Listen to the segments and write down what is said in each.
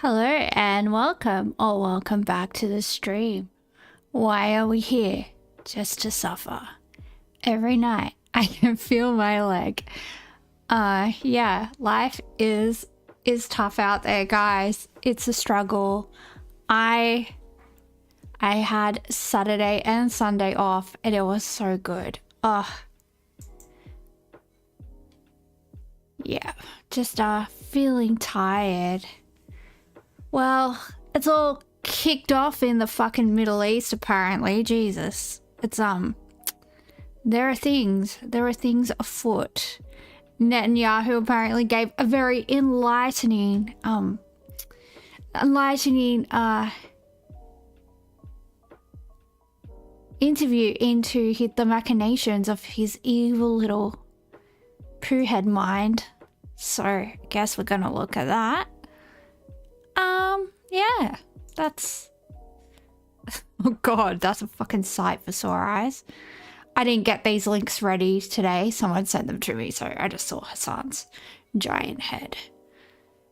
Hello and welcome or welcome back to the stream. Why are we here? Just to suffer. Every night I can feel my leg. Yeah, life is tough out there, guys. It's a struggle. I had Saturday and Sunday off and it was so good. Yeah, just feeling tired. Well, it's all kicked off in the fucking Middle East, apparently. Jesus. It's, there are things afoot. Netanyahu apparently gave a very enlightening interview into the machinations of his evil little poo head mind. So, I guess we're gonna look at that. Yeah, that's... Oh god, that's a fucking sight for sore eyes. I didn't get these links ready today. Someone sent them to me, so I just saw Hassan's giant head.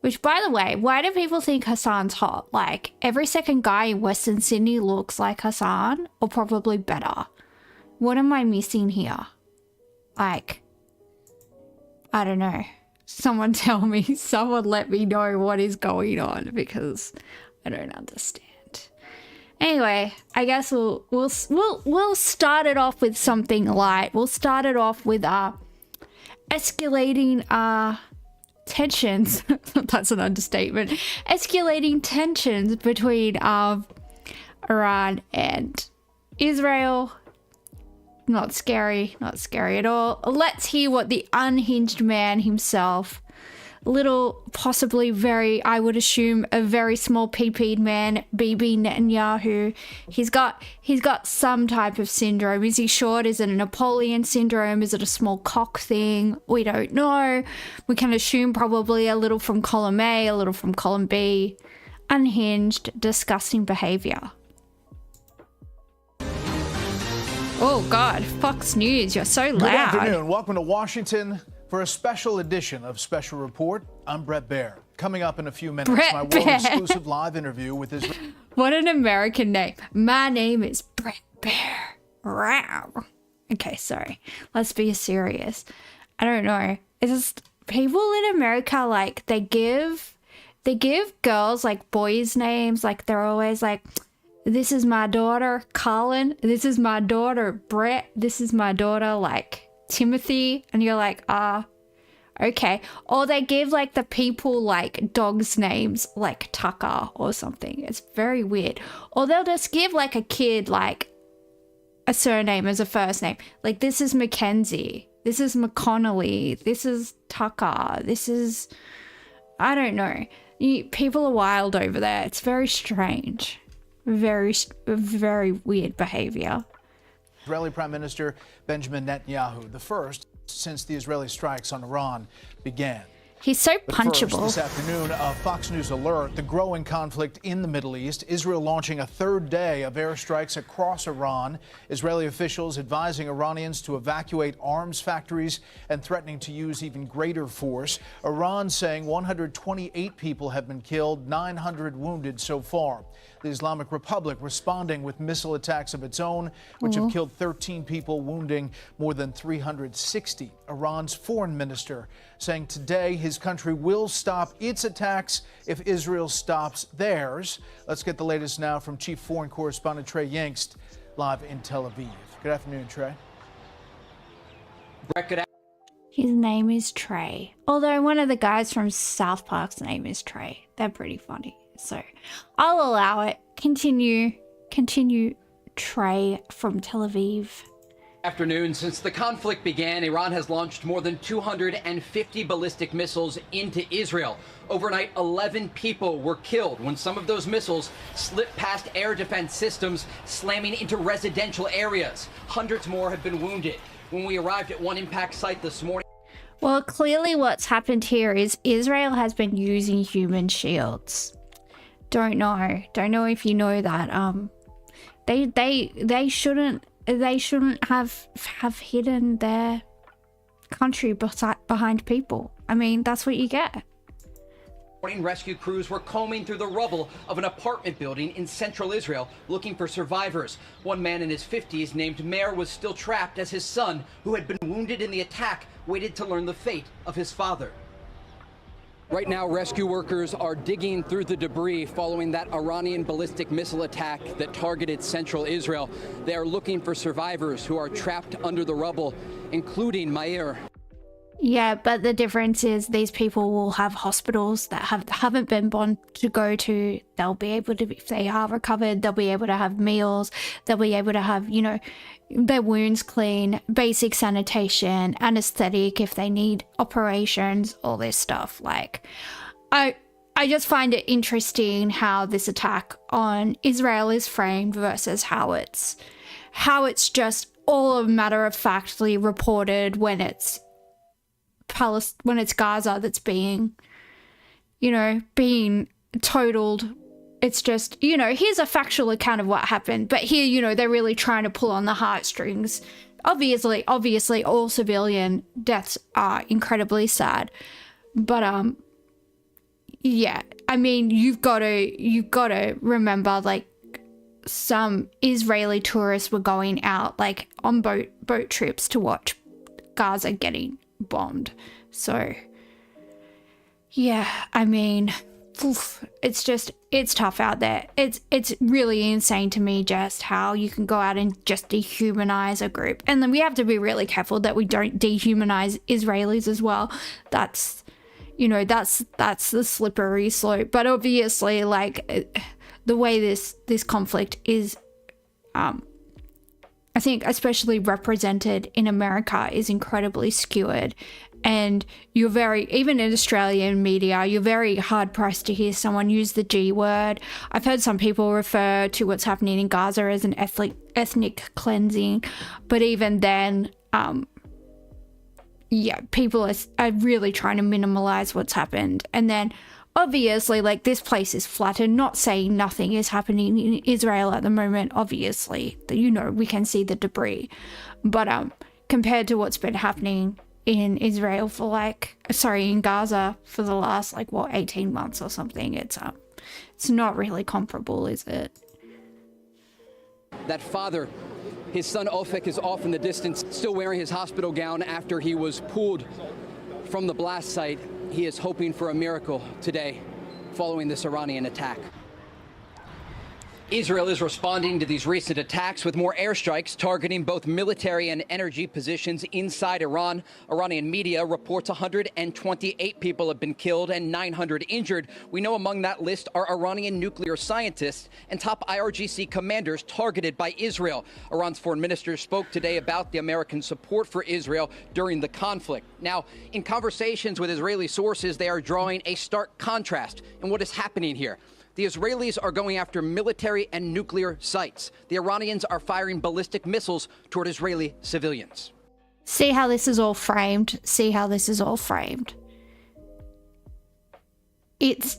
Which, by the way, why do people think Hassan's hot? Like, every second guy in Western Sydney looks like Hassan, or probably better. What am I missing here? Like, I don't know. Someone tell me, someone let me know what is going on because I don't understand. Anyway, I guess we'll start it off with something light. We'll start it off with escalating tensions. That's an understatement. Escalating tensions between Iran and Israel. Not scary at all. Let's hear what the unhinged man himself, little, possibly very, I would assume, a very small PP man, Bibi Netanyahu. He's got some type of syndrome. Is he short? Is it a Napoleon syndrome? Is it a small cock thing? We don't know. We can assume probably a little from column A, a little from column B. Unhinged, disgusting behavior. Oh God, Fox News, you're so loud. Good afternoon. Welcome to Washington for a special edition of Special Report. I'm Brett Baer. Coming up in a few minutes, my world-exclusive live interview with Israel. What an American name. My name is Brett Baer. Wow. Okay, sorry. Let's be serious. I don't know. It's just people in America, like, they give girls, like, boys' names. Like, they're always like, this is my daughter, Colin. This is my daughter, Brett. This is my daughter, like, Timothy. And you're like, okay. Or they give, like, the people, like, dogs' names, like Tucker or something. It's very weird. Or they'll just give, like, a kid, like, a surname as a first name. Like, this is Mackenzie. This is McConnelly. This is Tucker. This is... I don't know. People are wild over there. It's very strange. Very weird behavior. Israeli Prime Minister Benjamin Netanyahu, the first since the Israeli strikes on Iran began. He's so punchable. First, this afternoon, a Fox News alert, the growing conflict in the Middle East. Israel launching a third day of airstrikes across Iran. Israeli officials advising Iranians to evacuate arms factories and threatening to use even greater force. Iran saying 128 people have been killed, 900 wounded so far. The Islamic Republic responding with missile attacks of its own, which have killed 13 people, wounding more than 360. Iran's foreign minister saying today his country will stop its attacks if Israel stops theirs. Let's get the latest now from Chief Foreign Correspondent Trey Yingst, live in Tel Aviv. Good afternoon, Trey. His name is Trey. Although one of the guys from South Park's name is Trey. They're pretty funny. So I'll allow it. Continue, Trey from Tel Aviv. Afternoon, since the conflict began, Iran has launched more than 250 ballistic missiles into Israel. Overnight, 11 people were killed when some of those missiles slipped past air defense systems, slamming into residential areas. Hundreds more have been wounded. When we arrived at one impact site this morning... Well, clearly what's happened here is Israel has been using human shields. Don't know if you know that. They shouldn't have hidden their country behind people. I mean, that's what you get. Rescue crews were combing through the rubble of an apartment building in central Israel looking for survivors. One man in his 50s named Meir was still trapped as his son, who had been wounded in the attack, waited to learn the fate of his father. Right now, rescue workers are digging through the debris following that Iranian ballistic missile attack that targeted central Israel. They are looking for survivors who are trapped under the rubble, including Meir. Yeah, but the difference is these people will have hospitals that haven't been bombed to go to. They'll be able to, if they are recovered, they'll be able to have meals. They'll be able to have, you know, their wounds clean, basic sanitation, anesthetic if they need operations, all this stuff. Like, I just find it interesting how this attack on Israel is framed versus how it's just all matter of factly reported when it's Gaza that's being totaled. It's just, you know, here's a factual account of what happened, but here, you know, they're really trying to pull on the heartstrings. Obviously all civilian deaths are incredibly sad, but yeah, I mean, you've got to remember, like, some Israeli tourists were going out, like, on boat trips to watch Gaza getting bombed. So yeah, I mean, it's tough out there. It's really insane to me just how you can go out and just dehumanize a group, and then we have to be really careful that we don't dehumanize Israelis as well. That's, you know, that's the slippery slope. But obviously, like, the way this conflict is I think especially represented in America is incredibly skewered, and even in Australian media, you're very hard pressed to hear someone use the G word. I've heard some people refer to what's happening in Gaza as an ethnic cleansing, but even then, yeah, people are really trying to minimalize what's happened. And then obviously, like, this place is flattened, not saying nothing is happening in Israel at the moment. Obviously, you know, we can see the debris, but compared to what's been happening in Israel in Gaza for the last, 18 months or something, it's not really comparable, is it? That father, his son Ofek, is off in the distance, still wearing his hospital gown after he was pulled from the blast site. He is hoping for a miracle today following this Iranian attack. Israel is responding to these recent attacks with more airstrikes targeting both military and energy positions inside Iran. Iranian media reports 128 people have been killed and 900 injured. We know among that list are Iranian nuclear scientists and top IRGC commanders targeted by Israel. Iran's foreign minister spoke today about the American support for Israel during the conflict. Now, in conversations with Israeli sources, they are drawing a stark contrast in what is happening here. The Israelis are going after military and nuclear sites. The Iranians are firing ballistic missiles toward Israeli civilians. See how this is all framed? It's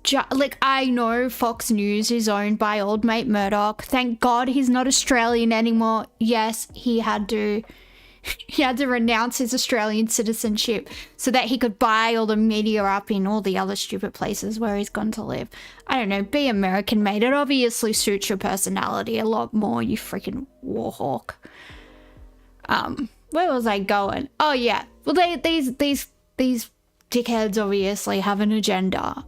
just, like, I know Fox News is owned by old mate Murdoch. Thank God he's not Australian anymore. Yes, he had to renounce his Australian citizenship so that he could buy all the media up in all the other stupid places where he's gone to live. I don't know, be American, mate. It obviously suits your personality a lot more, you freaking warhawk. Where was I going? Oh yeah, well, these dickheads obviously have an agenda.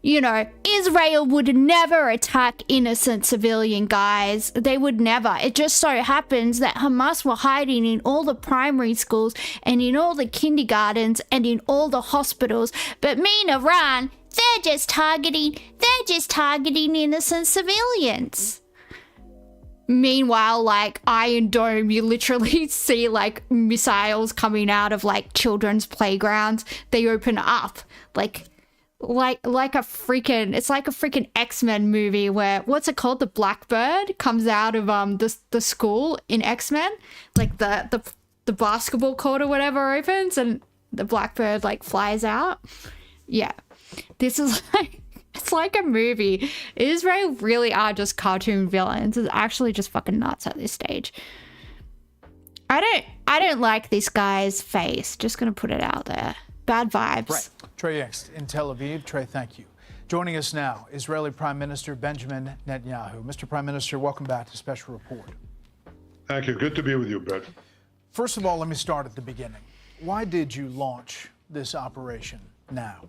You know, Israel would never attack innocent civilian guys. They would never. It just so happens that Hamas were hiding in all the primary schools and in all the kindergartens and in all the hospitals. But me and Iran, they're just targeting innocent civilians. Meanwhile, like, Iron Dome, you literally see, like, missiles coming out of, like, children's playgrounds. They open up, like a freaking X-Men movie where, what's it called? The Blackbird comes out of the school in X-Men, like the basketball court or whatever opens and the Blackbird, like, flies out. Yeah, this is like, it's like a movie. Israel really are just cartoon villains. It's actually just fucking nuts at this stage. I don't like this guy's face. Just gonna put it out there. Bad vibes. Trey Yingst in Tel Aviv. Trey, thank you. Joining us now, Israeli Prime Minister Benjamin Netanyahu. Mr. Prime Minister, welcome back to Special Report. Thank you. Good to be with you, Brett. First of all, let me start at the beginning. Why did you launch this operation now?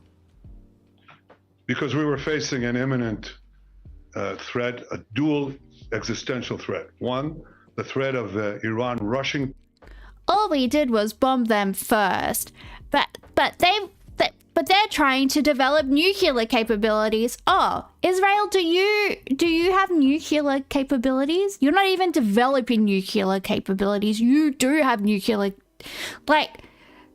Because we were facing an imminent threat, a dual existential threat. One, the threat of Iran rushing. All we did was bomb them first, but they're trying to develop nuclear capabilities. Oh, Israel, do you have nuclear capabilities? You're not even developing nuclear capabilities. You do have nuclear,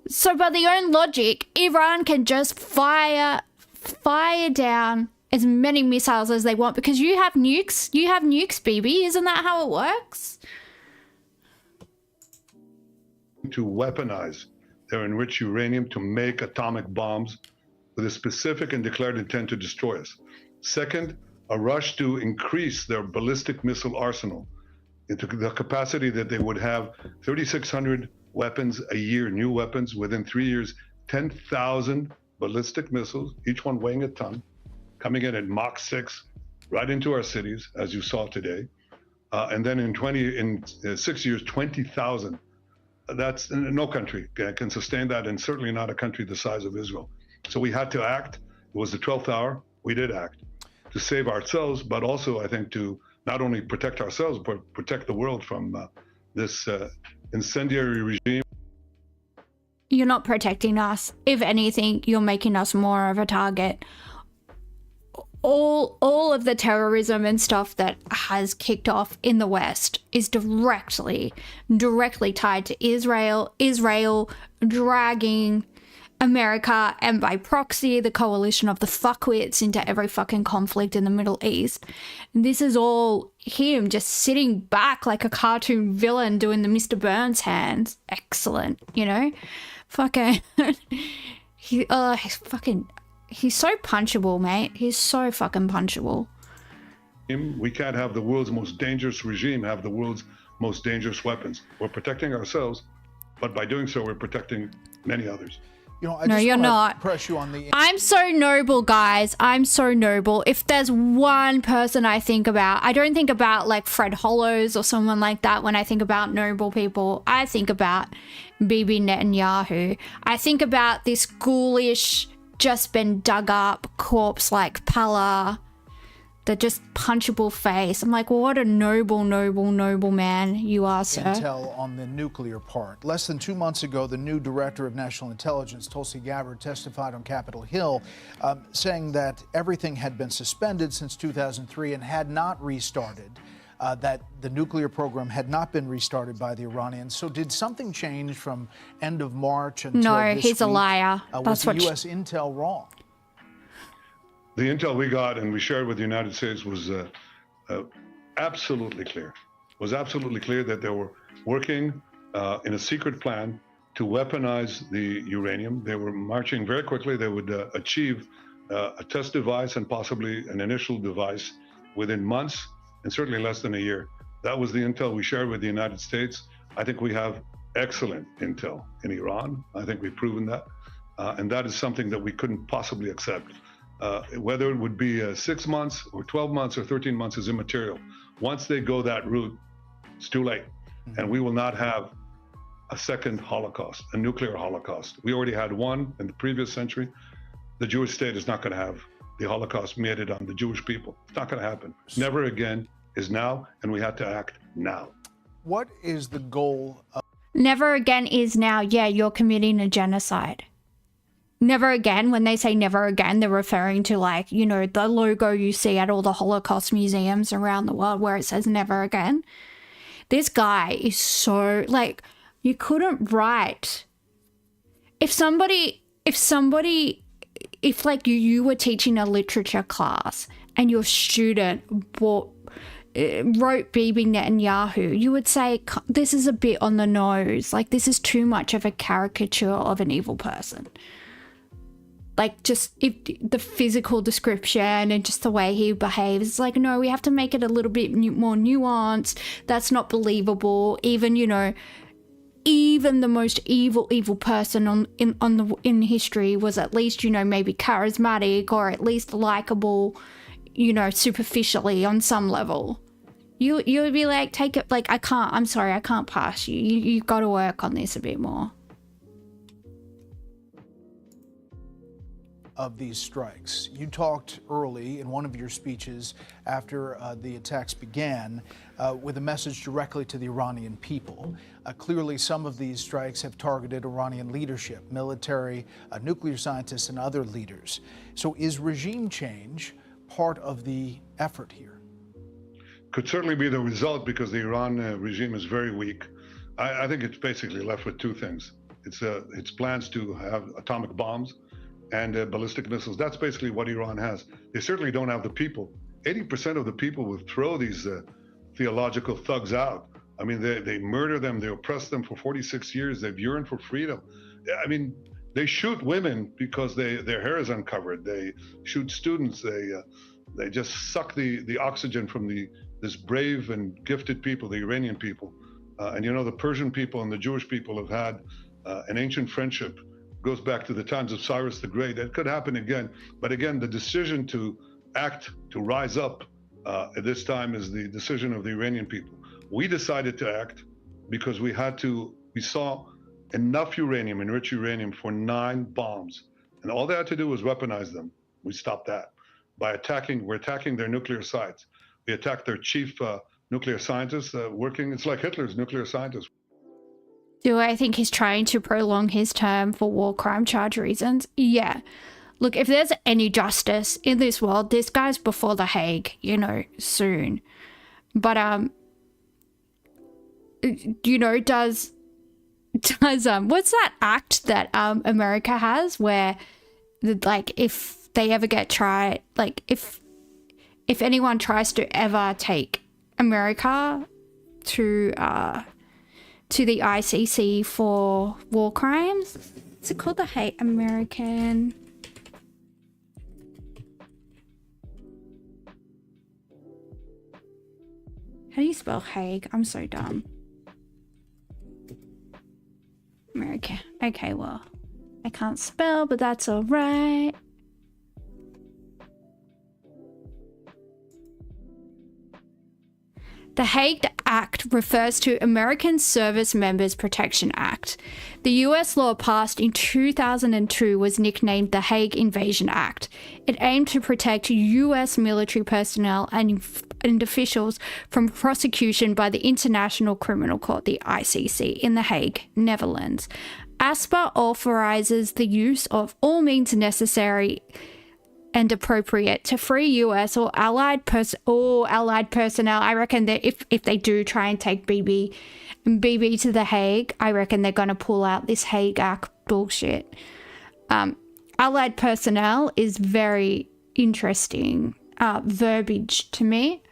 so by their own logic, Iran can just fire down as many missiles as they want because you have nukes. You have nukes, baby. Isn't that how it works? To weaponize their enriched uranium to make atomic bombs with a specific and declared intent to destroy us. Second, a rush to increase their ballistic missile arsenal into the capacity that they would have 3,600 weapons a year, new weapons within 3 years, 10,000 ballistic missiles, each one weighing a ton, coming in at Mach 6 right into our cities, as you saw today. And then in 6 years, 20,000. That's no country can sustain that, and certainly not a country the size of Israel. So we had to act. It was the 12th hour. We did act to save ourselves, but also, I think, to not only protect ourselves, but protect the world from this incendiary regime. You're not protecting us. If anything, you're making us more of a target. All of the terrorism and stuff that has kicked off in the West is directly tied to Israel dragging America and by proxy the coalition of the fuckwits into every fucking conflict in the Middle East. And this is all him just sitting back like a cartoon villain doing the Mr. Burns hands. Excellent, fucking he's so punchable, mate. He's so fucking punchable. We can't have the world's most dangerous regime have the world's most dangerous weapons. We're protecting ourselves, but by doing so, we're protecting many others. No, you're not. Press you on the. I'm so noble, guys. I'm so noble. If there's one person I think about, I don't think about like Fred Hollows or someone like that when I think about noble people. I think about Bibi Netanyahu. I think about this ghoulish, just been dug up corpse like Pala, the just punchable face. I'm like, what a noble man you are, sir. Intel on the nuclear part. Less than 2 months ago, the new director of national intelligence, Tulsi Gabbard, testified on Capitol Hill, saying that everything had been suspended since 2003 and had not restarted. That the nuclear program had not been restarted by the Iranians. So did something change from end of March until No, this he's week? a liar. Was the U.S. intel wrong? The intel we got and we shared with the United States was absolutely clear. It was absolutely clear that they were working in a secret plan to weaponize the uranium. They were marching very quickly. They would achieve a test device and possibly an initial device within months and certainly less than a year. That was the intel we shared with the United States. I think we have excellent intel in Iran. I think we've proven that. And that is something that we couldn't possibly accept. Whether it would be 6 months or 12 months or 13 months is immaterial. Once they go that route, it's too late. And we will not have a second Holocaust, a nuclear Holocaust. We already had one in the previous century. The Jewish state is not going to have the Holocaust meted on the Jewish people. It's not going to happen. Never again is now, and we had to act now. What is the goal of... Never again is now. Yeah, you're committing a genocide. Never again, when they say never again, they're referring to the logo you see at all the Holocaust museums around the world where it says never again. This guy is so, you couldn't write. If you were teaching a literature class and your student wrote Bibi Netanyahu, you would say, this is a bit on the nose. This is too much of a caricature of an evil person. Just if the physical description and just the way he behaves, it's no, we have to make it a little bit more nuanced. That's not believable. Even, even the most evil person in history was at least, you know, maybe charismatic or at least likable, you know, superficially on some level. You would be like, take it, like, I'm sorry, I can't pass you. You've got to work on this a bit more. Of these strikes. You talked early in one of your speeches after the attacks began with a message directly to the Iranian people. Clearly, some of these strikes have targeted Iranian leadership, military, nuclear scientists, and other leaders. So is regime change part of the effort here? Could certainly be the result because the Iran regime is very weak. I think it's basically left with two things. It's plans to have atomic bombs and ballistic missiles. That's basically what Iran has. They certainly don't have the people. 80% of the people would throw these theological thugs out. I mean, they murder them, they oppress them for 46 years, they've yearned for freedom. I mean, they shoot women because their hair is uncovered. They shoot students, they just suck the oxygen from this brave and gifted people, the Iranian people. And you know, the Persian people and the Jewish people have had an ancient friendship. Goes back to the times of Cyrus the Great. It could happen again. But again, the decision to act, to rise up at this time is the decision of the Iranian people. We decided to act because we saw enough uranium, enriched uranium, for 9 bombs. And all they had to do was weaponize them. We stopped that. We're attacking their nuclear sites. We attacked their chief nuclear scientist it's like Hitler's nuclear scientist. Do I think he's trying to prolong his term for war crime charge reasons? Yeah. Look, if there's any justice in this world, this guy's before the Hague, you know, soon. But, you know, does what's that act that America has where, like, if they ever get tried, like, if anyone tries to ever take America to the ICC for war crimes. Is it called the American? How do you spell Hague? I'm so dumb. America. Okay, well, I can't spell, but that's all right. The Hague Act refers to American Service Members Protection Act. The US law passed in 2002 was nicknamed the Hague Invasion Act. It aimed to protect US military personnel and officials from prosecution by the International Criminal Court, the ICC, in The Hague, Netherlands. ASPA authorizes the use of all means necessary and appropriate to free US or allied personnel. I reckon that if they do try and take BB to The Hague, I reckon they're going to pull out this Hague Act bullshit. Allied personnel is very interesting verbiage to me.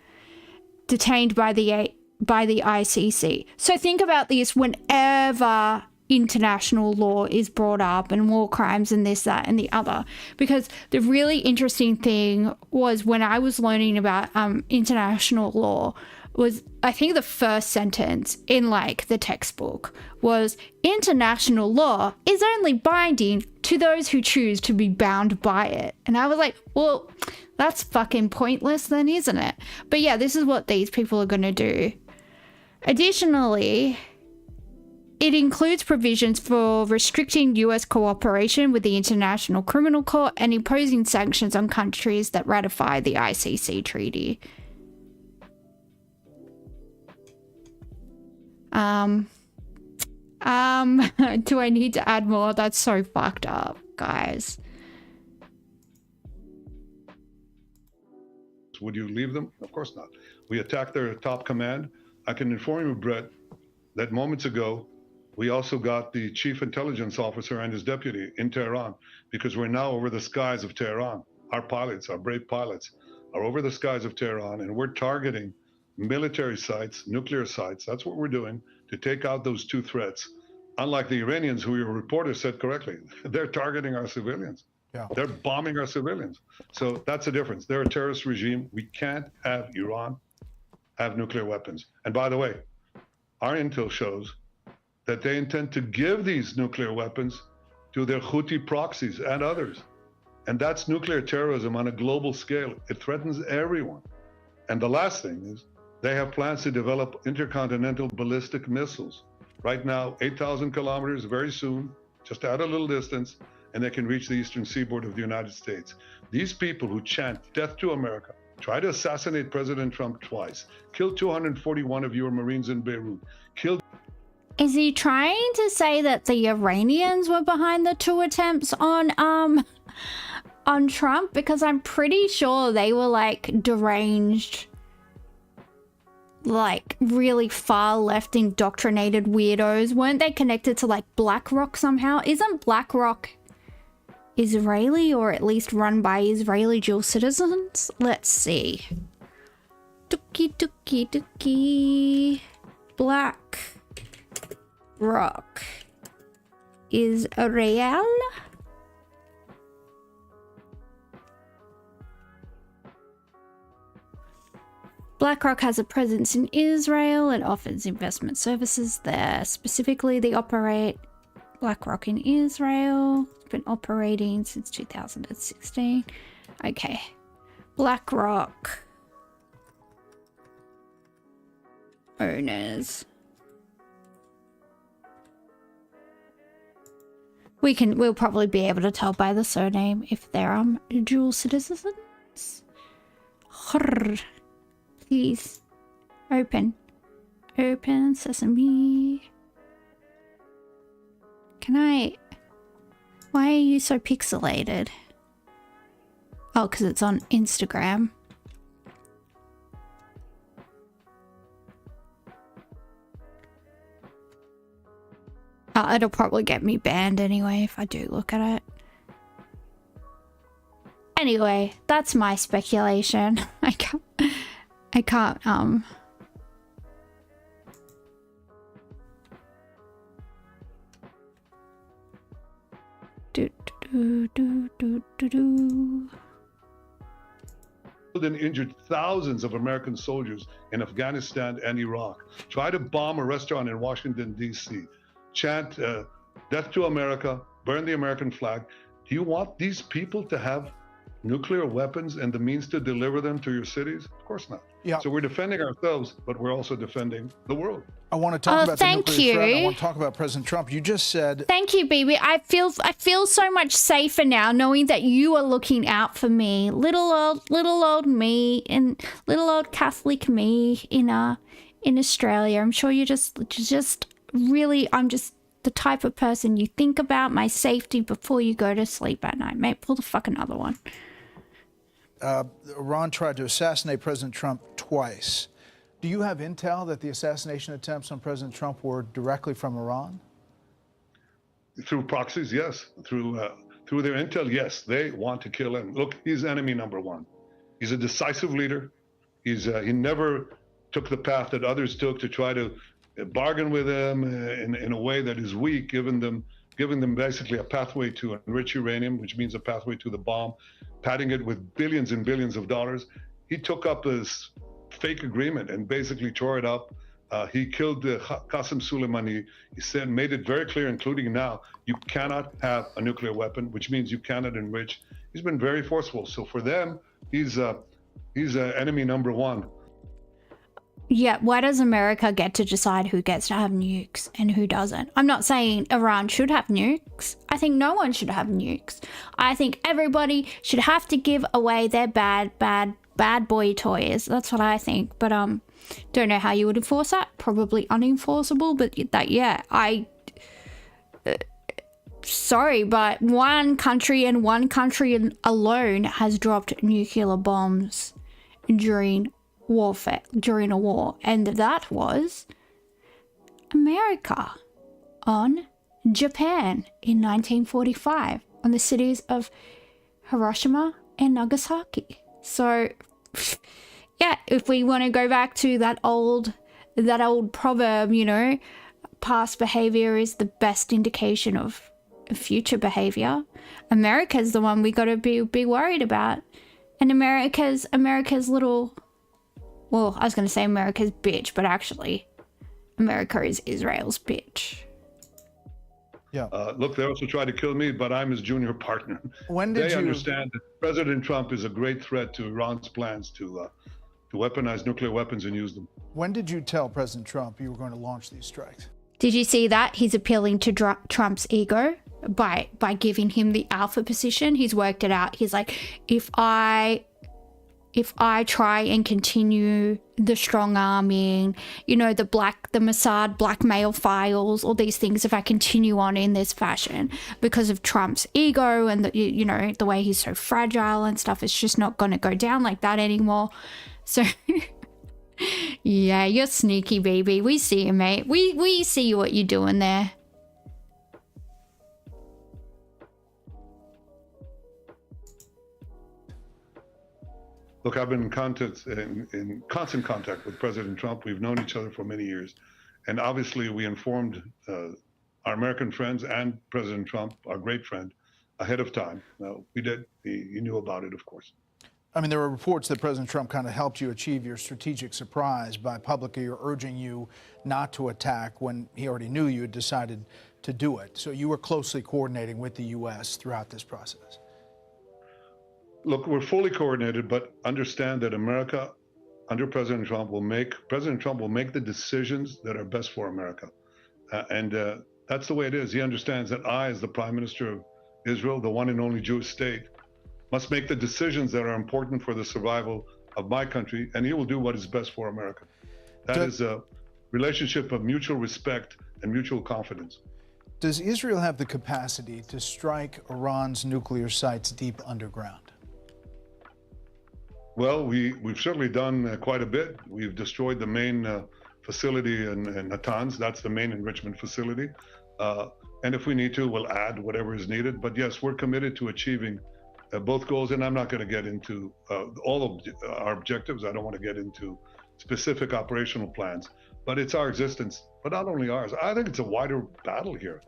Detained by the ICC. So think about this whenever international law is brought up and war crimes and this, that, and the other. Because the really interesting thing was when I was learning about international law was, I think the first sentence in like the textbook was, international law is only binding to those who choose to be bound by it. And I was like, well, that's fucking pointless then, isn't it? But yeah, this is what these people are going to do. Additionally, it includes provisions for restricting US cooperation with the International Criminal Court and imposing sanctions on countries that ratify the ICC treaty. Do I need to add more? That's so fucked up, guys. Would you leave them? Of course not. We attacked their top command. I can inform you, Brett, that moments ago, we also got the chief intelligence officer and his deputy in Tehran, because we're now over the skies of Tehran. Our pilots, our brave pilots, are over the skies of Tehran, and we're targeting military sites, nuclear sites. That's what we're doing to take out those two threats. Unlike the Iranians, who your reporter said correctly, they're targeting our civilians. Yeah. They're bombing our civilians. So that's the difference. They're a terrorist regime. We can't have Iran have nuclear weapons. And by the way, our intel shows that they intend to give these nuclear weapons to their Houthi proxies and others. And that's nuclear terrorism on a global scale. It threatens everyone. And the last thing is they have plans to develop intercontinental ballistic missiles. Right now, 8,000 kilometers, very soon, just at a little distance, and they can reach the eastern seaboard of the United States. These people who chant death to America, try to assassinate President Trump twice, killed 241 of your Marines in Beirut, killed. Is he trying to say that the Iranians were behind the 2 attempts on Trump? Because I'm pretty sure they were like deranged, like really far left indoctrinated weirdos. Weren't they connected to like BlackRock somehow? Isn't BlackRock Israeli, or at least run by Israeli dual citizens? Let's see. Tuki. BlackRock Israel. BlackRock has a presence in Israel and offers investment services there. Specifically, they operate BlackRock in Israel. It's been operating since 2016. Okay. BlackRock owners. We'll probably be able to tell by the surname if they're dual citizens. Please. Open sesame. Why are you so pixelated? Oh, because it's on Instagram. Oh, it'll probably get me banned anyway if I do look at it. Anyway, that's my speculation. I can't and injured thousands of American soldiers in Afghanistan and Iraq. Try to bomb a restaurant in Washington, D.C. Chant death to America, burn the American flag. Do you want these people to have nuclear weapons and the means to deliver them to your cities? Of course not. Yeah. So we're defending ourselves, but we're also defending the world. I want to talk about the thank nuclear threat. I you. want to talk about President Trump. You just said... Thank you, baby. I feel so much safer now knowing that you are looking out for me. Little old me and little old Catholic me in Australia. I'm sure you're just really, I'm just the type of person you think about my safety before you go to sleep at night. Mate, pull the fucking other one. Iran tried to assassinate President Trump twice. Do you have intel that the assassination attempts on President Trump were directly from Iran? Through proxies, yes. Through their intel, yes. They want to kill him. Look, he's enemy number one. He's a decisive leader. He never took the path that others took to try to bargain with him in a way that is weak, giving them basically a pathway to enrich uranium, which means a pathway to the bomb, padding it with billions and billions of dollars. He took up this fake agreement and basically tore it up. He killed Qasem Soleimani. He made it very clear, including now, you cannot have a nuclear weapon, which means you cannot enrich. He's been very forceful. So for them, he's enemy number one. Yeah, why does America get to decide who gets to have nukes and who doesn't? I'm not saying Iran should have nukes. I think no one should have nukes. I think everybody should have to give away their bad boy toys. That's what I think. But don't know how you would enforce that. Probably unenforceable. But sorry, but one country alone has dropped nuclear bombs during a war, and that was America on Japan in 1945 on the cities of Hiroshima and Nagasaki. So yeah, if we want to go back to that old proverb, past behavior is the best indication of future behavior. America's the one we got to be worried about, and America's little. Well, I was going to say America's bitch, but actually, America is Israel's bitch. Yeah. Look, they also tried to kill me, but I'm his junior partner. When did They you understand that President Trump is a great threat to Iran's plans to weaponize nuclear weapons and use them. When did you tell President Trump you were going to launch these strikes? Did you see that? He's appealing to Trump's ego by giving him the alpha position. He's worked it out. He's like, if I try and continue the strong arming, the Mossad blackmail files, all these things, if I continue on in this fashion because of Trump's ego and the way he's so fragile and stuff, it's just not going to go down like that anymore. So yeah, you're sneaky, baby. We see you, mate. We see what you're doing there. Look, I've been in constant contact with President Trump. We've known each other for many years. And obviously, we informed our American friends and President Trump, our great friend, ahead of time. We did. He knew about it, of course. I mean, there were reports that President Trump kind of helped you achieve your strategic surprise by publicly urging you not to attack when he already knew you had decided to do it. So you were closely coordinating with the U.S. throughout this process. Look, we're fully coordinated, but understand that America, under President Trump, will make the decisions that are best for America. And that's the way it is. He understands that I, as the Prime Minister of Israel, the one and only Jewish state, must make the decisions that are important for the survival of my country, and he will do what is best for America. That is a relationship of mutual respect and mutual confidence. Does Israel have the capacity to strike Iran's nuclear sites deep underground? Well, we've certainly done quite a bit. We've destroyed the main facility in Natanz. That's the main enrichment facility. And if we need to, we'll add whatever is needed. But yes, we're committed to achieving both goals. And I'm not going to get into all of our objectives. I don't want to get into specific operational plans. But it's our existence, but not only ours. I think it's a wider battle here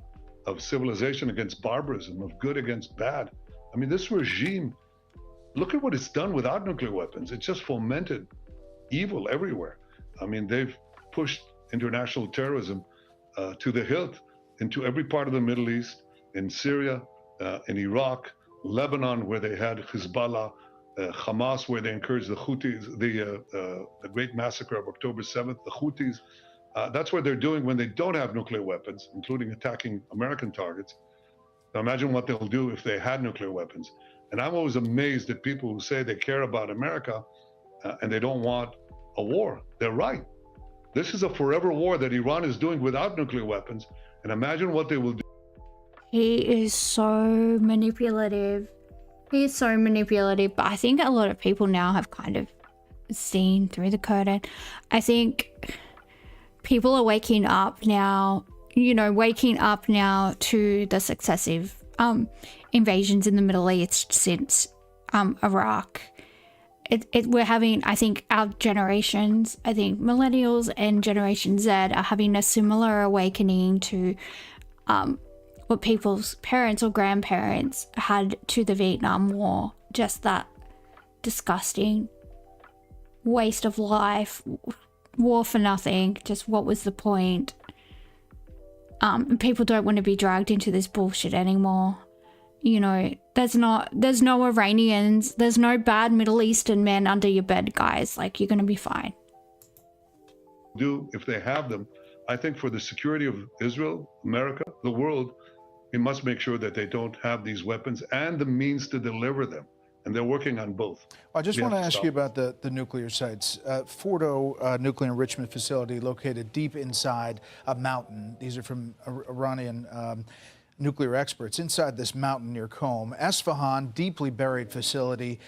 of civilization against barbarism, of good against bad. I mean, this regime, look at what it's done without nuclear weapons. It's just fomented evil everywhere. I mean, they've pushed international terrorism to the hilt into every part of the Middle East, in Syria, in Iraq, Lebanon, where they had Hezbollah, Hamas, where they encouraged the Houthis, the great massacre of October 7th, the Houthis. That's what they're doing when they don't have nuclear weapons, including attacking American targets. Now imagine what they'll do if they had nuclear weapons. And I'm always amazed at people who say they care about America and they don't want a war. They're right. This is a forever war that Iran is doing without nuclear weapons. And imagine what they will do. He is so manipulative. He is so manipulative. But I think a lot of people now have kind of seen through the curtain. I think people are waking up now, to the successive invasions in the Middle East since Iraq. We're having, I think, our generations, I think millennials and Generation Z are having a similar awakening to what people's parents or grandparents had to the Vietnam War. Just that disgusting waste of life, war for nothing, just what was the point? People don't want to be dragged into this bullshit anymore. There's no Iranians, there's no bad Middle Eastern men under your bed, guys. Like, you're going to be fine. If they have them, I think for the security of Israel, America, the world, we must make sure that they don't have these weapons and the means to deliver them. And they're working on both. I just want to ask you about the nuclear sites. Fordo nuclear enrichment facility located deep inside a mountain. These are from Iranian nuclear experts. Inside this mountain near Qom. Esfahan, deeply buried facility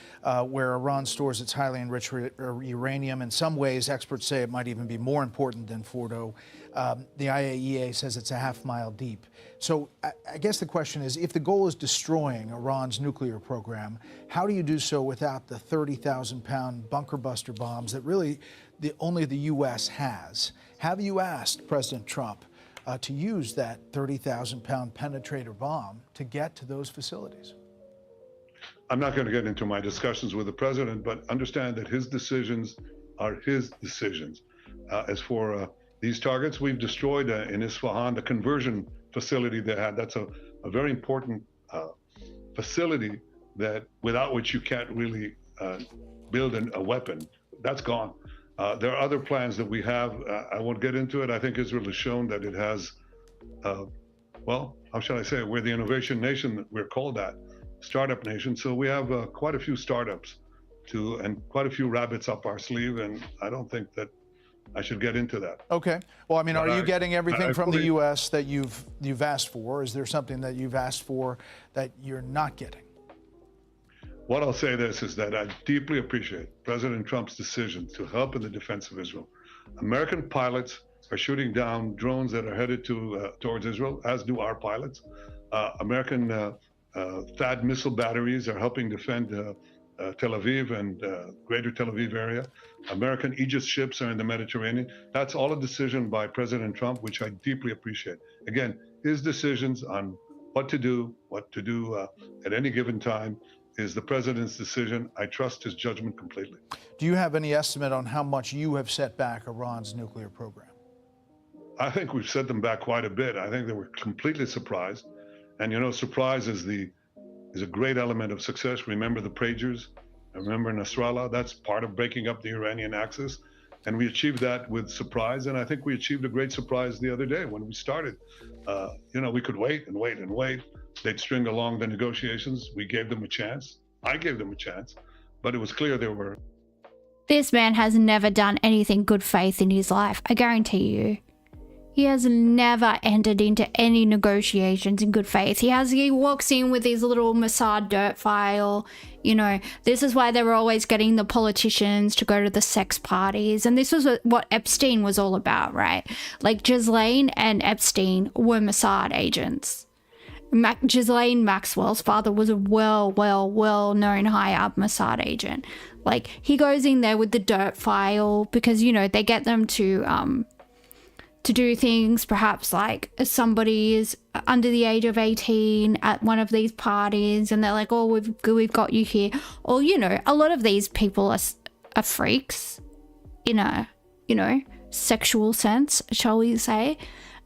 where Iran stores its highly enriched uranium. In some ways, experts say it might even be more important than Fordo. The IAEA says it's a half-mile deep. So I guess the question is, if the goal is destroying Iran's nuclear program, how do you do so without the 30,000-pound bunker buster bombs that really only the U.S. has? Have you asked President Trump to use that 30,000-pound penetrator bomb to get to those facilities? I'm not going to get into my discussions with the president, but understand that his decisions are his decisions. As for these targets, we've destroyed in Isfahan the conversion facility they had. That's a very important facility that without which you can't really build a weapon. That's gone. There are other plans that we have. I won't get into it. I think Israel has shown that it has, well, how shall I say it? We're the innovation nation that we're called that, startup nation. So we have quite a few startups and quite a few rabbits up our sleeve. And I don't think that I should get into that. Okay. Well, I mean, are you getting everything from the fully- U.S. that you've asked for? Is there something that you've asked for that you're not getting? What I'll say this is that I deeply appreciate President Trump's decision to help in the defense of Israel. American pilots are shooting down drones that are headed towards Israel, as do our pilots. American THAAD missile batteries are helping defend Tel Aviv and greater Tel Aviv area. American Aegis ships are in the Mediterranean. That's all a decision by President Trump, which I deeply appreciate. Again, his decisions on what to do at any given time is the president's decision. I trust his judgment completely. Do you have any estimate on how much you have set back Iran's nuclear program? I think we've set them back quite a bit. I think they were completely surprised. And you know, surprise is a great element of success. Remember the Pagers? Remember Nasrallah? That's part of breaking up the Iranian axis. And we achieved that with surprise. And I think we achieved a great surprise the other day when we started. You know, we could wait and wait and wait. They'd string along the negotiations. We gave them a chance. I gave them a chance. But it was clear they were. This man has never done anything good faith in his life, I guarantee you. He has never entered into any negotiations in good faith. He walks in with his little Mossad dirt file. You know, this is why they were always getting the politicians to go to the sex parties. And this was what Epstein was all about, right? Like Ghislaine and Epstein were Mossad agents. Ghislaine Maxwell's father was a well-known high-up Mossad agent. Like, he goes in there with the dirt file because, you know, they get them to do things perhaps like somebody is under the age of 18 at one of these parties and they're like, oh, we've got you here. Or, you know, a lot of these people are freaks in a, you know, sexual sense, shall we say.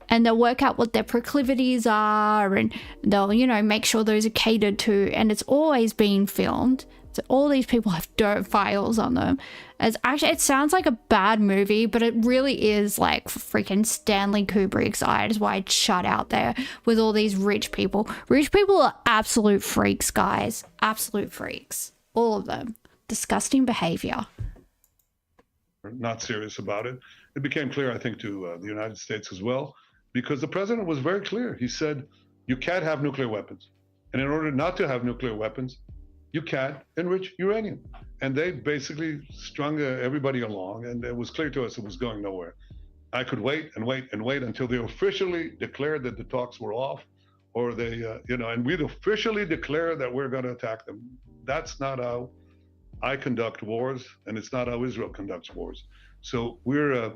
And they'll work out what their proclivities are and they'll, you know, make sure those are catered to. And it's always being filmed. So all these people have dirt files on them. It sounds like a bad movie, but it really is like freaking Stanley Kubrick's Eyes Wide Shut out there with all these rich people. Rich people are absolute freaks, guys. Absolute freaks. All of them. Disgusting behavior. Not serious about it. It became clear, I think, to the United States as well, because the president was very clear. He said, you can't have nuclear weapons. And in order not to have nuclear weapons, you can't enrich uranium. And they basically strung everybody along, and it was clear to us it was going nowhere. I could wait and wait and wait until they officially declared that the talks were off, or they, you know, and we'd officially declare that we're going to attack them. That's not how I conduct wars, and it's not how Israel conducts wars. So we're,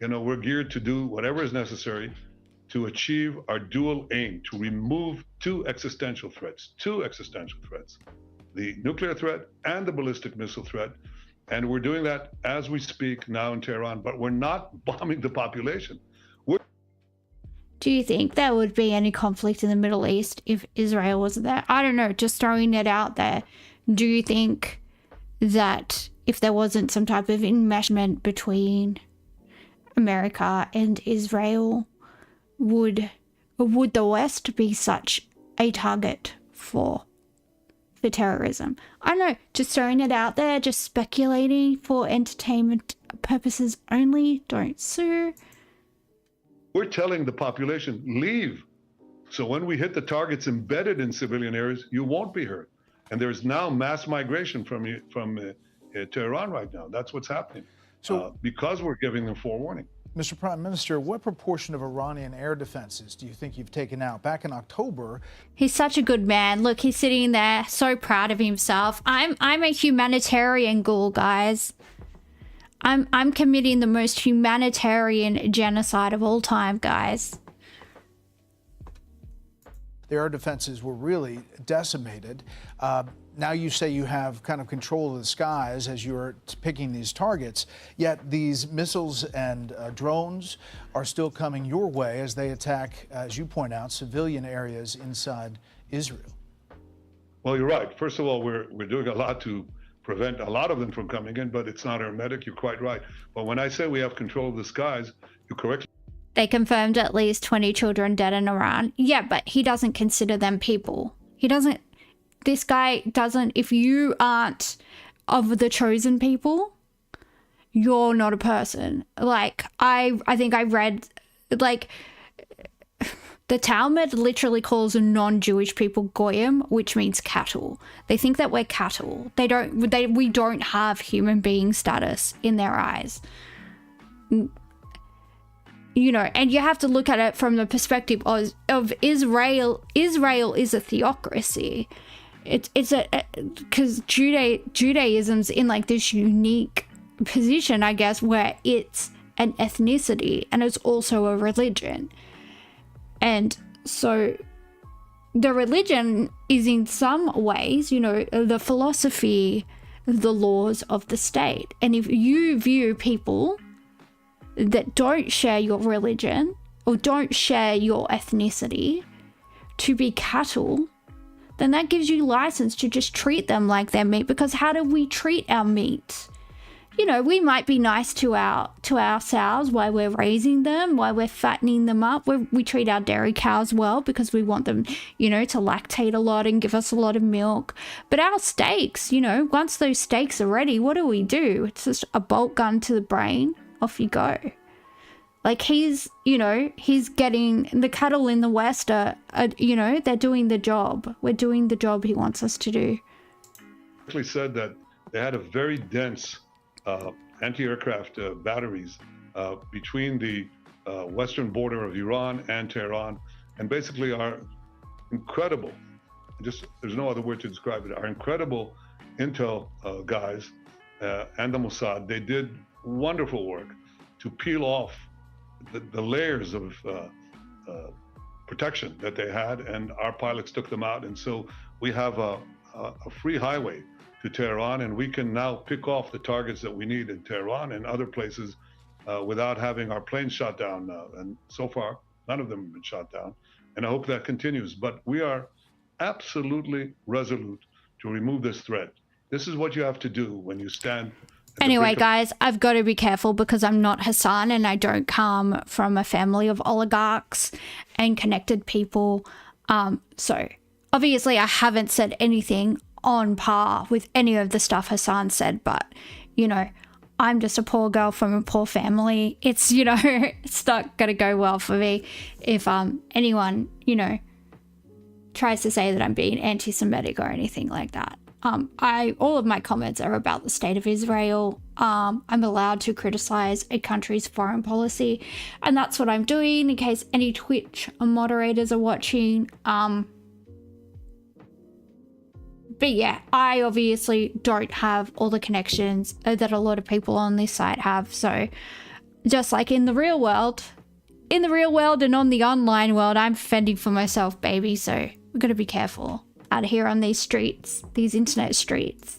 you know, we're geared to do whatever is necessary to achieve our dual aim, to remove two existential threats, the nuclear threat and the ballistic missile threat. And we're doing that as we speak now in Tehran, but we're not bombing the population. Do you think there would be any conflict in the Middle East if Israel wasn't there? I don't know, just throwing it out there. Do you think that if there wasn't some type of enmeshment between America and Israel, would the West be such a target for terrorism? I don't know, just throwing it out there, just speculating for entertainment purposes only. Don't sue. We're telling the population, leave. So when we hit the targets embedded in civilian areas, you won't be hurt. And there's now mass migration from Tehran right now. That's what's happening. So because we're giving them forewarning. Mr. Prime Minister, what proportion of Iranian air defenses do you think you've taken out? Back in October, he's such a good man. Look, he's sitting there so proud of himself. I'm a humanitarian ghoul, guys. I'm committing the most humanitarian genocide of all time, guys. the air defenses were really decimated. Now you say you have kind of control of the skies as you're picking these targets, yet these missiles and drones are still coming your way as they attack, as you point out, civilian areas inside Israel. Well, you're right. First of all, we're doing a lot to prevent a lot of them from coming in, but it's not hermetic. You're quite right. But when I say we have control of the skies, you correctly. They confirmed at least 20 children dead in Iran. Yeah, but he doesn't consider them people. He doesn't, this guy doesn't, if you aren't of the chosen people, you're not a person. Like, I think I read, like, the Talmud literally calls non-Jewish people goyim, which means cattle. They think that we're cattle. We don't have human being status in their eyes. You know, and you have to look at it from the perspective of Israel. Israel is a theocracy. It's because Judaism's in like this unique position, I guess, where it's an ethnicity and it's also a religion. And so the religion is in some ways, you know, the philosophy, the laws of the state. And if you view people that don't share your religion or don't share your ethnicity to be cattle, then that gives you license to just treat them like they're meat. Because how do we treat our meat? You know, we might be nice to ourselves while we're raising them, while we're fattening them up. We treat our dairy cows well because we want them, you know, to lactate a lot and give us a lot of milk. But our steaks, you know, once those steaks are ready, what do? It's just a bolt gun to the brain. Off you go. Like he's getting the cattle in the West are, you know, they're doing the job. We're doing the job he wants us to do. Actually said that they had a very dense anti-aircraft batteries between the western border of Iran and Tehran, and basically our incredible, there's no other word to describe it, our incredible intel guys and the Mossad, they did wonderful work to peel off the layers of protection that they had, and our pilots took them out. And so we have a free highway to Tehran, and we can now pick off the targets that we need in Tehran and other places without having our planes shot down. And so far, none of them have been shot down. And I hope that continues. But we are absolutely resolute to remove this threat. This is what you have to do when you stand. Anyway, guys, I've got to be careful because I'm not Hassan and I don't come from a family of oligarchs and connected people. So obviously I haven't said anything on par with any of the stuff Hassan said, but, you know, I'm just a poor girl from a poor family. It's, you know, it's not going to go well for me if anyone, you know, tries to say that I'm being anti-Semitic or anything like that. All of my comments are about the state of Israel. I'm allowed to criticize a country's foreign policy, and that's what I'm doing in case any Twitch moderators are watching. But yeah, I obviously don't have all the connections that a lot of people on this site have. So just like in the real world and on the online world, I'm fending for myself, baby. So we've got to be careful out here on these streets, these internet streets.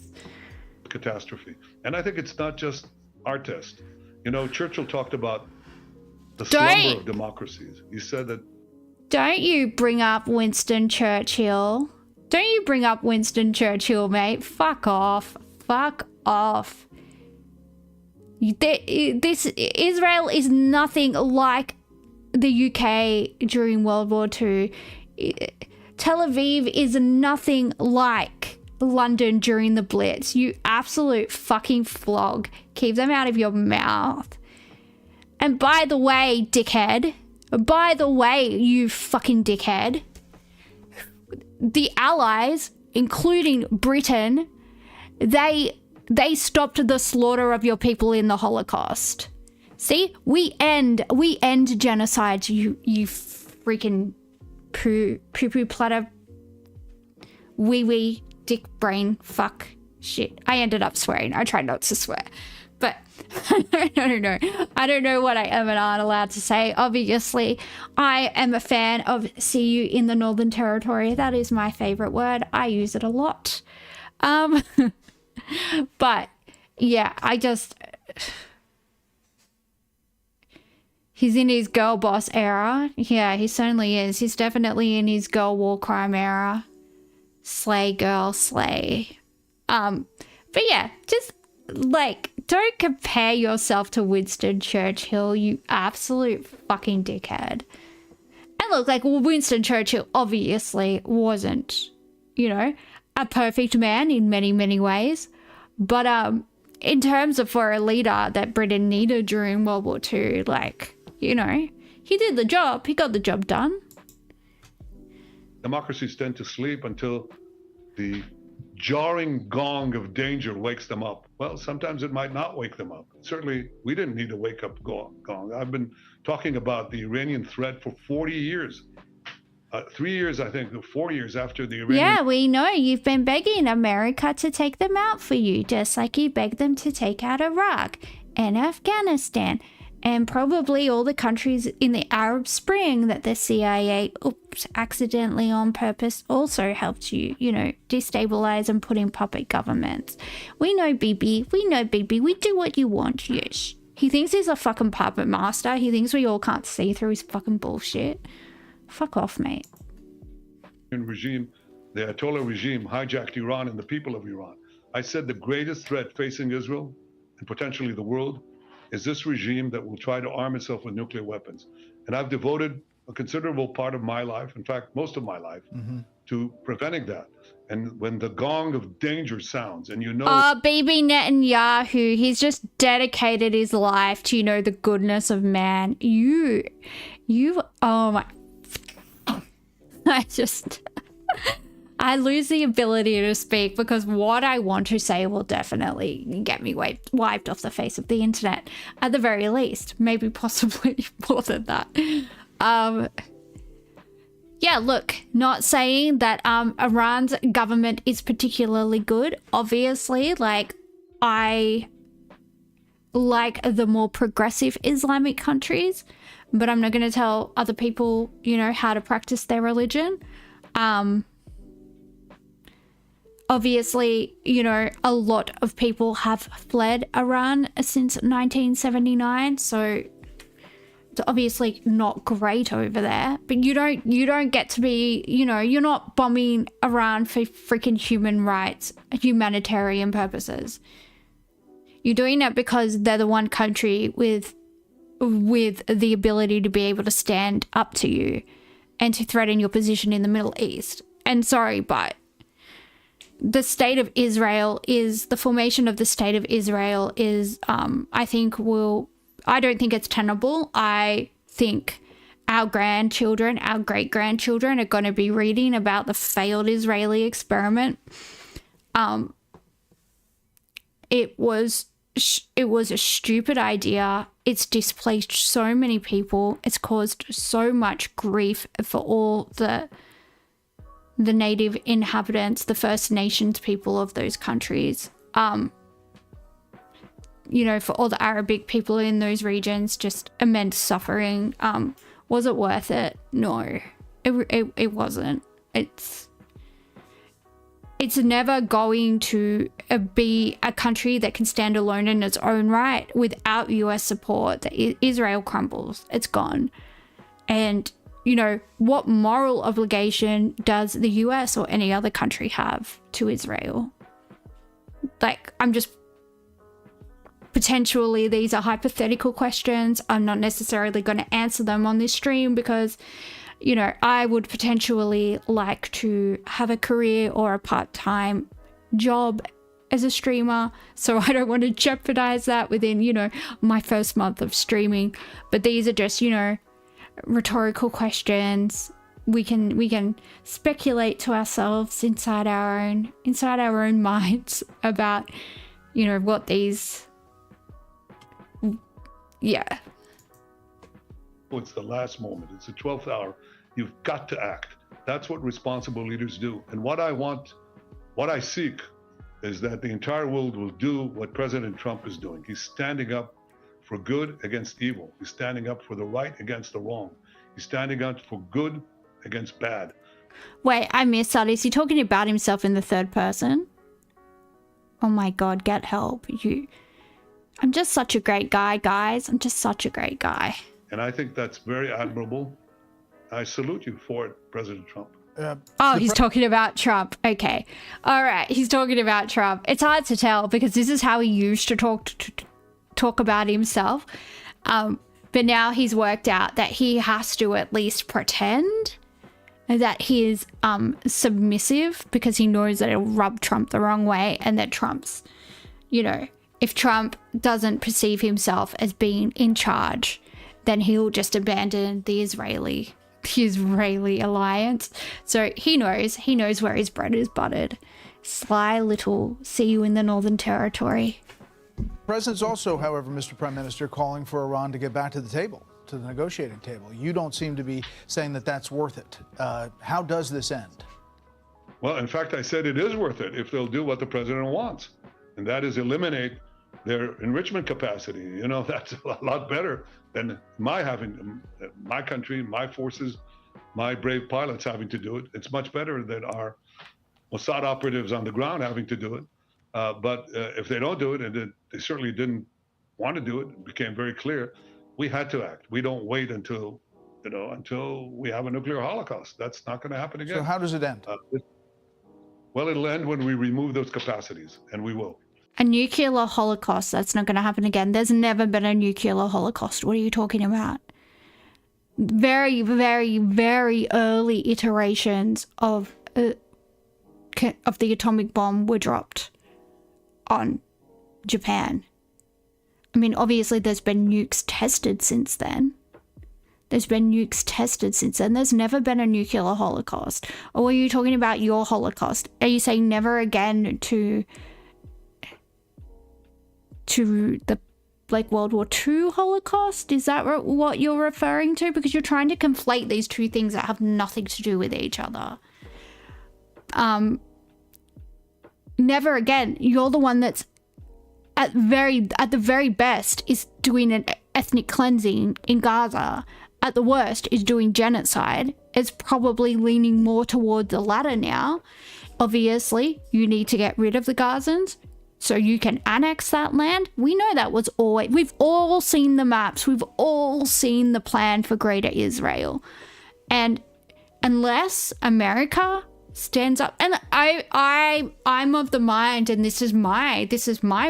Catastrophe. And I think it's not just our test. You know, Churchill talked about the slumber of democracies. He said that. Don't you bring up Winston Churchill. Don't you bring up Winston Churchill, mate. Fuck off. Fuck off. Israel is nothing like the UK during World War II. Tel Aviv is nothing like London during the Blitz. You absolute fucking flog. Keep them out of your mouth. And by the way, dickhead. By the way, you fucking dickhead. The Allies, including Britain, they stopped the slaughter of your people in the Holocaust. See? We end genocide, you freaking poo-poo platter, wee-wee, dick brain, fuck, shit. I ended up swearing. I tried not to swear. But I don't know. I don't know what I am and aren't allowed to say. Obviously, I am a fan of see you in the Northern Territory. That is my favorite word. I use it a lot. But yeah, he's in his girl boss era. Yeah, he certainly is. He's definitely in his girl war crime era. Slay, girl, slay. But yeah, just like, don't compare yourself to Winston Churchill, you absolute fucking dickhead. And look, like, well, Winston Churchill obviously wasn't, you know, a perfect man in many, many ways. But in terms of for a leader that Britain needed during World War II, like, you know, he did the job. He got the job done. Democracies tend to sleep until the jarring gong of danger wakes them up. Well, sometimes it might not wake them up. Certainly, we didn't need a wake-up gong. I've been talking about the Iranian threat for 40 years. 3 years, I think, 4 years after the Iranian... Yeah, we know. You've been begging America to take them out for you, just like you begged them to take out Iraq and Afghanistan and probably all the countries in the Arab Spring that the CIA, accidentally on purpose, also helped you, you know, destabilize and put in puppet governments. We know Bibi. We know Bibi. We do what you want, yes. He thinks he's a fucking puppet master. He thinks we all can't see through his fucking bullshit. Fuck off, mate. Regime, the Ayatollah regime, hijacked Iran and the people of Iran. I said the greatest threat facing Israel and potentially the world is this regime that will try to arm itself with nuclear weapons. And I've devoted a considerable part of my life, in fact, most of my life, to preventing that. And when the gong of danger sounds and you know... Bibi Netanyahu, he's just dedicated his life to, you know, the goodness of man. You, oh my... I lose the ability to speak because what I want to say will definitely get me wiped off the face of the internet, at the very least, maybe possibly more than that. Yeah, look, not saying that Iran's government is particularly good. Obviously, like, I like the more progressive Islamic countries, but I'm not going to tell other people, you know, how to practice their religion. Obviously, you know, a lot of people have fled Iran since 1979, so it's obviously not great over there. But you don't get to be, you know, you're not bombing Iran for freaking human rights, humanitarian purposes. You're doing it because they're the one country with the ability to be able to stand up to you and to threaten your position in the Middle East. And sorry, but the state of Israel is, the formation of the state of Israel is, I don't think it's tenable. I think our grandchildren, our great-grandchildren are going to be reading about the failed Israeli experiment. It was a stupid idea. It's displaced so many people. It's caused so much grief for all the native inhabitants, the First Nations people of those countries. You know, for all the Arabic people in those regions, just immense suffering. Was it worth it? No, it wasn't. It's never going to be a country that can stand alone in its own right without US support. Israel crumbles. It's gone. And, you know, what moral obligation does the US or any other country have to Israel? Like, I'm just... Potentially, these are hypothetical questions. I'm not necessarily going to answer them on this stream because, you know, I would potentially like to have a career or a part-time job as a streamer. So I don't want to jeopardize that within, you know, my first month of streaming. But these are just, you know, rhetorical questions. We can speculate to ourselves inside our own minds about, you know, what these... Yeah. It's the last moment. It's the 12th hour. You've got to act. That's what responsible leaders do. And what I seek is that the entire world will do what President Trump is doing. He's standing up for good against evil. He's standing up for the right against the wrong. He's standing up for good against bad. Wait, I missed that. Is he talking about himself in the third person? Oh my God, get help. I'm just such a great guy, guys. I'm just such a great guy. And I think that's very admirable. I salute you for it, President Trump. He's talking about Trump. Okay. All right. He's talking about Trump. It's hard to tell because this is how he used to talk about himself. But now he's worked out that he has to at least pretend that he is submissive because he knows that it'll rub Trump the wrong way, and that Trump's, if Trump doesn't perceive himself as being in charge, then he'll just abandon the Israeli alliance. So he knows where his bread is buttered. Sly little see you in the Northern Territory. The president's also, however, Mr. Prime Minister, calling for Iran to get back to the table, to the negotiating table. You don't seem to be saying that that's worth it. How does this end? Well, in fact, I said it is worth it if they'll do what the president wants, and that is eliminate their enrichment capacity. That's a lot better than my country, my forces, my brave pilots having to do it. It's much better than our Mossad operatives on the ground having to do it. But if they don't do it, and they certainly didn't want to do it, it became very clear, we had to act. We don't wait until we have a nuclear holocaust. That's not going to happen again. So how does it end? Well, it'll end when we remove those capacities, and we will. A nuclear holocaust, that's not going to happen again. There's never been a nuclear holocaust. What are you talking about? Very, very, very early iterations of the atomic bomb were dropped on Japan. I mean, obviously there's been nukes tested since then. There's never been a nuclear holocaust. Or are you talking about your holocaust? Are you saying never again to the World War II Holocaust? Is that what you're referring to? Because you're trying to conflate these two things that have nothing to do with each other. Never again. You're the one that's at the very best is doing an ethnic cleansing in Gaza. At the worst is doing genocide. It's probably leaning more toward the latter now. Obviously, you need to get rid of the Gazans so you can annex that land. We know that was always, we've all seen the maps. We've all seen the plan for Greater Israel. And unless America stands up, and I'm of the mind, and this is my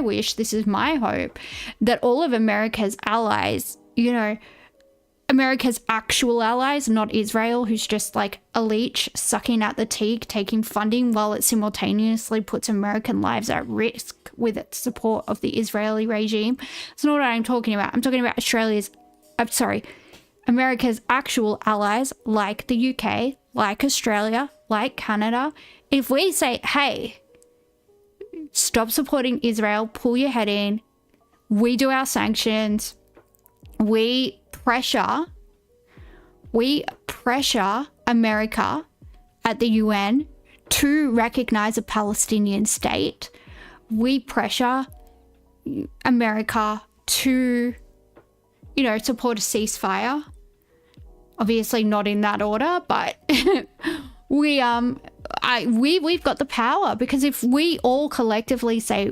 wish, this is my hope, that all of America's allies, America's actual allies, not Israel, who's just like a leech sucking at the teat, taking funding while it simultaneously puts American lives at risk with its support of the Israeli regime. It's not what I'm talking about. I'm talking about America's actual allies, like the UK, like Australia, like Canada. If we say, hey, stop supporting Israel, pull your head in, we do our sanctions, we pressure America at the UN to recognize a Palestinian state. We pressure America to, support a ceasefire. Obviously not in that order, but we've got the power, because if we all collectively say,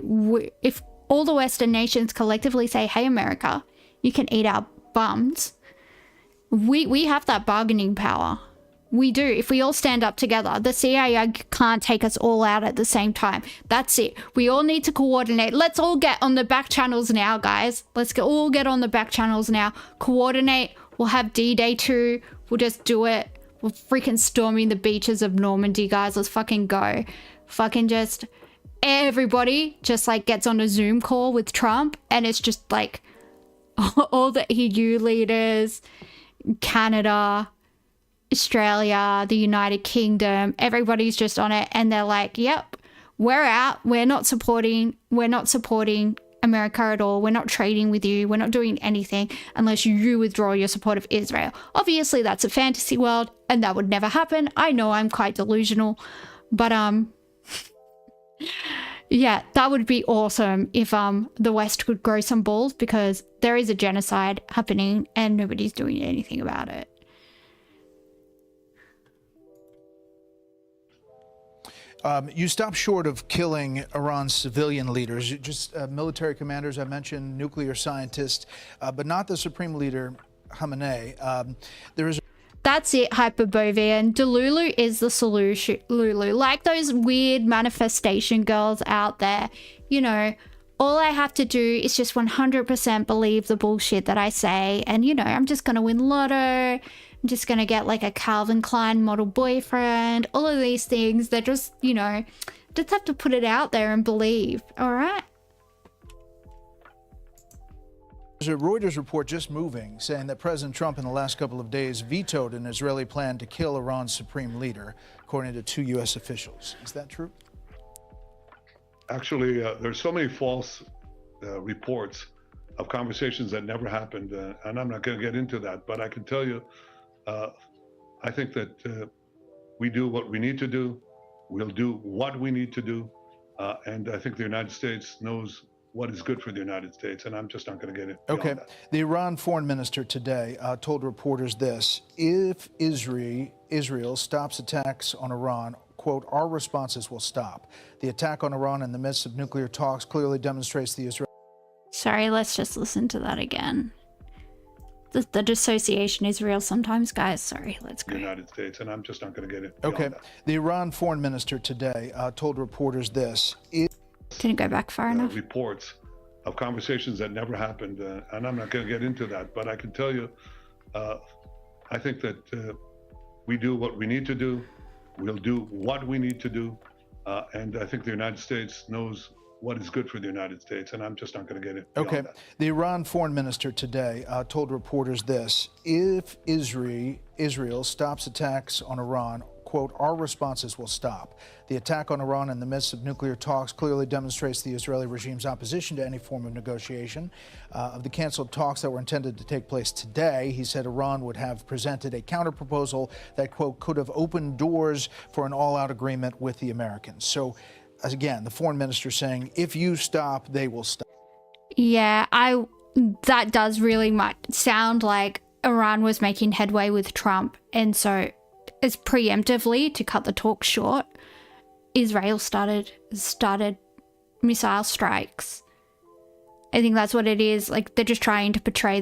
if all the Western nations collectively say, hey, America, you can eat our bums, we have that bargaining power. We do. If we all stand up together, the CIA can't take us all out at the same time. That's it. We all need to coordinate. Let's all get on the back channels now, guys. All get on the back channels now. Coordinate. We'll have D-Day 2. We'll just do it. We're freaking storming the beaches of Normandy, guys. Let's fucking go. Fucking just everybody just gets on a Zoom call with Trump, and it's just all the EU leaders, Canada, Australia, the United Kingdom, everybody's just on it, and they're like, yep, we're out. We're not supporting America at all. We're not trading with you. We're not doing anything unless you withdraw your support of Israel. Obviously, that's a fantasy world, and that would never happen. I know I'm quite delusional, but Yeah, that would be awesome if the West could grow some balls, because there is a genocide happening and nobody's doing anything about it. You stop short of killing Iran's civilian leaders, just military commanders, I mentioned, nuclear scientists, but not the supreme leader, Khamenei. There is. That's it, Hyperbovian. Delulu is the solution, Lulu. Like those weird manifestation girls out there, you know, all I have to do is just 100% believe the bullshit that I say. And, you know, I'm just going to win lotto. I'm just going to get like a Calvin Klein model boyfriend. All of these things, they're just, you know, just have to put it out there and believe. All right. There's a Reuters report just moving saying that President Trump in the last couple of days vetoed an Israeli plan to kill Iran's supreme leader, according to 2 U.S. officials. Is that true? Actually, there's so many false reports of conversations that never happened, and I'm not going to get into that, but I can tell you, I think that we do what we need to do. We'll do what we need to do, and I think the United States knows what is good for the United States, and I'm just not going to get it. Okay. The Iran foreign minister today told reporters this: if Israel stops attacks on Iran, quote, our responses will stop. The attack on Iran in the midst of nuclear talks clearly demonstrates the Israel. Sorry, let's just listen to that again. The dissociation is real sometimes, guys. Sorry, let's go. The United States, and I'm just not going to get it. Okay. The Iran foreign minister today told reporters this: didn't go back far enough. Reports of conversations that never happened, and I'm not going to get into that, but I can tell you, I think that we do what we need to do. We'll do what we need to do, and I think the United States knows what is good for the United States, and I'm just not going to get it. Okay. The Iran foreign minister today told reporters this: if Israel stops attacks on Iran, quote, our responses will stop. The attack on Iran in the midst of nuclear talks clearly demonstrates the Israeli regime's opposition to any form of negotiation. Of the canceled talks that were intended to take place today, he said Iran would have presented a counterproposal that, quote, could have opened doors for an all-out agreement with the Americans. So, again, the foreign minister saying, if you stop, they will stop. Yeah, that does really much sound like Iran was making headway with Trump, and so as preemptively to cut the talk short, Israel started missile strikes. I think that's what it is. Like, they're just trying to portray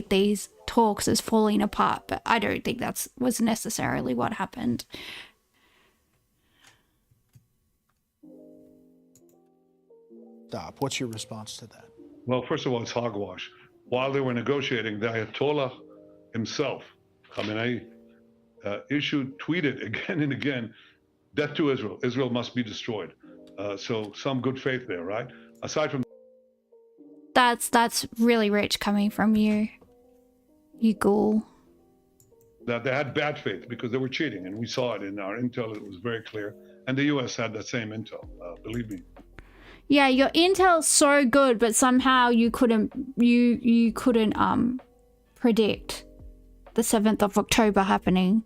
these talks as falling apart, but I don't think that was necessarily what happened. Stop. What's your response to that? Well, first of all, it's hogwash. While they were negotiating, the Ayatollah himself, Khamenei, tweeted again and again, death to Israel. Israel must be destroyed. So some good faith there, right? Aside from that's really rich coming from you, you ghoul. That they had bad faith because they were cheating, and we saw it in our intel. It was very clear, and the U.S. had that same intel. Believe me. Yeah, your intel's so good, but somehow you couldn't predict the 7th of October happening.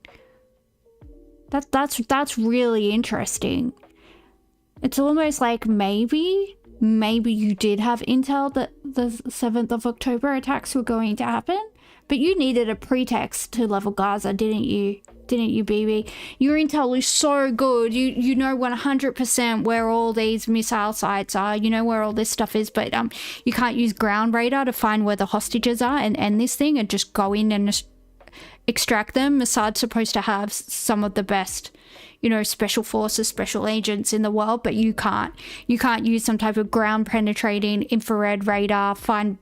That's really interesting. It's almost like maybe you did have intel that the 7th of October attacks were going to happen, but you needed a pretext to level Gaza, didn't you? Didn't you, BB? Your intel is so good. You know 100% where all these missile sites are. You know where all this stuff is, but you can't use ground radar to find where the hostages are and end this thing and just go in and extract them. Mossad's supposed to have some of the best, you know, special forces, special agents in the world, but you can't use some type of ground penetrating infrared radar, find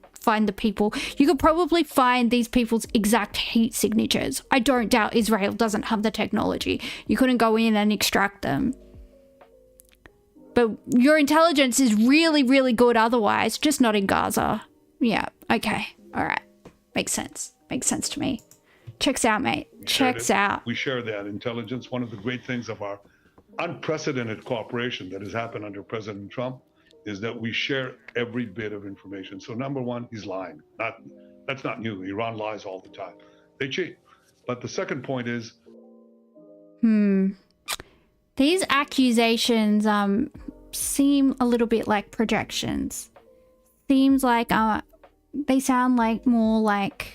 the people. You could probably find these people's exact heat signatures. I don't doubt Israel doesn't have the technology. You couldn't go in and extract them. But your intelligence is really, really good otherwise, just not in Gaza. Yeah, okay, all right. Makes sense. Makes sense to me. Checks out, mate. Checks out. We share that intelligence. One of the great things of our unprecedented cooperation that has happened under President Trump is that we share every bit of information. So number one, he's lying. That's not new. Iran lies all the time. They cheat. But the second point is... These accusations seem a little bit like projections. Seems like they sound like more like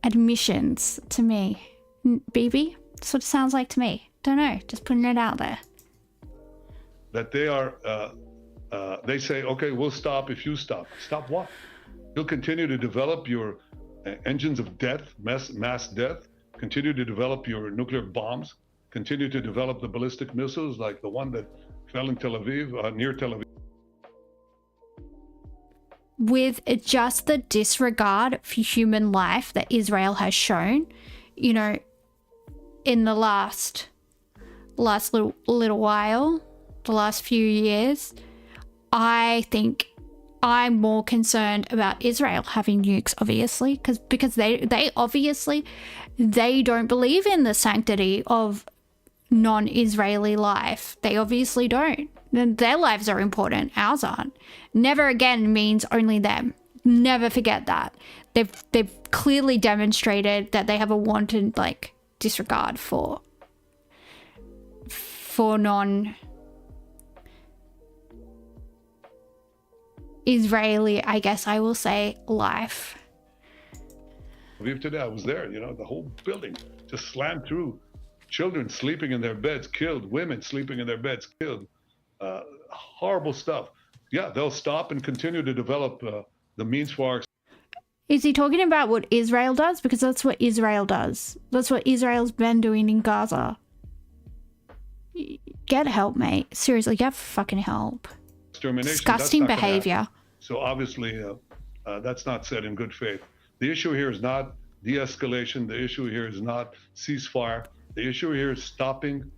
admissions to me. BB? That's what it sounds like to me. Don't know, just putting it out there. That they are, they say, okay, we'll stop if you stop. Stop what? You'll continue to develop your engines of death, mass death, continue to develop your nuclear bombs, continue to develop the ballistic missiles like the one that fell in Tel Aviv, near Tel Aviv. With just the disregard for human life that Israel has shown, you know, in the last little while, the last few years, I think I'm more concerned about Israel having nukes, obviously, because they obviously they don't believe in the sanctity of non-Israeli life. They obviously don't. Their lives are important, ours aren't. Never again means only them. Never forget that. They've clearly demonstrated that they have a wanton disregard for non-Israeli, I guess I will say, life. Today I was there, the whole building just slammed through. Children sleeping in their beds, killed. Women sleeping in their beds, killed. Horrible stuff. Yeah, they'll stop and continue to develop the means for our. Is he talking about what Israel does? Because that's what Israel does. That's what Israel's been doing in Gaza. Get help, mate. Seriously, get fucking help. Disgusting behavior. So obviously, that's not said in good faith. The issue here is not de-escalation. The issue here is not ceasefire. The issue here is stopping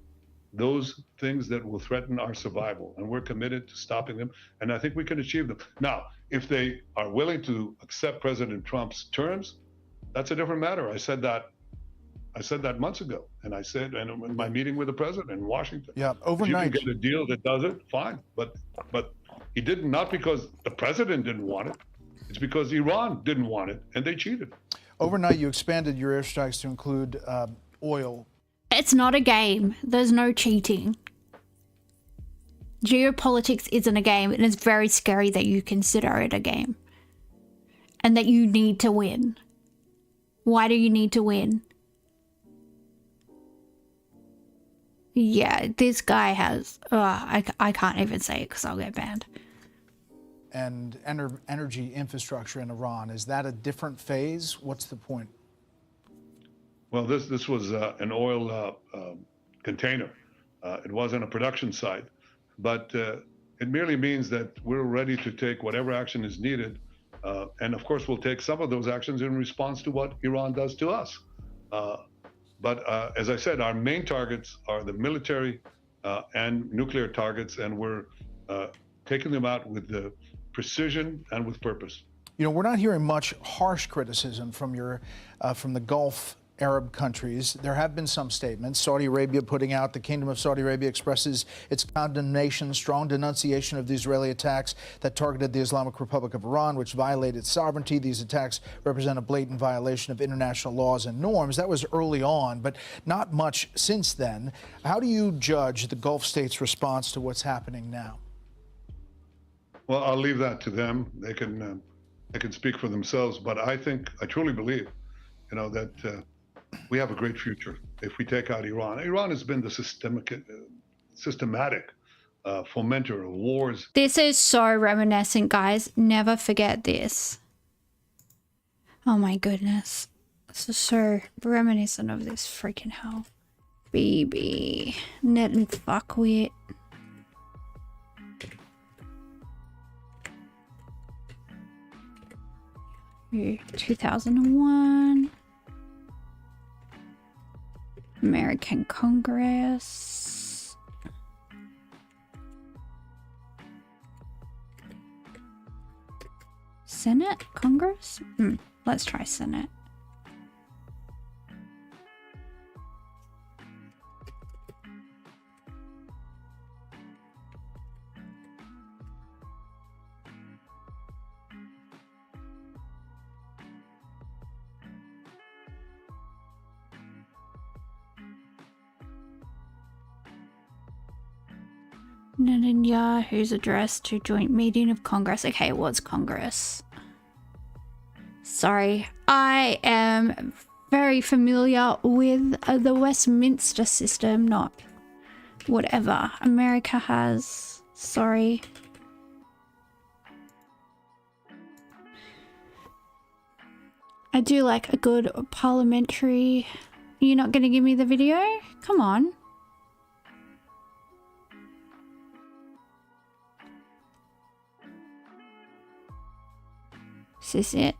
those things that will threaten our survival, and we're committed to stopping them, and I think we can achieve them. Now, if they are willing to accept President Trump's terms, that's a different matter. I said that months ago, and I said, and in my meeting with the president in Washington, yeah, overnight, if you can get a deal that does it, fine, but he didn't, not because the president didn't want it, it's because Iran didn't want it, and they cheated. Overnight, you expanded your airstrikes to include oil. It's not a game. There's no cheating. Geopolitics isn't a game, and it's very scary that you consider it a game. And that you need to win. Why do you need to win? Yeah, this guy has... I can't even say it because I'll get banned. And energy infrastructure in Iran, is that a different phase? What's the point? Well, this was an oil container. It wasn't a production site, but it merely means that we're ready to take whatever action is needed. And of course, we'll take some of those actions in response to what Iran does to us. But as I said, our main targets are the military and nuclear targets, and we're taking them out with the precision and with purpose. We're not hearing much harsh criticism from the Gulf Arab countries. There have been some statements. Saudi Arabia putting out, the Kingdom of Saudi Arabia expresses its condemnation, strong denunciation of the Israeli attacks that targeted the Islamic Republic of Iran, which violated sovereignty. These attacks represent a blatant violation of international laws and norms. That was early on, but not much since then. How do you judge the Gulf states' response to what's happening now? Well, I'll leave that to them. They can speak for themselves, but I truly believe, that we have a great future if we take out Iran. Iran has been the systematic fomenter of wars. This is so reminiscent, guys. Never forget this. Oh my goodness. This is so reminiscent of this freaking hell. BB. Net and fuckwit. Year 2001. American Congress. Senate? Congress? Let's try Senate. Netanyahu's address to joint meeting of Congress. Okay, it was Congress. Sorry, I am very familiar with the Westminster system, not whatever America has. Sorry. I do like a good parliamentary... You're not gonna give me the video? Come on. Is this it?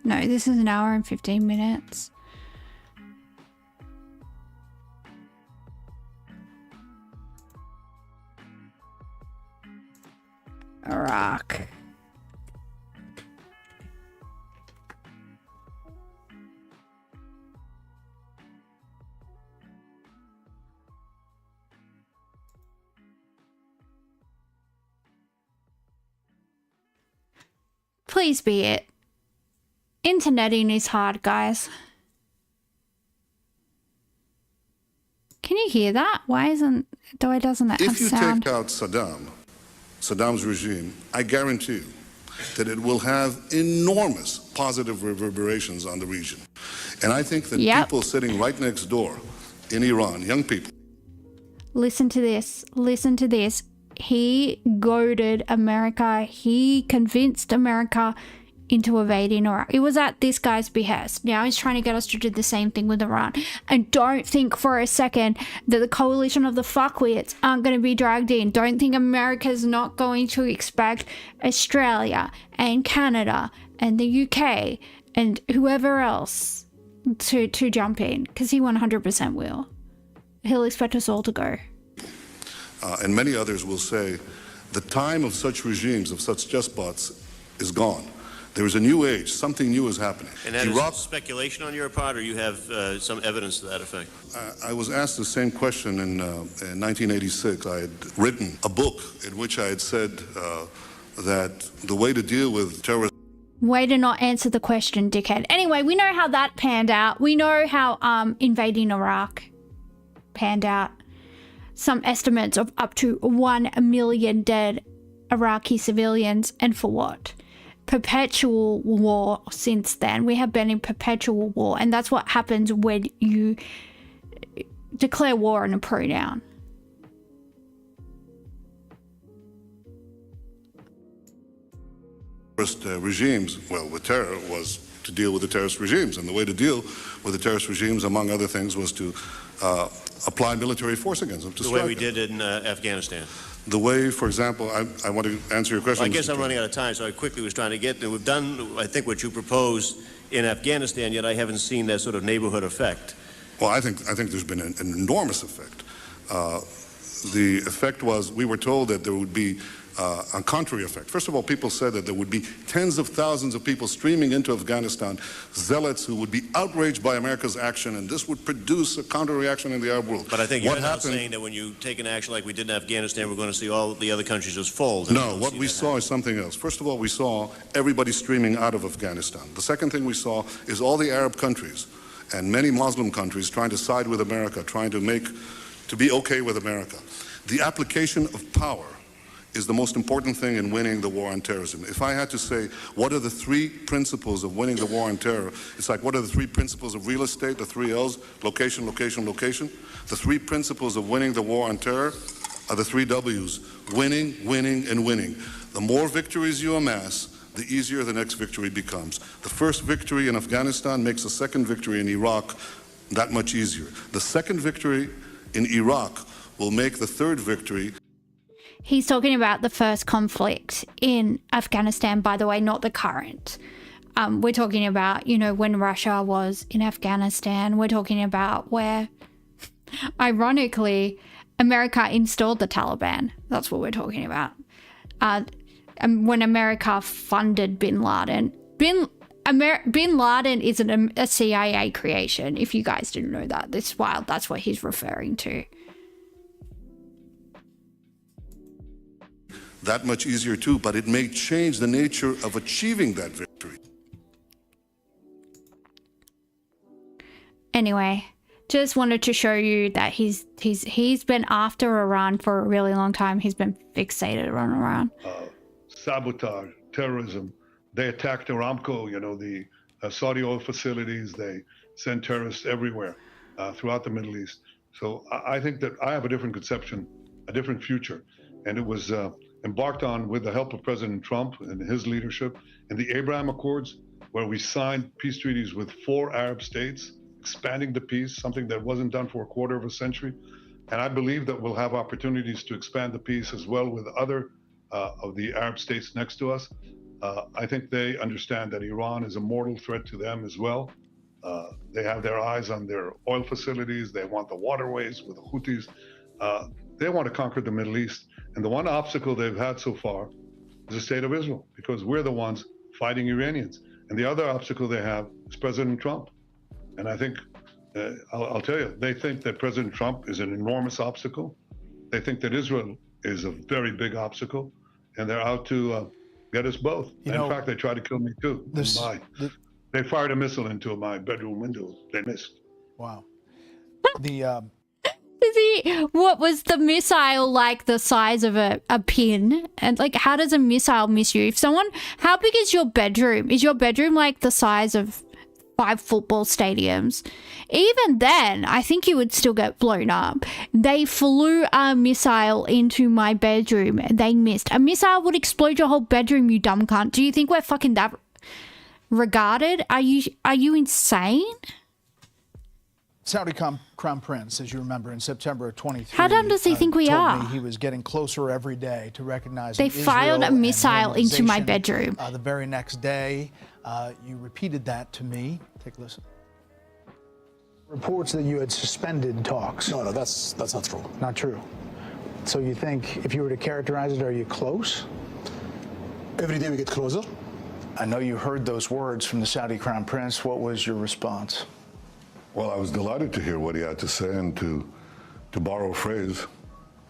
No, this is an hour and 15 minutes. Iraq. Please be it. Interneting is hard, guys. Can you hear that? Why doesn't that have sound? If you take out Saddam's regime, I guarantee you that it will have enormous positive reverberations on the region. And I think that people sitting right next door in Iran, young people. Listen to this. Listen to this. He goaded America. He convinced America into invading Iraq. It was at this guy's behest. Now he's trying to get us to do the same thing with Iran. And don't think for a second that the coalition of the fuckwits aren't going to be dragged in. Don't think America's not going to expect Australia and Canada and the UK and whoever else to jump in, because he 100% will. He'll expect us all to go. And many others will say the time of such regimes, of such despots, is gone. There is a new age. Something new is happening. And that is speculation on your part, or you have some evidence to that effect? I was asked the same question in 1986. I had written a book in which I had said that the way to deal with terrorism... Way to not answer the question, dickhead. Anyway, we know how that panned out. We know how invading Iraq panned out. Some estimates of up to 1 million dead Iraqi civilians, and for what? Perpetual war since then. We have been in perpetual war, and that's what happens when you declare war on a pronoun. Regimes, well, with terror was to deal with the terrorist regimes, and the way to deal with the terrorist regimes, among other things, was to apply military force against them. The way we did in Afghanistan. The way, for example, I want to answer your question. Well, I guess I'm running out of time, so I quickly was trying to get there. We've done, I think, what you proposed in Afghanistan, yet I haven't seen that sort of neighborhood effect. Well, I think there's been an enormous effect. The effect was, we were told that there would be a contrary effect. First of all, people said that there would be tens of thousands of people streaming into Afghanistan, zealots who would be outraged by America's action, and this would produce a counter-reaction in the Arab world. But I think you're not saying that when you take an action like we did in Afghanistan, we're going to see all the other countries just fold. No, what we saw is something else. First of all, we saw everybody streaming out of Afghanistan. The second thing we saw is all the Arab countries and many Muslim countries trying to side with America, trying to be okay with America. The application of power is the most important thing in winning the war on terrorism. If I had to say, what are the 3 principles of winning the war on terror? It's like, what are the 3 principles of real estate, the 3 L's, location, location, location? The 3 principles of winning the war on terror are the 3 W's, winning, winning, and winning. The more victories you amass, the easier the next victory becomes. The first victory in Afghanistan makes the second victory in Iraq that much easier. The second victory in Iraq will make the third victory. He's talking about the first conflict in Afghanistan, by the way, not the current. We're talking about, when Russia was in Afghanistan. We're talking about where, ironically, America installed the Taliban. That's what we're talking about. When America funded bin Laden. Bin Laden is a CIA creation, if you guys didn't know that. This is wild. That's what he's referring to. That much easier too, but it may change the nature of achieving that victory. Anyway, just wanted to show you that he's been after Iran for a really long time. He's been fixated on Iran. Sabotage, terrorism. They attacked Aramco, the Saudi oil facilities. They send terrorists everywhere throughout the Middle East. So I think that I have a different conception, a different future. And it was embarked on with the help of President Trump and his leadership in the Abraham Accords, where we signed peace treaties with 4 Arab states, expanding the peace, something that wasn't done for a quarter of a century. And I believe that we'll have opportunities to expand the peace as well with other of the Arab states next to us. I think they understand that Iran is a mortal threat to them as well. They have their eyes on their oil facilities. They want the waterways with the Houthis. They want to conquer the Middle East. And the one obstacle they've had so far is the state of Israel, because we're the ones fighting Iranians. And the other obstacle they have is President Trump. And I think, I'll tell you, they think that President Trump is an enormous obstacle. They think that Israel is a very big obstacle, and they're out to get us both. In fact, they tried to kill me too. They fired a missile into my bedroom window. They missed. Wow. What was the missile, like the size of a pin? And like, how does a missile miss you? How big is your bedroom? Is your bedroom like the size of 5 football stadiums? Even then, I think you would still get blown up. They flew a missile into my bedroom and they missed. A missile would explode your whole bedroom, you dumb cunt. Do you think we're fucking that regarded? Are you insane? Saudi Crown Prince, as you remember, in September of 23. How dumb does he think we are? He was getting closer every day to recognizing They fired a missile into my bedroom. The very next day, you repeated that to me. Take a listen. Reports that you had suspended talks. No, that's not true. Not true. So you think, if you were to characterize it, are you close? Every day we get closer. I know you heard those words from the Saudi Crown Prince. What was your response? Well, I was delighted to hear what he had to say, and to borrow a phrase,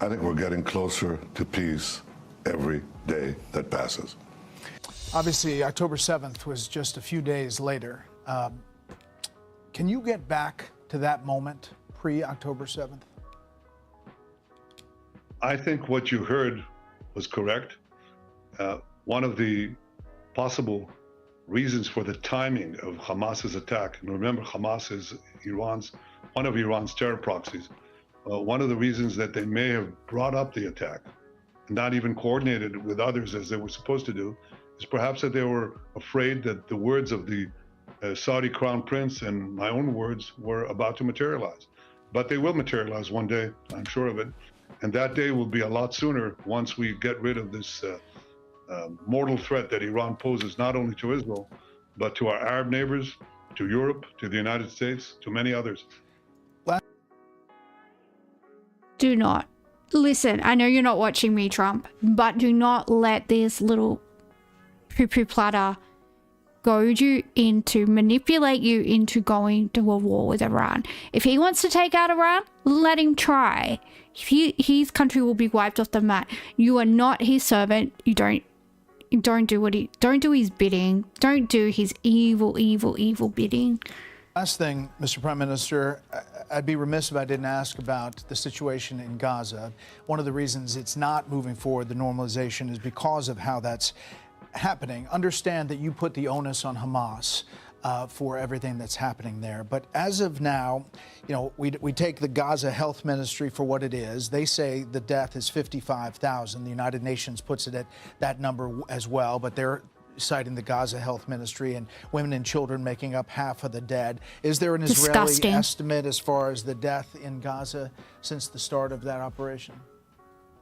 I think we're getting closer to peace every day that passes. Obviously, October 7th was just a few days later. Can you get back to that moment pre-October 7th? I think what you heard was correct. One of the possible reasons for the timing of Hamas's attack, and remember, Hamas is one of Iran's terror proxies. One of the reasons that they may have brought up the attack, and not even coordinated it with others as they were supposed to do, is perhaps that they were afraid that the words of the Saudi Crown Prince and my own words were about to materialize. But they will materialize one day, I'm sure of it. And that day will be a lot sooner once we get rid of this mortal threat that Iran poses not only to Israel, but to our Arab neighbors, to Europe, to the United States, to many others. Do not. Listen, I know you're not watching me, Trump, but do not let this little poo-poo platter manipulate you into going to a war with Iran. If he wants to take out Iran, let him try. His country will be wiped off the map. You are not his servant. You don't do his bidding. Don't do his evil bidding. Last thing, Mr. Prime Minister, I'd be remiss if I didn't ask about the situation in Gaza. One of the reasons it's not moving forward, the normalization, is because of how that's happening. Understand that you put the onus on Hamas for everything that's happening there. But as of now, we take the Gaza Health Ministry for what it is. They say the death is 55,000. The United Nations puts it at that number as well, but they're citing the Gaza Health Ministry, and women and children making up half of the dead. Is there an Israeli estimate as far as the death in Gaza since the start of that operation?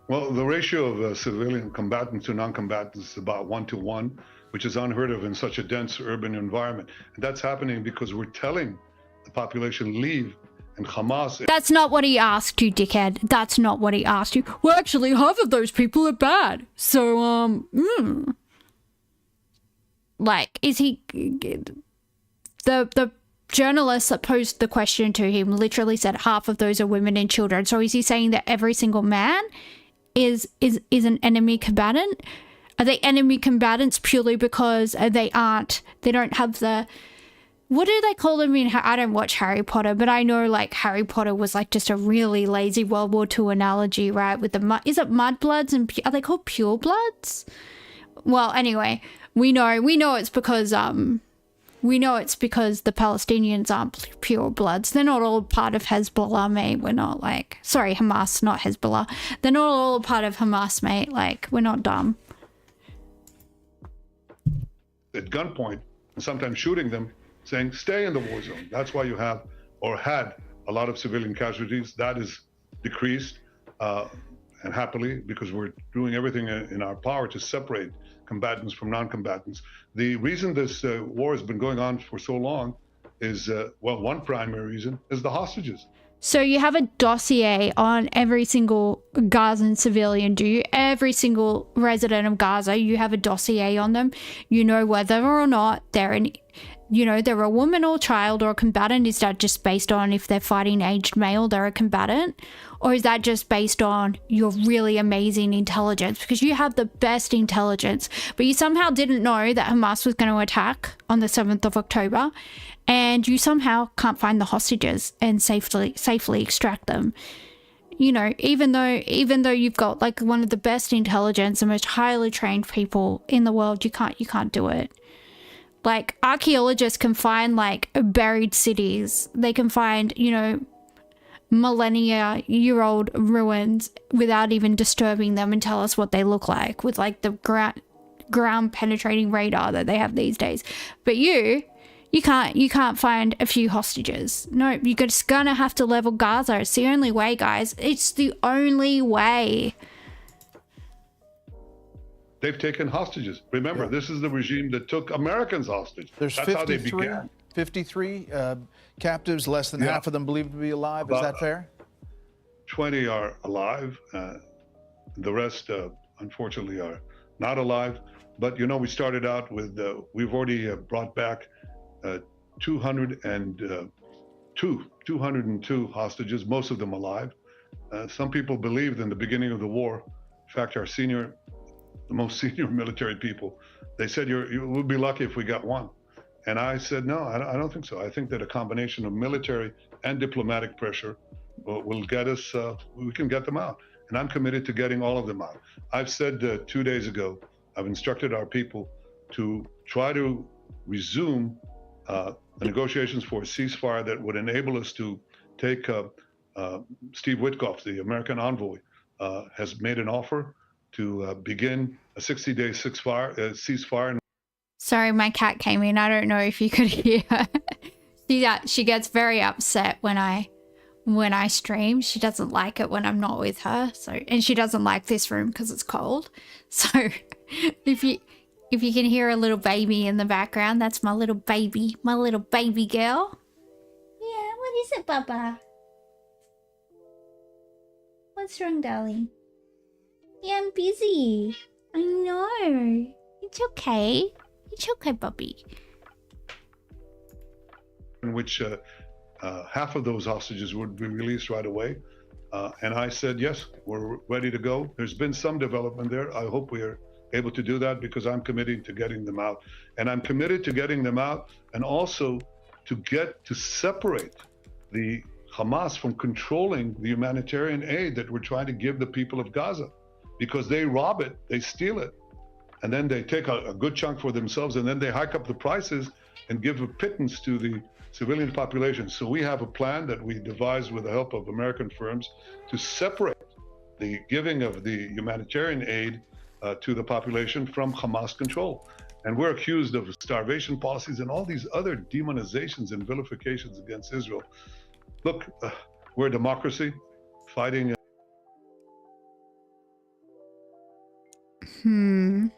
Well, the ratio of civilian combatants to non-combatants is about 1-to-1, which is unheard of in such a dense urban environment. And that's happening because we're telling the population, leave, and Hamas... That's not what he asked you, dickhead. That's not what he asked you. Well, actually, half of those people are bad. So, Like, is he... The journalist that posed the question to him literally said half of those are women and children. So is he saying that every single man is an enemy combatant? Are they enemy combatants purely because they don't have the what do they call them in, I don't watch Harry Potter, but I know like Harry Potter was like just a really lazy World War II analogy, right? With the is it mudbloods and are they called purebloods? Well, anyway, we know it's because the Palestinians aren't purebloods. They're not all part of Hezbollah, mate. We're not like, sorry, Hamas, not Hezbollah. They're not all part of Hamas, mate. Like, we're not dumb. At gunpoint and sometimes shooting them, saying, stay in the war zone. That's why you have or had a lot of civilian casualties. That is decreased, and happily, because we're doing everything in our power to separate combatants from non-combatants. The reason this war has been going on for so long is, well, one primary reason is the hostages. So you have a dossier on every single Gazan civilian, do you? Every single resident of Gaza, you have a dossier on them. You know whether or not they're a woman or child or a combatant. Is that just based on if they're fighting aged male, they're a combatant? Or is that just based on your really amazing intelligence? Because you have the best intelligence, but you somehow didn't know that Hamas was going to attack on the 7th of October, and you somehow can't find the hostages and safely extract them. You know, even though you've got like one of the best intelligence, the most highly trained people in the world, you can't do it. Like, archaeologists can find like buried cities. They can find, millennia-year-old ruins without even disturbing them and tell us what they look like with like the ground penetrating radar that they have these days. But you can't find a few hostages. No, you're just gonna have to level Gaza. It's the only way, guys. It's the only way. They've taken hostages. Remember, this is the regime that took Americans hostage. There's That's how they began. 53 captives, less than half of them believed to be alive. Is that fair? 20 are alive. The rest, unfortunately, are not alive. But, we started out with, we've already brought back 202 hostages, most of them alive. Some people believed in the beginning of the war, in fact, the most senior military people, they said, you would be lucky if we got one. And I said, no, I don't think so. I think that a combination of military and diplomatic pressure will get us, we can get them out. And I'm committed to getting all of them out. I've said 2 days ago, I've instructed our people to try to resume the negotiations for a ceasefire that would enable us to take, Steve Witkoff, the American envoy, has made an offer to begin a 60-day ceasefire. Sorry, my cat came in. I don't know if you could hear her. She gets very upset when I stream. She doesn't like it when I'm not with her. And she doesn't like this room because it's cold. So if you can hear a little baby in the background, that's my little baby girl. Yeah, what is it, Baba? What's wrong, darling? Yeah, I'm busy. I know. It's okay. It's okay, Bubby. In which half of those hostages would be released right away. And I said, yes, we're ready to go. There's been some development there. I hope we are able to do that because I'm committing to getting them out. And I'm committed to getting them out and also to separate the Hamas from controlling the humanitarian aid that we're trying to give the people of Gaza, because they rob it, they steal it, and then they take a good chunk for themselves, and then they hike up the prices and give a pittance to the civilian population. So we have a plan that we devised with the help of American firms to separate the giving of the humanitarian aid to the population from Hamas control. And we're accused of starvation policies and all these other demonizations and vilifications against Israel. Look, we're a democracy fighting. An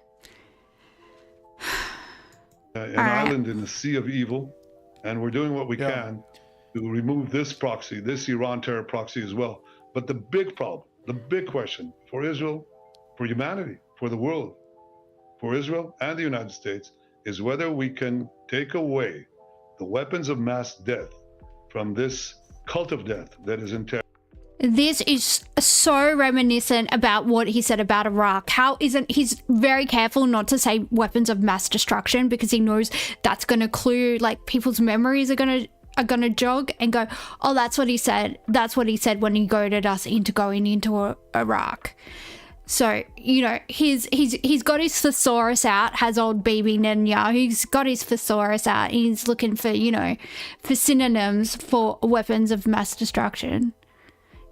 island in the sea of evil, and we're doing what we can to remove this proxy, this Iran terror proxy as well. But the big problem, the big question for Israel, for humanity, for the world, for Israel and the United States is whether we can take away the weapons of mass death from this cult of death that is in terror. This is so reminiscent about what he said about Iraq. How isn't he's very careful not to say weapons of mass destruction because he knows that's going to clue, like, people's memories are going to jog and go, oh, that's what he said. That's what he said when he goaded us into going into Iraq. So, you know, he's got his thesaurus out, has old Bibi Netanyahu. He's got his thesaurus out. He's looking for, you know, for synonyms for weapons of mass destruction.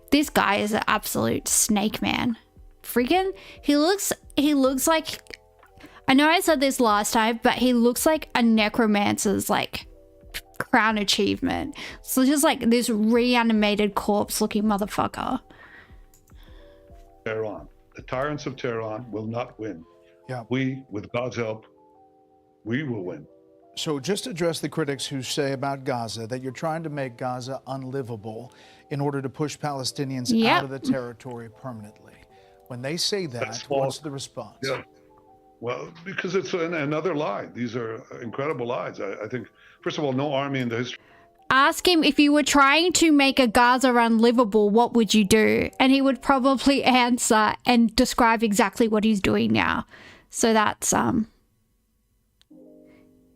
This guy is an absolute snake, man. Friggin', he looks like, I know I said this last time, but he looks like a necromancer's, like, crown achievement. So just like this reanimated corpse looking motherfucker. Tehran. The tyrants of Tehran will not win. Yeah. We, with God's help, we will win. So just address the critics who say about Gaza that you're trying to make Gaza unlivable in order to push Palestinians out of the territory permanently. When they say that, what's the response? Yeah. Well, because it's another lie. These are incredible lies. I think, first of all, no army in the history. Ask him if you were trying to make a Gaza unlivable, what would you do? And he would probably answer and describe exactly what he's doing now. So that's,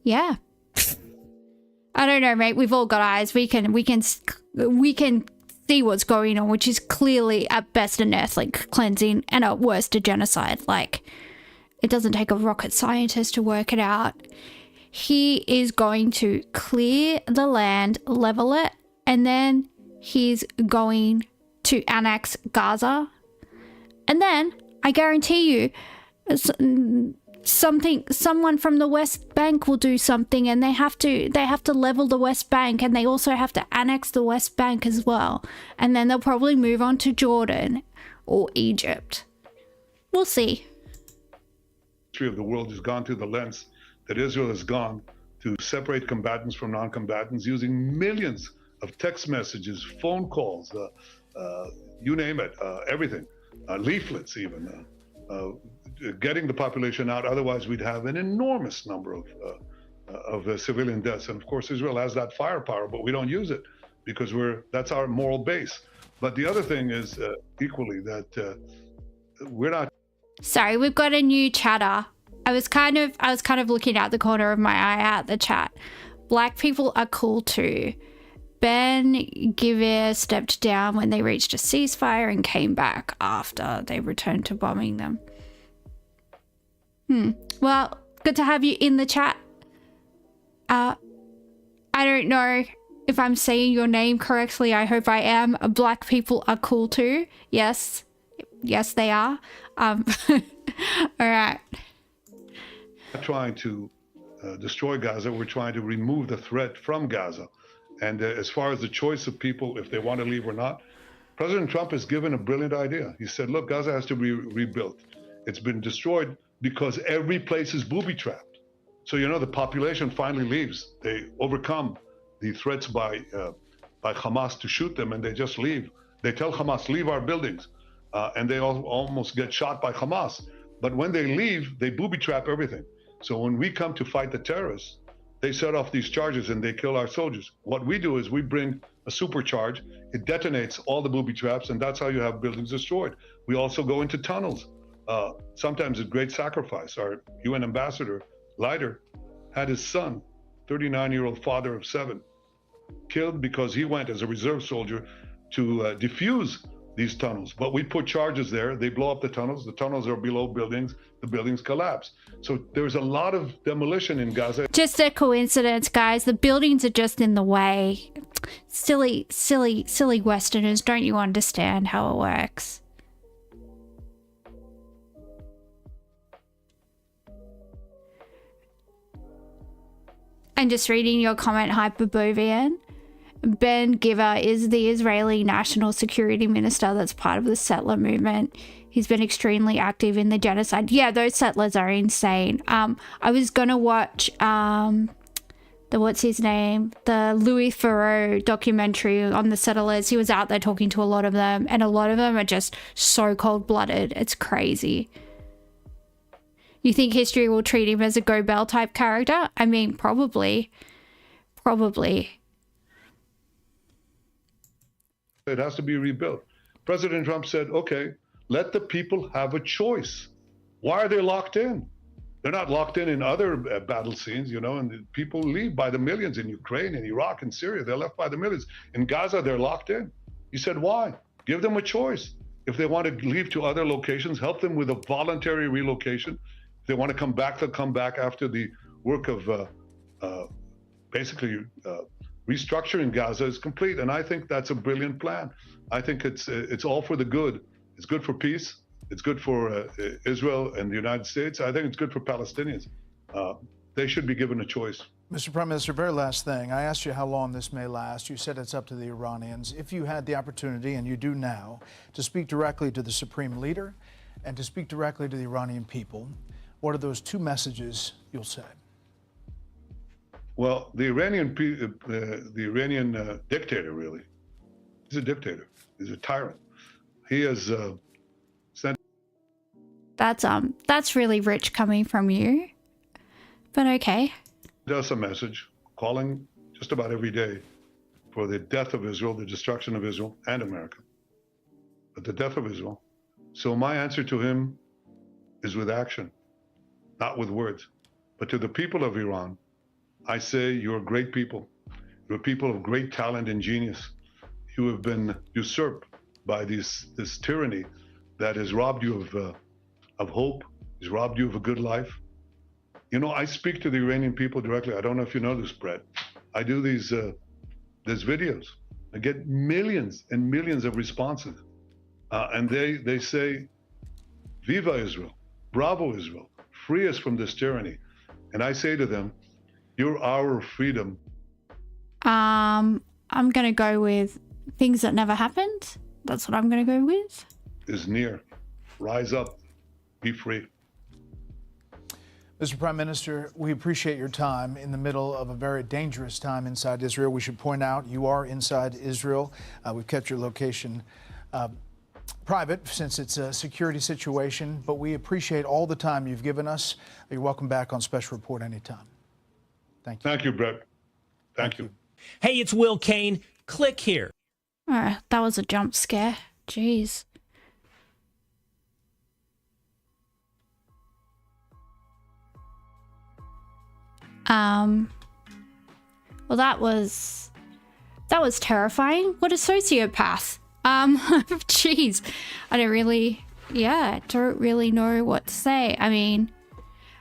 yeah. I don't know, mate. We've all got eyes. We can see what's going on, which is clearly at best an ethnic cleansing and at worst a genocide. Like, it doesn't take a rocket scientist to work it out. He is going to clear the land, level it, and then he's going to annex Gaza. And then I guarantee you someone from the West Bank will do something, and they have to level the West Bank, and they also have to annex the West Bank as well. And then they'll probably move on to Jordan or Egypt. We'll see. Of the world has gone through the lengths that Israel has gone to separate combatants from non-combatants using millions of text messages, phone calls, you name it, everything, leaflets even, getting the population out. Otherwise, we'd have an enormous number of civilian deaths. And of course, Israel has that firepower, but we don't use it because that's our moral base. But the other thing is equally that we're not. Sorry, we've got a new chatter. I was kind of looking out the corner of my eye at the chat. Black people are cool too. Ben Givir stepped down when they reached a ceasefire and came back after they returned to bombing them. Well, good to have you in the chat. I don't know if I'm saying your name correctly. I hope I am. Black people are cool too. Yes, they are. All right. Not trying to destroy Gaza. We're trying to remove the threat from Gaza. And as far as the choice of people, if they want to leave or not, President Trump has given a brilliant idea. He said, look, Gaza has to be rebuilt. It's been destroyed because every place is booby-trapped. So, you know, the population finally leaves. They overcome the threats by Hamas to shoot them, and they just leave. They tell Hamas, leave our buildings. And they almost get shot by Hamas. But when they leave, they booby-trap everything. So when we come to fight the terrorists, they set off these charges and they kill our soldiers. What we do is we bring a supercharge, it detonates all the booby traps, and that's how you have buildings destroyed. We also go into tunnels, sometimes at great sacrifice. Our UN ambassador, Leiter, had his son, 39-year-old father of 7, killed because he went as a reserve soldier to defuse these tunnels. But we put charges there, they blow up the tunnels are below buildings, the buildings collapse. So there's a lot of demolition in Gaza. Just a coincidence, guys. The buildings are just in the way. Silly Westerners, don't you understand how it works? I'm just reading your comment, Hyperbovian. Ben Givir is the Israeli National Security Minister that's part of the settler movement. He's been extremely active in the genocide. Yeah, those settlers are insane. I was gonna watch the what's his name? The Louis Theroux documentary on the settlers. He was out there talking to a lot of them, and a lot of them are just so cold-blooded. It's crazy. You think history will treat him as a Go Bell type character? I mean, probably. It has to be rebuilt. President Trump said, okay, let the people have a choice. Why are they locked in? They're not locked in other battle scenes, you know, and people leave by the millions in Ukraine, in Iraq, and Syria. They're left by the millions. In Gaza, they're locked in. He said, why? Give them a choice. If they want to leave to other locations, help them with a voluntary relocation. If they want to come back, they'll come back after the work of basically restructuring Gaza is complete. And I think that's a brilliant plan. I think it's all for the good. It's good for peace. It's good for Israel and the United States. I think it's good for Palestinians. They should be given a choice. Mr. Prime Minister, very last thing. I asked you how long this may last. You said it's up to the Iranians. If you had the opportunity, and you do now, to speak directly to the supreme leader and to speak directly to the Iranian people, what are those two messages you'll say? Well, the Iranian dictator, really, he's a dictator. He's a tyrant. He has sent. That's really rich coming from you, but okay. Us a message calling just about every day for the death of Israel, the destruction of Israel and America, but the death of Israel. So my answer to him is with action, not with words. But to the people of Iran, I say you're great people. You're people of great talent and genius. You have been usurped by this tyranny that has robbed you of hope, has robbed you of a good life. You know, I speak to the Iranian people directly. I don't know if you know this, Brett. I do these videos. I get millions and millions of responses. And they say, Viva Israel, bravo Israel, free us from this tyranny. And I say to them, you're our freedom. I'm going to go with things that never happened. That's what I'm going to go with. Is near. Rise up, be free. Mr. Prime Minister, we appreciate your time in the middle of a very dangerous time inside Israel. We should point out you are inside Israel. We've kept your location private since it's a security situation, but we appreciate all the time you've given us. You're welcome back on Special Report anytime. Thank you. Thank you, Brett. Thank you. Hey, it's Will Kane. Click here. That was a jump scare. Jeez. Well, that was terrifying. What a sociopath. Jeez. I don't really know what to say. I mean,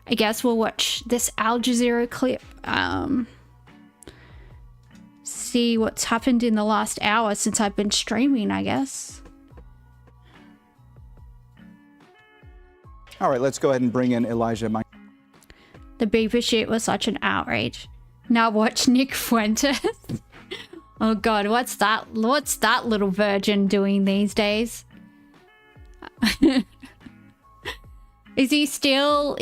I guess we'll watch this Al Jazeera clip. See what's happened in the last hour since I've been streaming, I guess. All right, let's go ahead and bring in Elijah. The beeper shit was such an outrage. Now watch Nick Fuentes. Oh God, what's that little virgin doing these days? Is he still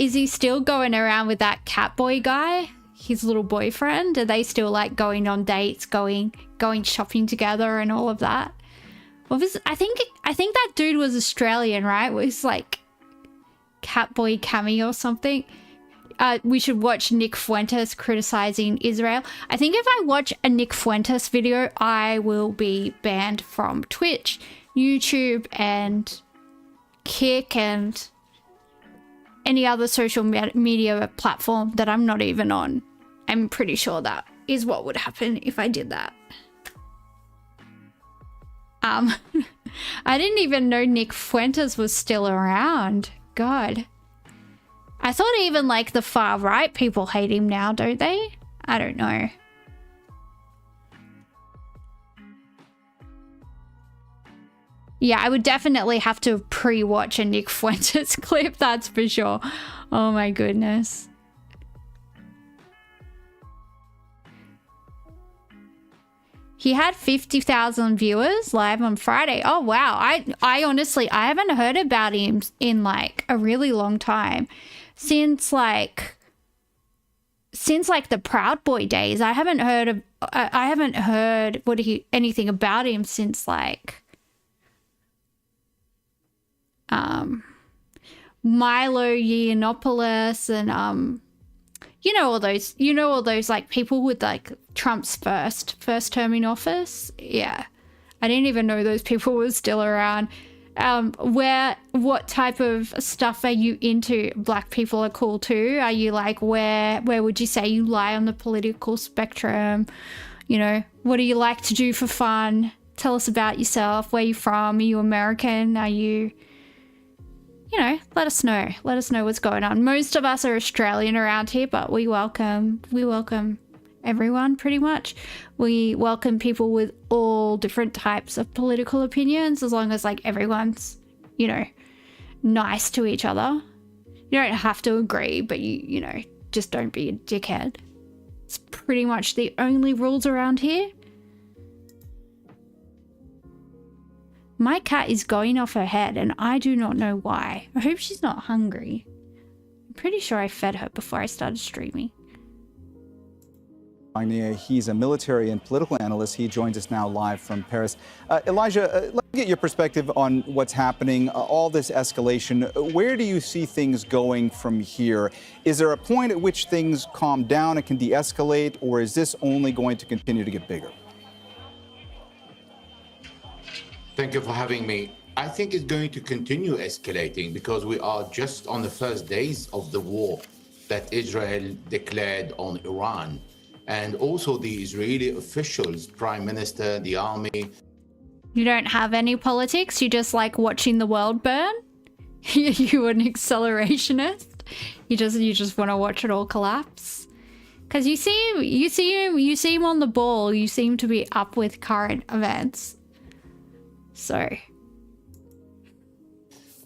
going around with that Catboy guy? His little boyfriend? Are they still like going on dates, going shopping together and all of that? What was I think that dude was Australian, right? It was like Catboy Cammy or something. We should watch Nick Fuentes criticizing Israel. I think if I watch a Nick Fuentes video, I will be banned from Twitch, YouTube, and Kick, and any other social media platform that I'm not even on. I'm pretty sure that is what would happen if I did that. I didn't even know Nick Fuentes was still around. God. I thought even like the far right people hate him now, don't they? I don't know. Yeah, I would definitely have to pre-watch a Nick Fuentes clip, that's for sure. Oh my goodness. He had 50,000 viewers live on Friday. Oh wow. I honestly, I haven't heard about him in like a really long time. Since like the Proud Boy days. I haven't heard anything about him since like Milo Yiannopoulos and you know all those like people with like Trump's first term in office. Yeah. I didn't even know those people were still around. What type of stuff are you into? Black people are cool too. Are you like, where would you say you lie on the political spectrum? You know, what do you like to do for fun? Tell us about yourself. Where you from? Are you American? Are you, you know, let us know. Let us know what's going on. Most of us are Australian around here, but we welcome everyone pretty much. We welcome people with all different types of political opinions, as long as like everyone's, you know, nice to each other. You don't have to agree, but you know, just don't be a dickhead. It's pretty much the only rules around here. My cat is going off her head and I do not know why. I hope she's not hungry. I'm pretty sure I fed her before I started streaming. He's a military and political analyst. He joins us now live from Paris. Elijah, let me get your perspective on what's happening, all this escalation. Where do you see things going from here? Is there a point at which things calm down and can de-escalate, or is this only going to continue to get bigger? Thank you for having me. I think it's going to continue escalating because we are just on the first days of the war that Israel declared on Iran. And also the Israeli officials, prime minister, the army. You don't have any politics? You just like watching the world burn? You an accelerationist? You just want to watch it all collapse? Because you seem on the ball. You seem to be up with current events. So.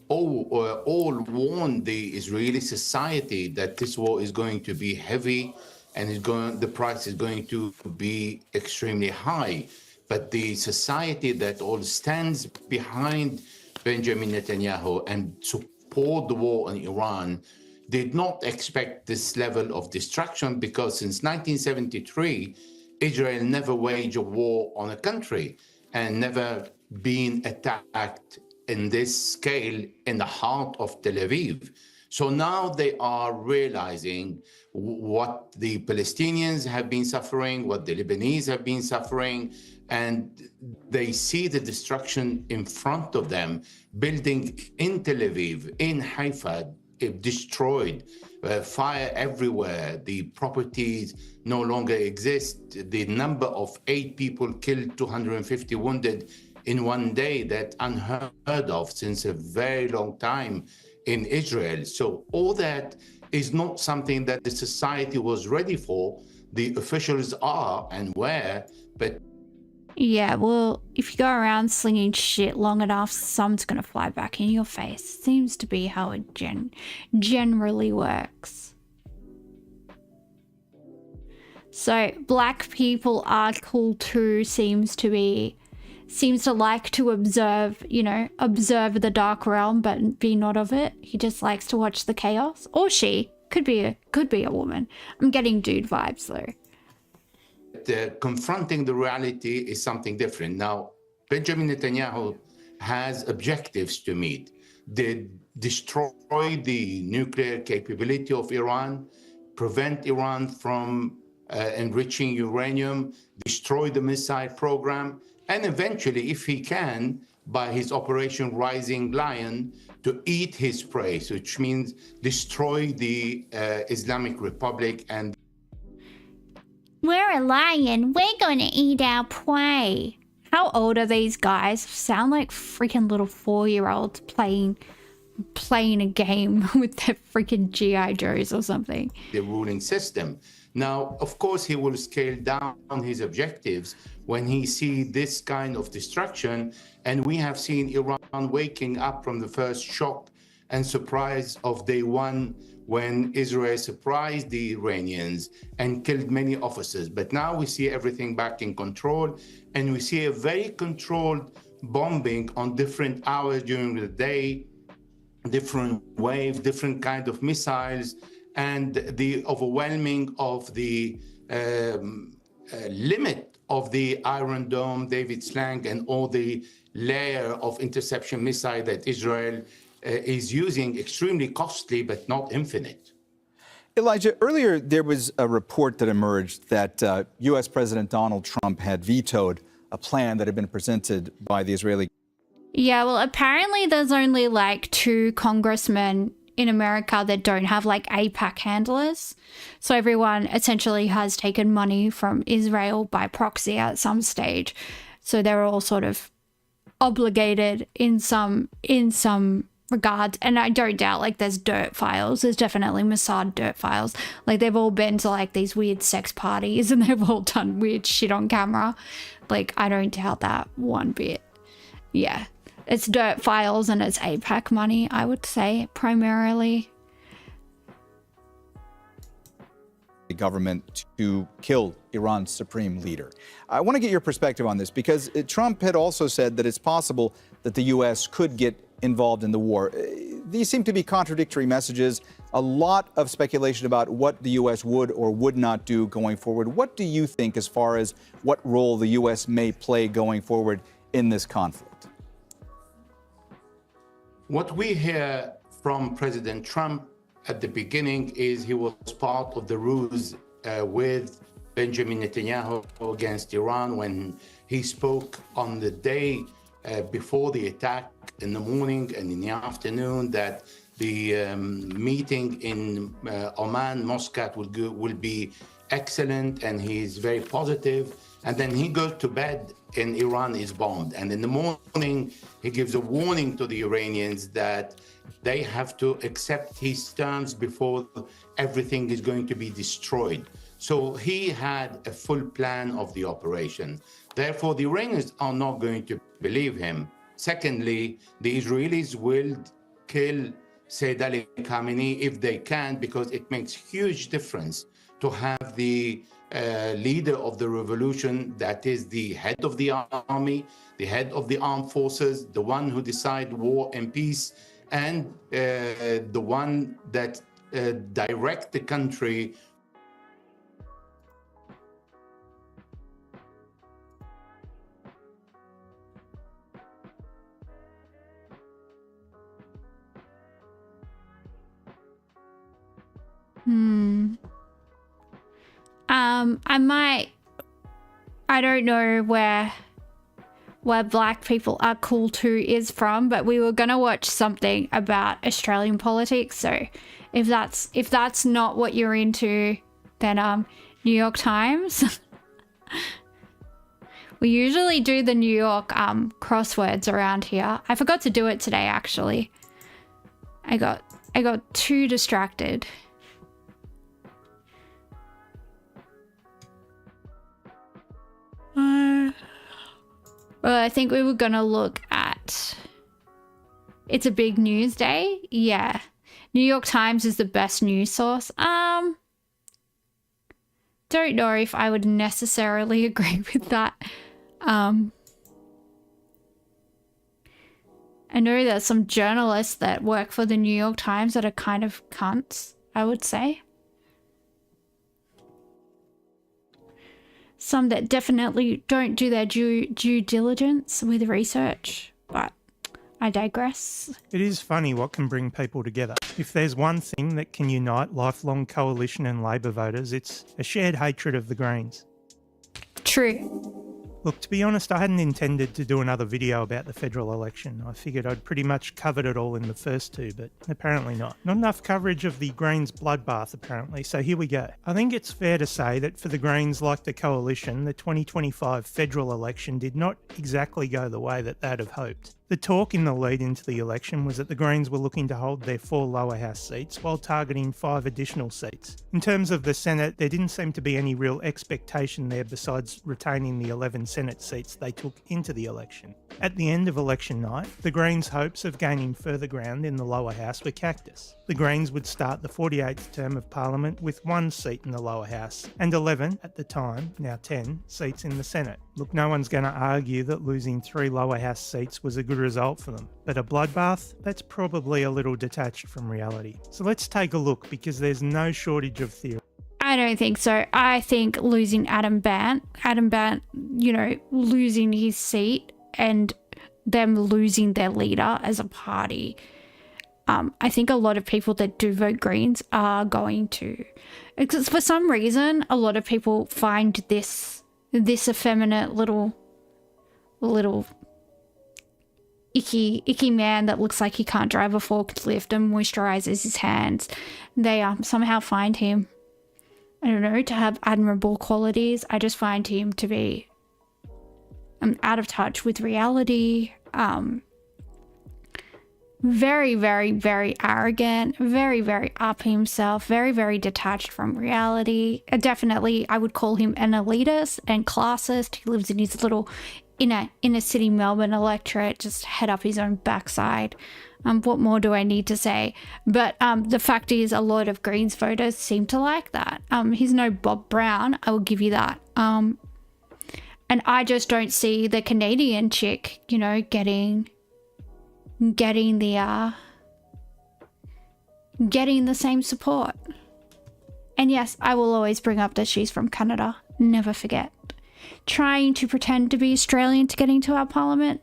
All warned the Israeli society that this war is going to be heavy and the price is going to be extremely high. But the society that all stands behind Benjamin Netanyahu and support the war on Iran did not expect this level of destruction, because since 1973, Israel never waged a war on a country and never been attacked in this scale in the heart of Tel Aviv. So now they are realizing what the Palestinians have been suffering, what the Lebanese have been suffering, and they see the destruction in front of them, building in Tel Aviv, in Haifa, destroyed, fire everywhere, the properties no longer exist, the number of 8 people killed, 250 wounded in one day, that unheard of since a very long time in Israel. So all that is not something that the society was ready for. The officials are and were, but... Yeah, well, if you go around slinging shit long enough, some's gonna fly back in your face. Seems to be how it generally works. So, black people are cool too, seems to like to observe, you know, observe the dark realm, but be not of it. He just likes to watch the chaos. Or she. Could be a woman. I'm getting dude vibes though. Confronting the reality is something different. Now, Benjamin Netanyahu has objectives to meet. They destroy the nuclear capability of Iran, prevent Iran from enriching uranium, destroy the missile program, and eventually, if he can, by his Operation Rising Lion, to eat his prey, which means destroy the Islamic Republic. And we're a lion. We're going to eat our prey. How old are these guys? Sound like freaking little 4-year-olds playing a game with their freaking G.I. Joes or something. The ruling system. Now, of course, he will scale down his objectives when he sees this kind of destruction. And we have seen Iran waking up from the first shock and surprise of day one, when Israel surprised the Iranians and killed many officers. But now we see everything back in control, and we see a very controlled bombing on different hours during the day, different waves, different kind of missiles, and the overwhelming of the limit of the Iron Dome, David Slang, and all the layer of interception missile that Israel is using, extremely costly, but not infinite. Elijah, earlier there was a report that emerged that U.S. President Donald Trump had vetoed a plan that had been presented by the Israeli. Yeah, well, apparently there's only like 2 congressmen in America that don't have like AIPAC handlers. So everyone essentially has taken money from Israel by proxy at some stage. So they're all sort of obligated in some regards. And I don't doubt like there's dirt files. There's definitely Mossad dirt files. Like they've all been to like these weird sex parties and they've all done weird shit on camera. Like I don't doubt that one bit. Yeah. It's dirt files and it's AIPAC money, I would say, primarily. The government to kill Iran's supreme leader. I want to get your perspective on this because Trump had also said that it's possible that the U.S. could get involved in the war. These seem to be contradictory messages. A lot of speculation about what the U.S. would or would not do going forward. What do you think as far as what role the U.S. may play going forward in this conflict? What we hear from President Trump at the beginning is he was part of the ruse with Benjamin Netanyahu against Iran when he spoke on the day before the attack in the morning and in the afternoon that the meeting in Oman, Muscat will be excellent, and he's very positive. And then he goes to bed and Iran is bombed. And in the morning, he gives a warning to the Iranians that they have to accept his terms before everything is going to be destroyed. So he had a full plan of the operation. Therefore, the Iranians are not going to believe him. Secondly, the Israelis will kill Sayyid Ali Khamenei if they can, because it makes huge difference to have the leader of the revolution, that is the head of the army, the head of the armed forces, the one who decide war and peace, and the one that direct the country. I don't know where Black People Are Cool Too is from, but we were gonna watch something about Australian politics. So if that's not what you're into, then New York Times. We usually do the New York crosswords around here. I forgot to do it today actually. I got too distracted. Well, I think we were gonna look at It's a Big News Day. Yeah. New York Times is the best news source. Don't know if I would necessarily agree with that. I know there's some journalists that work for the New York Times that are kind of cunts, I would say. Some that definitely don't do their due diligence with research, but I digress. It is funny what can bring people together. If there's one thing that can unite lifelong coalition and Labor voters, it's a shared hatred of the Greens. True. Look, to be honest, I hadn't intended to do another video about the federal election. I figured I'd pretty much covered it all in the first two, but apparently not. Not enough coverage of the Greens' bloodbath, apparently, so here we go. I think it's fair to say that for the Greens, like the coalition, the 2025 federal election did not exactly go the way that they'd have hoped. The talk in the lead into the election was that the Greens were looking to hold their 4 lower house seats while targeting 5 additional seats. In terms of the Senate, there didn't seem to be any real expectation there besides retaining the 11 Senate seats they took into the election. At the end of election night, the Greens' hopes of gaining further ground in the lower house were cactus. The Greens would start the 48th term of Parliament with 1 seat in the lower house and 11, at the time, now 10, seats in the Senate. Look, no one's going to argue that losing 3 lower house seats was a good result for them, but a bloodbath? That's probably a little detached from reality. So let's take a look, because there's no shortage of theory. I don't think so. I think losing Adam Bant, losing his seat and them losing their leader as a party, I think a lot of people that do vote Greens are going to. Because for some reason, a lot of people find this effeminate little little icky man that looks like he can't drive a forklift and moisturizes his hands. They somehow find him, I don't know, to have admirable qualities. I just find him to be out of touch with reality. Very, very, very arrogant, very, very up himself, very, very detached from reality. Definitely, I would call him an elitist and classist. He lives in his little inner city Melbourne electorate, just head up his own backside. What more do I need to say? But the fact is, a lot of Greens voters seem to like that. He's no Bob Brown, I will give you that. And I just don't see the Canadian chick, you know, getting the same support. And yes, I will always bring up that she's from Canada. Never forget. Trying to pretend to be Australian to get into our parliament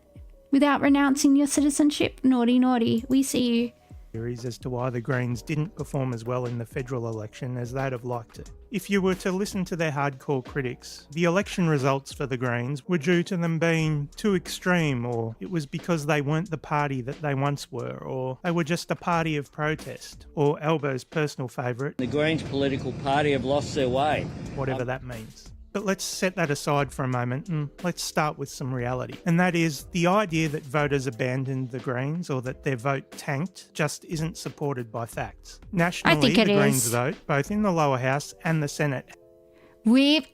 without renouncing your citizenship. Naughty, naughty. We see you. Theories as to why the Greens didn't perform as well in the federal election as they'd have liked to. If you were to listen to their hardcore critics, the election results for the Greens were due to them being too extreme, or it was because they weren't the party that they once were, or they were just a party of protest, or Albo's personal favourite, the Greens political party have lost their way. Whatever that means. But let's set that aside for a moment and let's start with some reality. And that is the idea that voters abandoned the Greens or that their vote tanked just isn't supported by facts. Nationally, the Greens vote, both in the lower house and the Senate.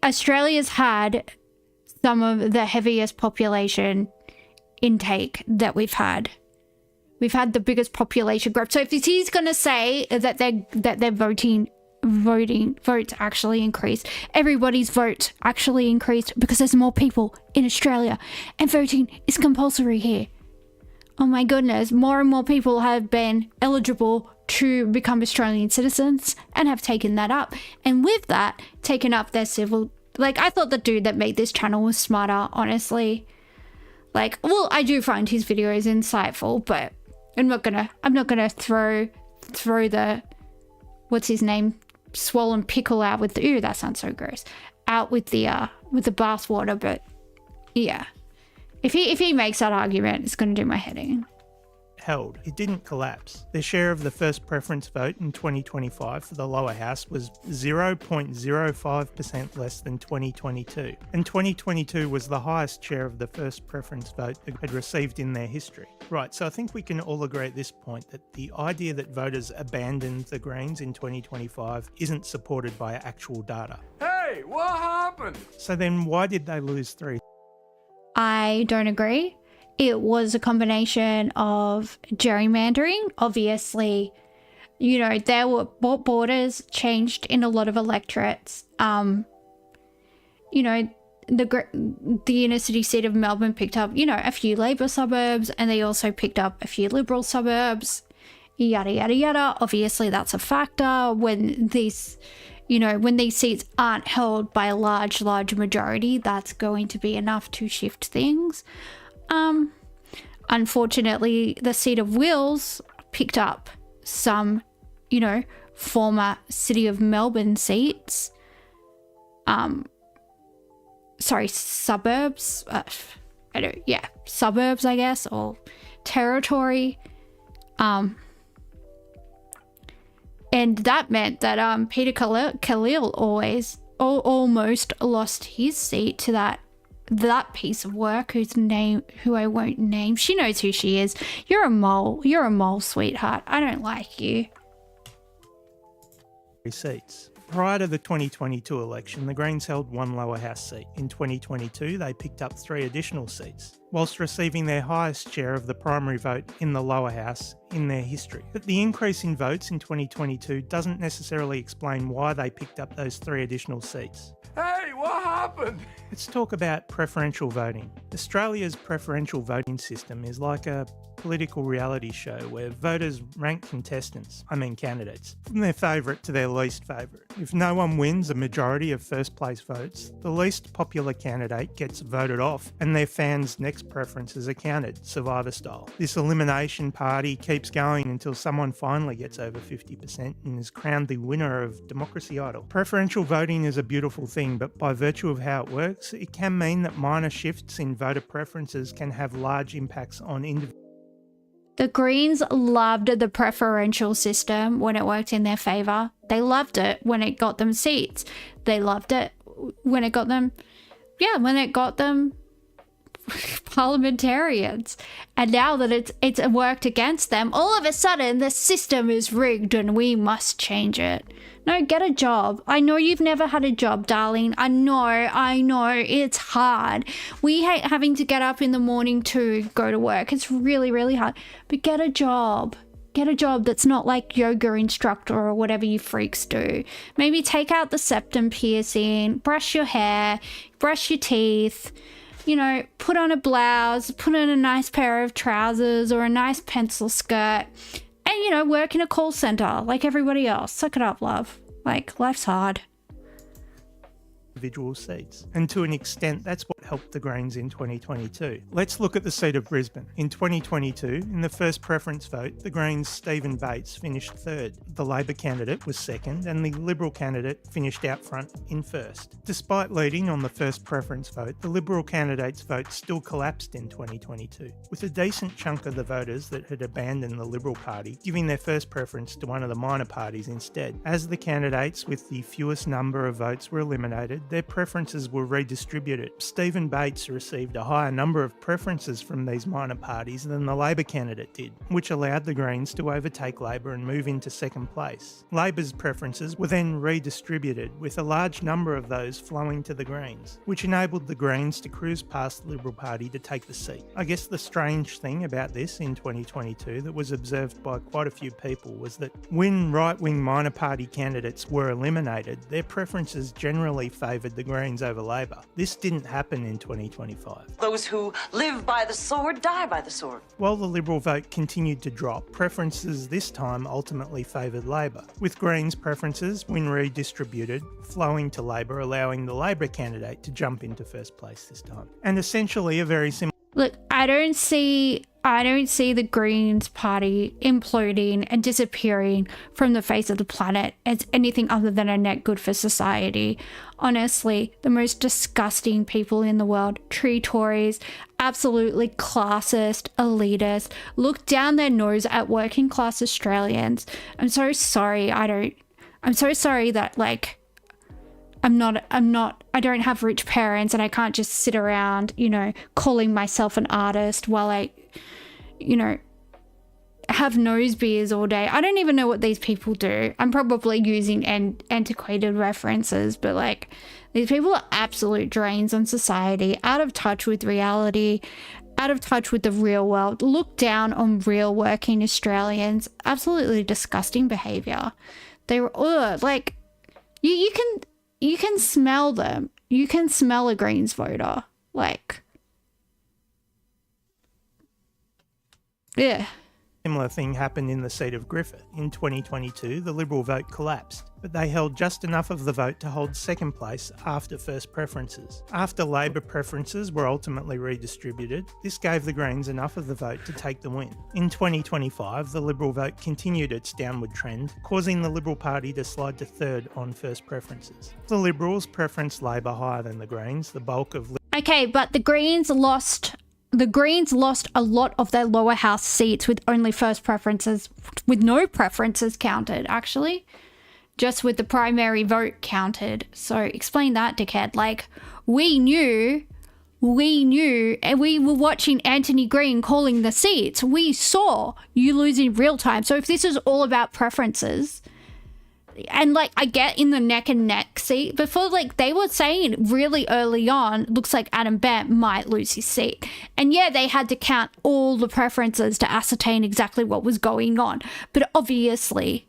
Australia's had some of the heaviest population intake that we've had. We've had the biggest population growth. So if he's going to say that they're votes actually increased, everybody's vote actually increased because there's more people in Australia and voting is compulsory here. Oh my goodness, more and more people have been eligible to become Australian citizens and have taken that up, and with that taken up their civil, like, I thought the dude that made this channel was smarter, honestly. Like, well, I do find his videos insightful, but I'm not gonna throw the, what's his name, swollen pickle out with the, ew, that sounds so gross, out with the bathwater. But yeah, if he makes that argument, it's going to do my head in. Held. It didn't collapse. Their share of the first preference vote in 2025 for the lower house was 0.05% less than 2022. And 2022 was the highest share of the first preference vote they had received in their history. Right, so I think we can all agree at this point that the idea that voters abandoned the Greens in 2025 isn't supported by actual data. Hey, what happened? So then why did they lose 3? I don't agree. It was a combination of gerrymandering. Obviously, you know, there were borders changed in a lot of electorates. You know, the inner city seat of Melbourne picked up, you know, a few Labor suburbs, and they also picked up a few Liberal suburbs, yada, yada, yada. Obviously, that's a factor when these, you know, when these seats aren't held by a large majority, that's going to be enough to shift things. Unfortunately, the seat of Wills picked up some, you know, former City of Melbourne seats. Sorry, suburbs. Suburbs, I guess, or territory. And that meant that Peter Khalil almost lost his seat to that piece of work who I won't name. She knows who she is. You're a mole, sweetheart. I don't like you. Seats. Prior to the 2022 election, the Greens held 1 lower house seat. In 2022, they picked up 3 additional seats, whilst receiving their highest share of the primary vote in the lower house in their history. But the increase in votes in 2022 doesn't necessarily explain why they picked up those 3 additional seats. Hey, what happened? Let's talk about preferential voting. Australia's preferential voting system is like a political reality show where voters rank candidates, from their favourite to their least favourite. If no one wins a majority of first place votes, the least popular candidate gets voted off and their fans' next preferences are counted, Survivor style. This elimination party keeps going until someone finally gets over 50% and is crowned the winner of Democracy Idol. Preferential voting is a beautiful thing, but by virtue of how it works, it can mean that minor shifts in voter preferences can have large impacts on individuals. The Greens loved the preferential system when it worked in their favour. They loved it when it got them seats. They loved it when it got them, parliamentarians. And now that it's worked against them, all of a sudden the system is rigged and we must change it. No, get a job. I know you've never had a job, darling. I know, it's hard. We hate having to get up in the morning to go to work. It's really, really hard. But get a job. Get a job that's not like yoga instructor or whatever you freaks do. Maybe take out the septum piercing, brush your hair, brush your teeth, put on a blouse, put on a nice pair of trousers or a nice pencil skirt, and, work in a call center like everybody else. Suck it up, love. Like, life's hard. Individual seats. And to an extent, that's what helped the Greens in 2022. Let's look at the seat of Brisbane. In 2022, in the first preference vote, the Greens' Stephen Bates finished third. The Labor candidate was second, and the Liberal candidate finished out front in first. Despite leading on the first preference vote, the Liberal candidate's vote still collapsed in 2022, with a decent chunk of the voters that had abandoned the Liberal Party giving their first preference to one of the minor parties instead. As the candidates with the fewest number of votes were eliminated, their preferences were redistributed. Stephen Bates received a higher number of preferences from these minor parties than the Labor candidate did, which allowed the Greens to overtake Labor and move into second place. Labor's preferences were then redistributed, with a large number of those flowing to the Greens, which enabled the Greens to cruise past the Liberal Party to take the seat. I guess the strange thing about this in 2022 that was observed by quite a few people was that when right-wing minor party candidates were eliminated, their preferences generally favoured the Greens over Labor. This didn't happen in 2025. Those who live by the sword die by the sword. While the Liberal vote continued to drop, preferences this time ultimately favoured Labor, with Greens' preferences, when redistributed, flowing to Labor, allowing the Labor candidate to jump into first place this time. And essentially a very similar... Look, I don't see the Greens party imploding and disappearing from the face of the planet as anything other than a net good for society. Honestly, the most disgusting people in the world, tree Tories, absolutely classist, elitist, look down their nose at working class Australians. I'm so sorry that I don't have rich parents and I can't just sit around, calling myself an artist while I, have nose beers all day. I don't even know what these people do. I'm probably using antiquated references, but these people are absolute drains on society, out of touch with reality, out of touch with the real world, look down on real working Australians. Absolutely disgusting behavior. They were, you can smell them. You can smell a Greens voter. Yeah. Similar thing happened in the seat of Griffith. In 2022, the Liberal vote collapsed, but they held just enough of the vote to hold second place after first preferences. After Labor preferences were ultimately redistributed, this gave the Greens enough of the vote to take the win. In 2025, the Liberal vote continued its downward trend, causing the Liberal Party to slide to third on first preferences. The Liberals preferenced Labor higher than the Greens, the bulk of... Okay, but the Greens lost a lot of their lower house seats with only first preferences, with no preferences counted, actually. Just with the primary vote counted. So explain that, dickhead. We knew, and we were watching Anthony Green calling the seats. We saw you lose in real time. So if this is all about preferences... And I get in the neck and neck seat before, they were saying really early on, looks like Adam Bent might lose his seat. And yeah, they had to count all the preferences to ascertain exactly what was going on. But obviously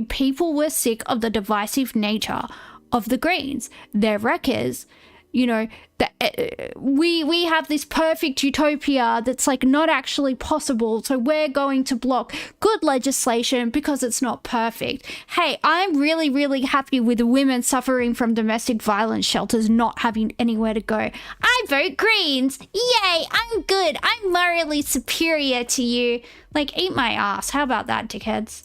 people were sick of the divisive nature of the Greens. Their wreckers, you know, that we have this perfect utopia that's like not actually possible, so we're going to block good legislation because it's not perfect. Hey, I'm really, really happy with the women suffering from domestic violence shelters not having anywhere to go. I vote Greens. Yay, I'm good. I'm morally superior to you. Like, eat my ass. How about that, dickheads?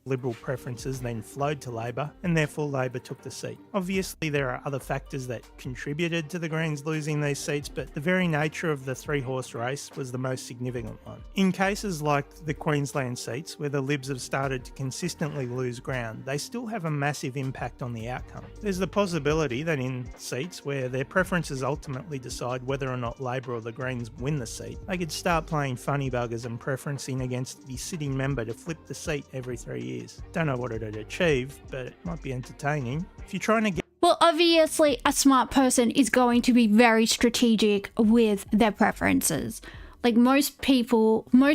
Liberal preferences then flowed to Labor, and therefore Labor took the seat. Obviously, there are other factors that contributed to the Greens losing these seats, but the very nature of the three-horse race was the most significant one. In cases like the Queensland seats, where the Libs have started to consistently lose ground, they still have a massive impact on the outcome. There's the possibility that in seats where their preferences ultimately decide whether or not Labor or the Greens win the seat, they could start playing funny buggers and preferencing against the sitting member to flip the seat every 3 years. Don't know what it'd achieve, but it might be entertaining. If you're trying to get... Well, obviously, a smart person is going to be very strategic with their preferences. Like most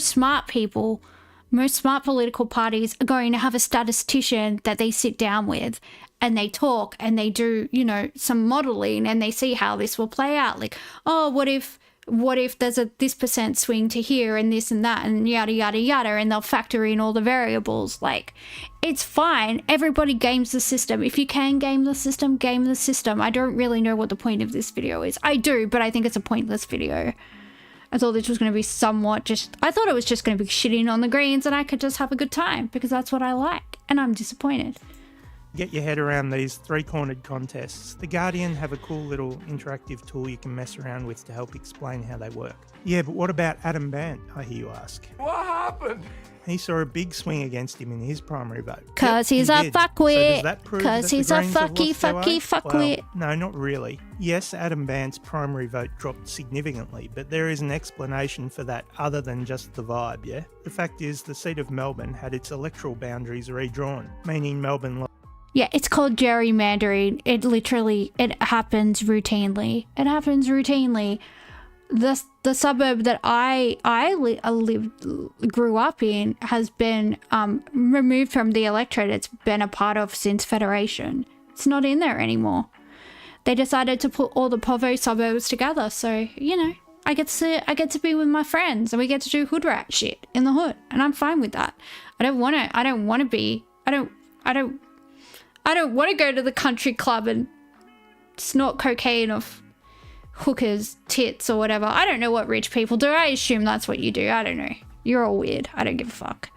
smart political parties are going to have a statistician that they sit down with and they talk and they do, you know, some modeling and they see how this will play out. Like, oh, what if there's this percent swing to here and this and that and yada, yada, yada, and they'll factor in all the variables. Like, it's fine. Everybody games the system. If you can game the system, game the system. I don't really know what the point of this video is. I do, but I think it's a pointless video. I thought this was going to be I thought it was just going to be shitting on the Greens and I could just have a good time because that's what I like. And I'm disappointed. Get your head around these three-cornered contests. The Guardian have a cool little interactive tool you can mess around with to help explain how they work. Yeah, but what about Adam Bandt, I hear you ask? What happened? He saw a big swing against him in his primary vote. Cause he's a fuckwit. Cause he's a fucky. No, not really. Yes, Adam Bandt's primary vote dropped significantly, but there is an explanation for that other than just the vibe, yeah? The fact is, the seat of Melbourne had its electoral boundaries redrawn, meaning Melbourne... Yeah, it's called gerrymandering. It happens routinely. It happens routinely. The suburb that I grew up in has been removed from the electorate it's been a part of since Federation. It's not in there anymore. They decided to put all the Povo suburbs together, so, you know, I get to be with my friends and we get to do hood rat shit in the hood, and I'm fine with that. I don't want to go to the country club and snort cocaine off hookers' tits or whatever. I don't know what rich people do. I assume that's what you do. I don't know. You're all weird. I don't give a fuck.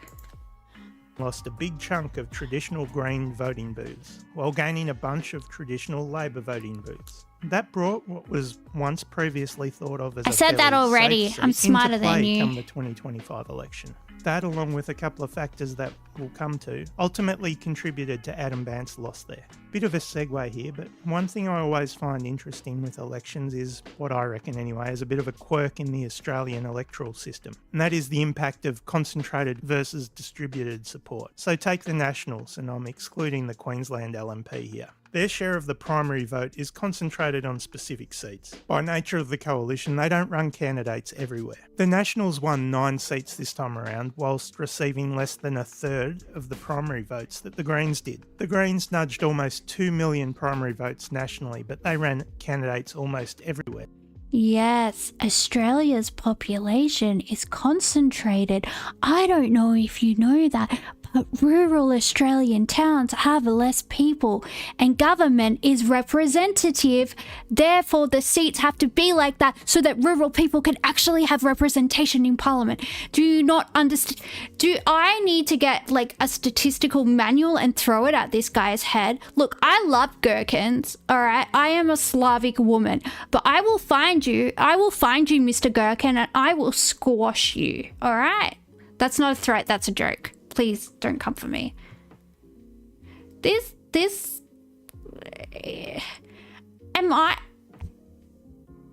Lost a big chunk of traditional Green voting booths, while gaining a bunch of traditional Labor voting booths. That brought what was once previously thought of as I said that already. I'm smarter than you. Come the 2025 election. That, along with a couple of factors that we'll come to, ultimately contributed to Adam Bandt's loss there. Bit of a segue here, but one thing I always find interesting with elections is, what I reckon anyway, is a bit of a quirk in the Australian electoral system, and that is the impact of concentrated versus distributed support. So take the Nationals, and I'm excluding the Queensland LNP here. Their share of the primary vote is concentrated on specific seats. By nature of the coalition, they don't run candidates everywhere. The Nationals won 9 seats this time around, whilst receiving less than a third of the primary votes that the Greens did. The Greens nudged almost 2 million primary votes nationally, but they ran candidates almost everywhere. Yes, Australia's population is concentrated. I don't know if you know that, but rural Australian towns have less people and government is representative. Therefore, the seats have to be like that so that rural people can actually have representation in Parliament. Do you not understand? Do I need to get like a statistical manual and throw it at this guy's head? Look, I love gherkins, all right? I am a Slavic woman, but I will find you, Mr. Gherkin, and I will squash you, all right? That's not a threat, that's a joke. Please don't come for me.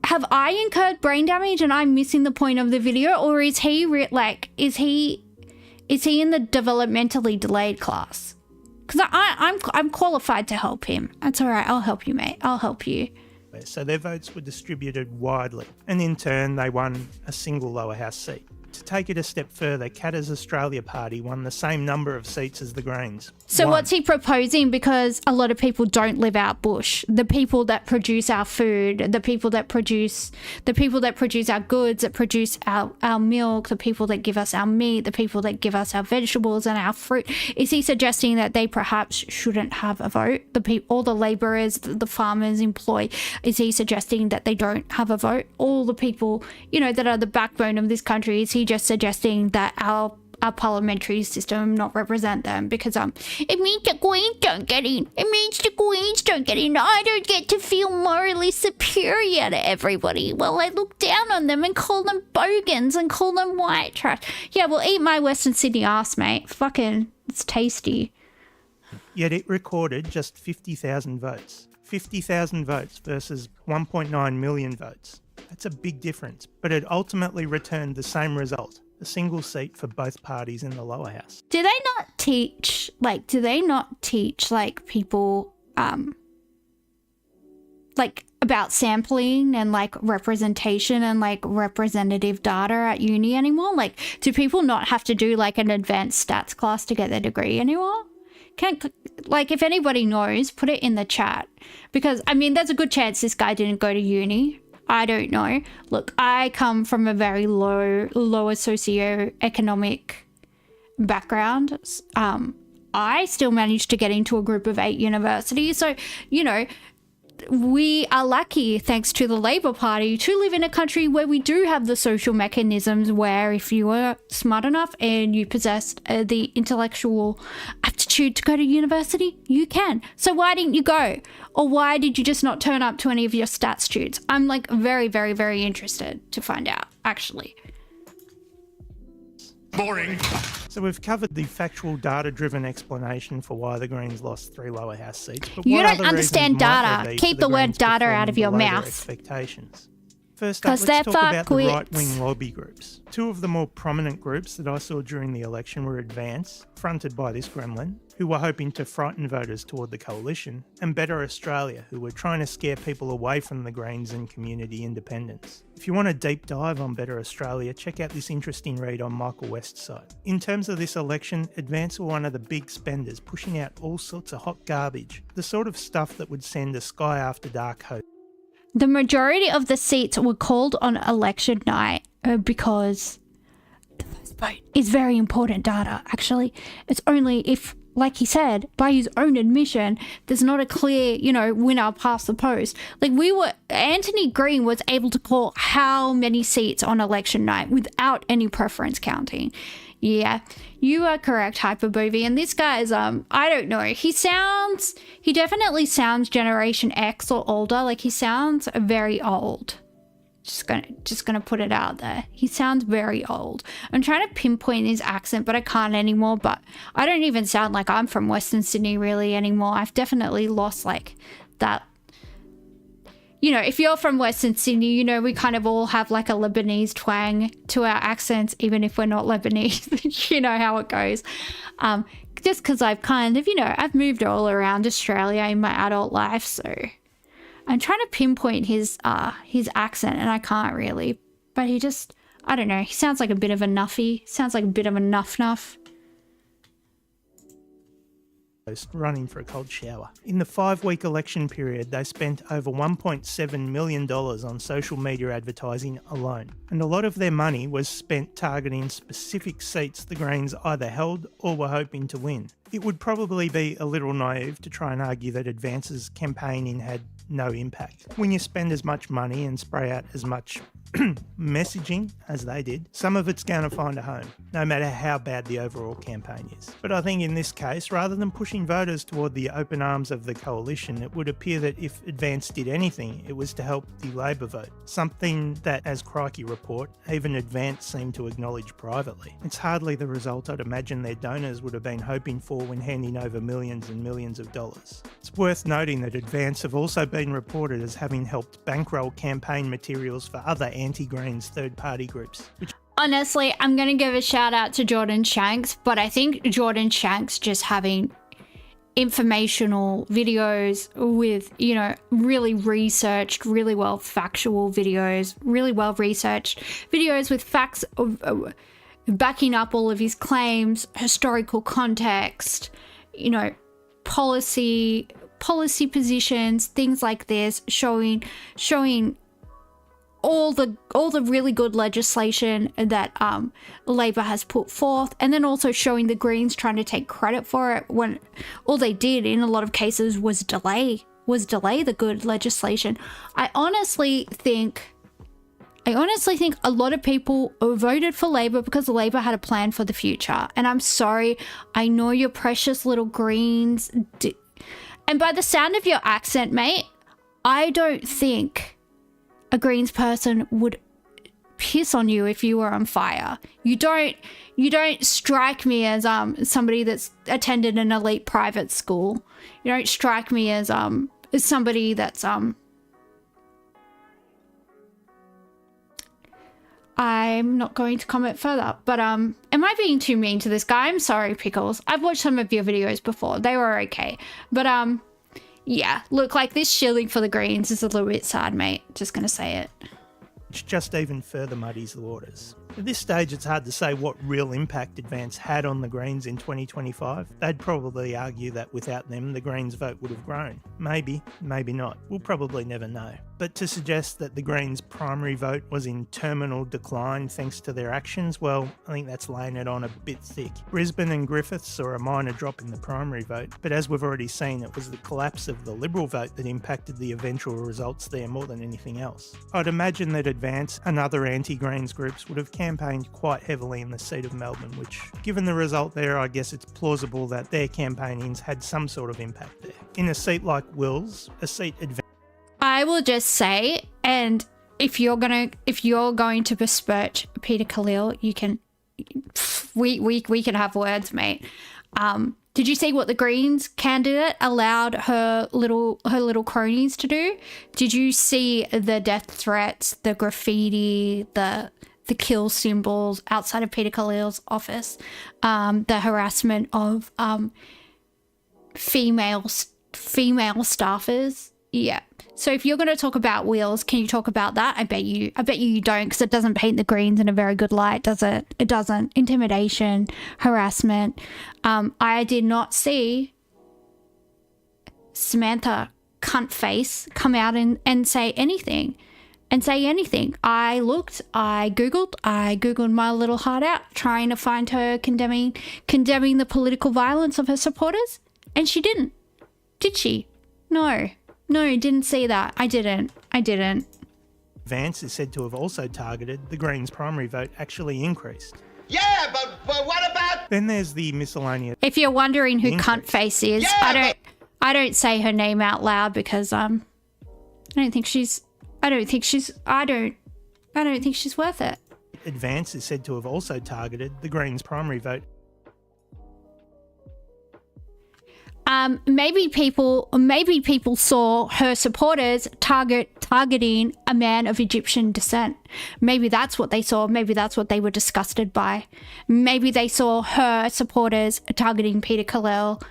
Have I incurred brain damage and I'm missing the point of the video, or is he is he in the developmentally delayed class? Because I'm qualified to help him. That's all right. I'll help you, mate. I'll help you. So their votes were distributed widely, and in turn they won a single lower house seat. To take it a step further, Katter's Australia Party won the same number of seats as the Greens. So what's he proposing? Because a lot of people don't live out bush. The people that produce our food, the people that produce our goods, that produce our milk, the people that give us our meat, the people that give us our vegetables and our fruit. Is he suggesting that they perhaps shouldn't have a vote? All the labourers, the farmers employ, is he suggesting that they don't have a vote? All the people, that are the backbone of this country, is he just suggesting that our parliamentary system not represent them because it means the Queens don't get in. It means the Queens don't get in. I don't get to feel morally superior to everybody. Well, I look down on them and call them bogans and call them white trash. Yeah, well, eat my Western Sydney ass, mate. Fucking, it's tasty. Yet it recorded just 50,000 votes. 50,000 votes versus 1.9 million votes. That's a big difference, but it ultimately returned the same result. A single seat for both parties in the lower house. Do they not teach people about sampling and representation and representative data at uni anymore? Do people not have to do an advanced stats class to get their degree anymore? If anybody knows, put it in the chat, because there's a good chance this guy didn't go to uni. I don't know. Look, I come from a very lower socioeconomic background. I still managed to get into a group of 8 universities. So, we are lucky, thanks to the Labor Party, to live in a country where we do have the social mechanisms where if you were smart enough and you possessed the intellectual aptitude to go to university, you can. So why didn't you go? Or why did you just not turn up to any of your stats shoots? I'm very, very, very interested to find out, actually. Boring. So we've covered the factual data-driven explanation for why the Greens lost 3 lower house seats. But you don't understand data. Keep the word data out of your mouth. Expectations. First up, let's talk about the right-wing lobby groups. 2 of the more prominent groups that I saw during the election were Advance, fronted by this gremlin, who were hoping to frighten voters toward the coalition, and Better Australia, who were trying to scare people away from the Greens and community independence. If you want a deep dive on Better Australia, check out this interesting read on Michael West's site. In terms of this election, Advance were one of the big spenders, pushing out all sorts of hot garbage, the sort of stuff that would send a Sky After Dark hope. The majority of the seats were called on election night because the first vote is very important data, actually. It's only if, like he said, by his own admission, there's not a clear, winner past the post. Anthony Green was able to call how many seats on election night without any preference counting. Yeah, you are correct, Hyperbovie. And this guy is, I don't know, he definitely sounds Generation X or older. He sounds very old. Just gonna put it out there. He sounds very old. I'm trying to pinpoint his accent, but I can't anymore. But I don't even sound like I'm from Western Sydney really anymore. I've definitely lost that. If you're from Western Sydney, we kind of all have a Lebanese twang to our accents, even if we're not Lebanese. You know how it goes. Just because I've kind of, I've moved all around Australia in my adult life, so I'm trying to pinpoint his accent, and I can't really. But he just, I don't know, he sounds like a bit of a nuffy. Sounds like a bit of a nuff. Running for a cold shower. In the 5-week election period, they spent over $1.7 million on social media advertising alone. And a lot of their money was spent targeting specific seats the Greens either held or were hoping to win. It would probably be a little naive to try and argue that Advance's campaigning had no impact. When you spend as much money and spray out as much messaging as they did, some of it's going to find a home, no matter how bad the overall campaign is. But I think in this case, rather than pushing voters toward the open arms of the coalition, it would appear that if Advance did anything, it was to help the Labor vote, something that, as Crikey report, even Advance seemed to acknowledge privately. It's hardly the result I'd imagine their donors would have been hoping for when handing over millions and millions of dollars. It's worth noting that Advance have also been reported as having helped bankroll campaign materials for other anti-Greens third-party groups. Honestly, I'm going to give a shout out to Jordan Shanks, but I think Jordan Shanks just having informational videos with, you know, really researched, really well factual videos, really well researched videos with facts backing up all of his claims, historical context, you know, policy positions, things like this, showing all the really good legislation that Labor has put forth, and then also showing the Greens trying to take credit for it when all they did in a lot of cases was delay the good legislation. I honestly think a lot of people voted for Labor because Labor had a plan for the future. And I'm sorry, I know your precious little Greens. And by the sound of your accent, mate, I don't think a Greens person would piss on you if you were on fire. You don't strike me as somebody that's attended an elite private school. You don't strike me as somebody that's I'm not going to comment further, but am I being too mean to this guy? I'm sorry, Pickles. I've watched some of your videos before. They were okay. But yeah, look, like this shilling for the Greens is a little bit sad, mate. Just gonna say it. Which just even further muddies the waters. At this stage, it's hard to say what real impact Advance had on the Greens in 2025. They'd probably argue that without them, the Greens vote would have grown. Maybe, maybe not. We'll probably never know. But to suggest that the Greens' primary vote was in terminal decline thanks to their actions, well, I think that's laying it on a bit thick. Brisbane and Griffith saw a minor drop in the primary vote, but as we've already seen, it was the collapse of the Liberal vote that impacted the eventual results there more than anything else. I'd imagine that Advance and other anti-Greens groups would have campaigned quite heavily in the seat of Melbourne, which, given the result there, I guess it's plausible that their campaignings had some sort of impact there. In a seat like Wills, a seat Advance... I will just say, and if you're going to besmirch Peter Khalil, you can, we can have words, mate. Did you see what the Greens candidate allowed her little cronies to do? Did you see the death threats, the graffiti, the kill symbols outside of Peter Khalil's office, the harassment of female staffers? Yeah. So if you're going to talk about Wills, can you talk about that? I bet you don't, because it doesn't paint the Greens in a very good light, does it? It doesn't. Intimidation, harassment. I did not see Samantha Cuntface come out and say anything. I looked, I Googled my little heart out, trying to find her condemning the political violence of her supporters, and she didn't. Did she? No, didn't see that. I didn't. Vance is said to have also targeted the Greens' primary vote actually increased. Yeah, but what about... Then there's the miscellaneous... If you're wondering who Cuntface is, yeah, I don't say her name out loud because I don't think she's worth it. Advance is said to have also targeted the Greens' primary vote. Maybe people saw her supporters targeting a man of Egyptian descent. Maybe that's what they saw. Maybe that's what they were disgusted by. Maybe they saw her supporters targeting Peter Khalil,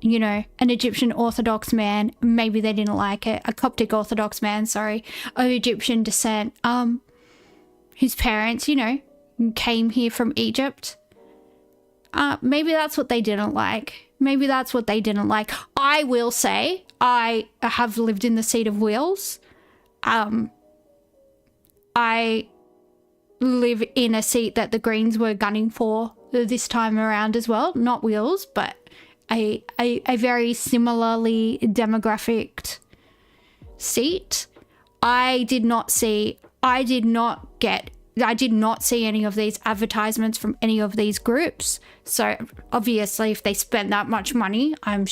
you know, an Egyptian Orthodox man. Maybe they didn't like it. A Coptic Orthodox man, sorry, of Egyptian descent. Whose parents, you know, came here from Egypt. Maybe that's what they didn't like. I will say, I have lived in the seat of Wills. I live in a seat that the Greens were gunning for this time around as well. Not Wills, but a very similarly demographic seat. I did not see any of these advertisements from any of these groups. So obviously if they spent that much money, I'm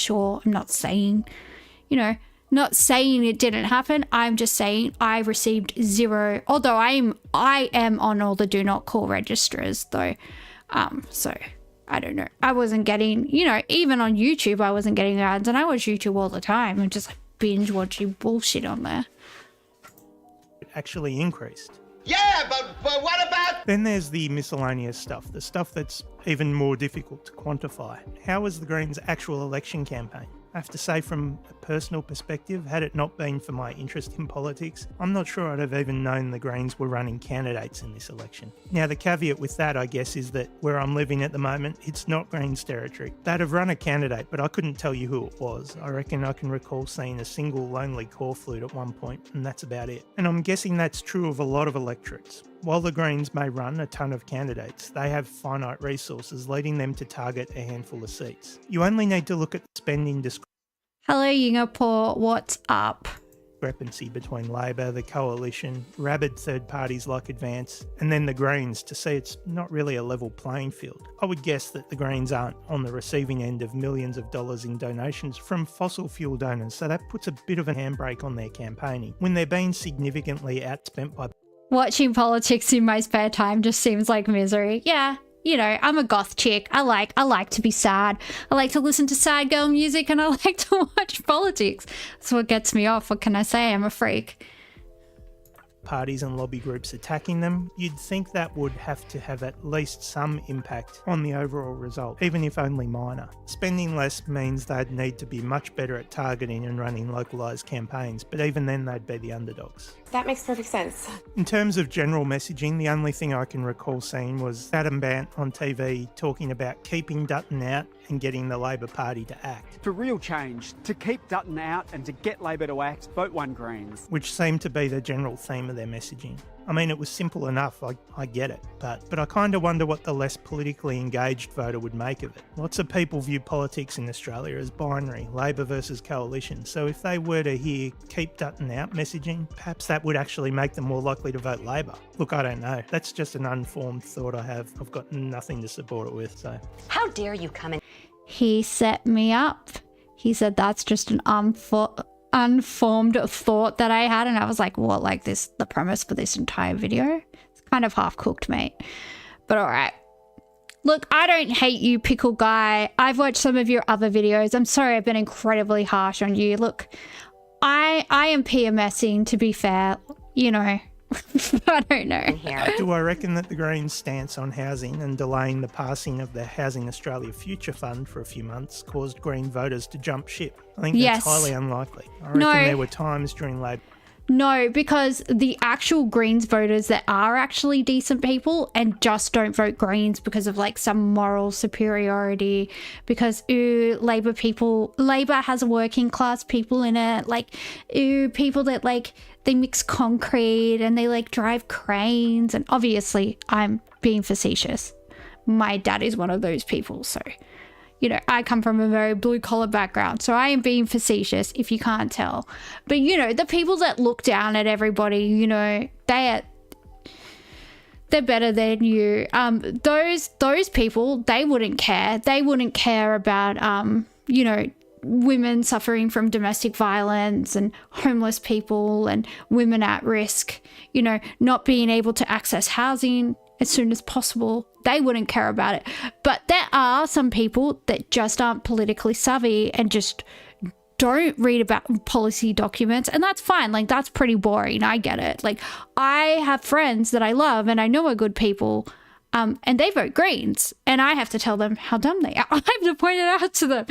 not saying it didn't happen. I'm just saying I received zero, although I am on all the do not call registers though. So I don't know. I wasn't getting, even on YouTube, I wasn't getting ads, and I watch YouTube all the time and just binge watching bullshit on there. Actually increased. Yeah, but what about? Then there's the miscellaneous stuff, the stuff that's even more difficult to quantify. How was the Greens' actual election campaign? I have to say, from a personal perspective, had it not been for my interest in politics, I'm not sure I'd have even known the Greens were running candidates in this election. Now, the caveat with that, I guess, is that where I'm living at the moment, it's not Greens territory. They'd have run a candidate, but I couldn't tell you who it was. I reckon I can recall seeing a single lonely corflute at one point, and that's about it. And I'm guessing that's true of a lot of electorates. While the Greens may run a ton of candidates, they have finite resources, leading them to target a handful of seats. You only need to look at spending Hello, Singapore. What's up? discrepancy between Labor, the Coalition, rabid third parties like Advance, and then the Greens to see it's not really a level playing field. I would guess that the Greens aren't on the receiving end of millions of dollars in donations from fossil fuel donors, so that puts a bit of a handbrake on their campaigning when they're being significantly outspent by... Watching politics in my spare time just seems like misery. Yeah. You know, I'm a goth chick. I like to be sad. I like to listen to sad girl music, and I like to watch politics. That's what gets me off. What can I say? I'm a freak. Parties and lobby groups attacking them, you'd think that would have to have at least some impact on the overall result, even if only minor. Spending less means they'd need to be much better at targeting and running localised campaigns, but even then they'd be the underdogs. That makes perfect sense. In terms of general messaging, the only thing I can recall seeing was Adam Bant on TV talking about keeping Dutton out and getting the Labor Party to act. For real change, to keep Dutton out and to get Labor to act, vote One Greens. Which seemed to be the general theme of their messaging. I mean, it was simple enough, I get it, but I kind of wonder what the less politically engaged voter would make of it. Lots of people view politics in Australia as binary, Labor versus Coalition, so if they were to hear keep Dutton out messaging, perhaps that would actually make them more likely to vote Labor. Look, I don't know. That's just an unformed thought I have. I've got nothing to support it with, so... How dare you come in? He set me up. He said that's just an unformed thought that I had, and I was like, what, like this, the premise for this entire video? It's kind of half-cooked, mate. But all right. Look, I don't hate you, pickle guy. I've watched some of your other videos. I'm sorry I've been incredibly harsh on you. Look, I am PMSing, to be fair, you know. I don't know. Do I reckon that the Greens' stance on housing and delaying the passing of the Housing Australia Future Fund for a few months caused Green voters to jump ship? I think that's highly unlikely. I reckon there were times during Labor... No, because the actual Greens voters that are actually decent people and just don't vote Greens because of like some moral superiority, because Labor has working class people in it, like people that like they mix concrete and they like drive cranes, and obviously I'm being facetious. My dad is one of those people, so you know, I come from a very blue-collar background, so I am being facetious if you can't tell. But, you know, the people that look down at everybody, you know, they're better than you. Those people, they wouldn't care. They wouldn't care about, you know, women suffering from domestic violence and homeless people and women at risk, you know, not being able to access housing as soon as possible. They wouldn't care about it. But there are some people that just aren't politically savvy and just don't read about policy documents, and that's fine. Like, that's pretty boring. I get it. Like, I have friends that I love and I know are good people, and they vote Greens, and I have to tell them how dumb they are. I have to point it out to them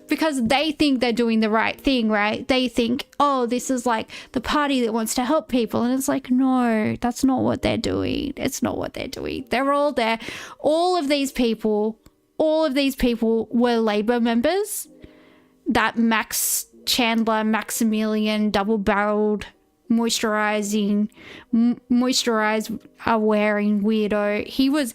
because they think they're doing the right thing, right? They think, oh, this is like the party that wants to help people. And it's like, no, that's not what they're doing. It's not what they're doing. They're all there. All of these people were Labor members. That Max Chandler, Maximilian, double-barreled, moisturize wearing weirdo. He was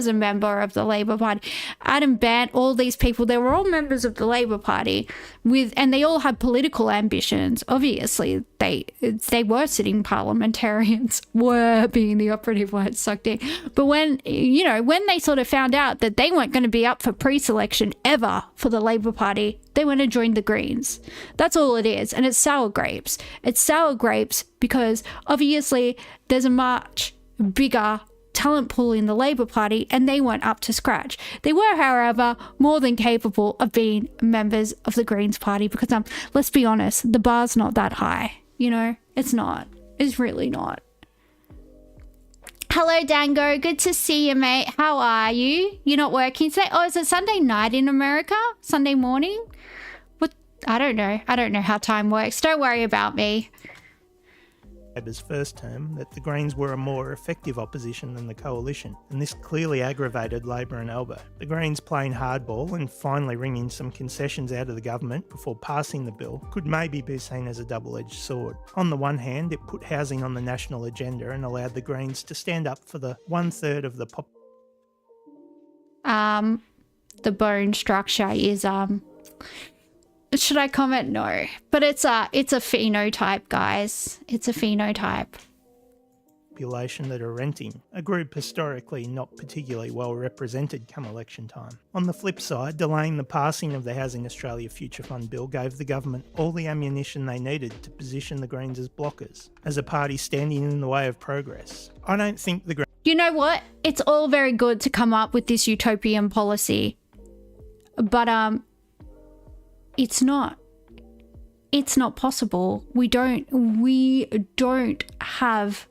a member of the Labor Party. Adam Bant, all these people, they were all members of the Labor Party and they all had political ambitions. Obviously, they were sitting parliamentarians, were being the operative word, sucked in. But when they sort of found out that they weren't going to be up for pre-selection ever for the Labor Party, they went and joined the Greens. That's all it is. And it's sour grapes. It's sour grapes because obviously there's a much bigger talent pool in the Labor Party and they weren't up to scratch. They were, however, more than capable of being members of the Greens Party because, let's be honest, the bar's not that high. You know, it's not. It's really not. Hello, Dango. Good to see you, mate. How are you? You're not working today? Oh, is it Sunday night in America? Sunday morning? What? I don't know. I don't know how time works. Don't worry about me. Labor's first term that the Greens were a more effective opposition than the Coalition, and this clearly aggravated Labor and Albo. The Greens playing hardball and finally wringing some concessions out of the government before passing the bill could maybe be seen as a double-edged sword. On the one hand, it put housing on the national agenda and allowed the Greens to stand up for the 1/3 of the The bone structure is should I comment? No. But it's a phenotype, guys. It's a phenotype. population that are renting, a group historically not particularly well represented come election time. On the flip side, delaying the passing of the Housing Australia Future Fund bill gave the government all the ammunition they needed to position the Greens as blockers, as a party standing in the way of progress. I don't think the Greens... You know what? It's all very good to come up with this utopian policy. But, it's not possible. We don't have,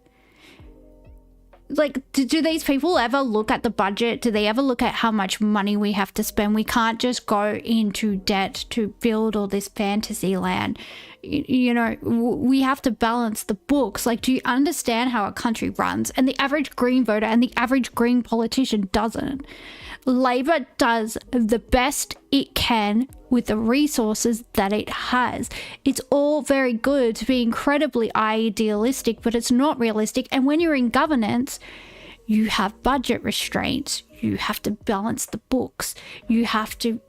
like, do these people ever look at the budget? Do they ever look at how much money we have to spend? We can't just go into debt to build all this fantasy land. You know, we have to balance the books. Like, do you understand how a country runs? And the average Green voter and the average Green politician doesn't. Labor does the best it can with the resources that it has. It's all very good to be incredibly idealistic, but it's not realistic. And when you're in governance, you have budget restraints. You have to balance the books. You have to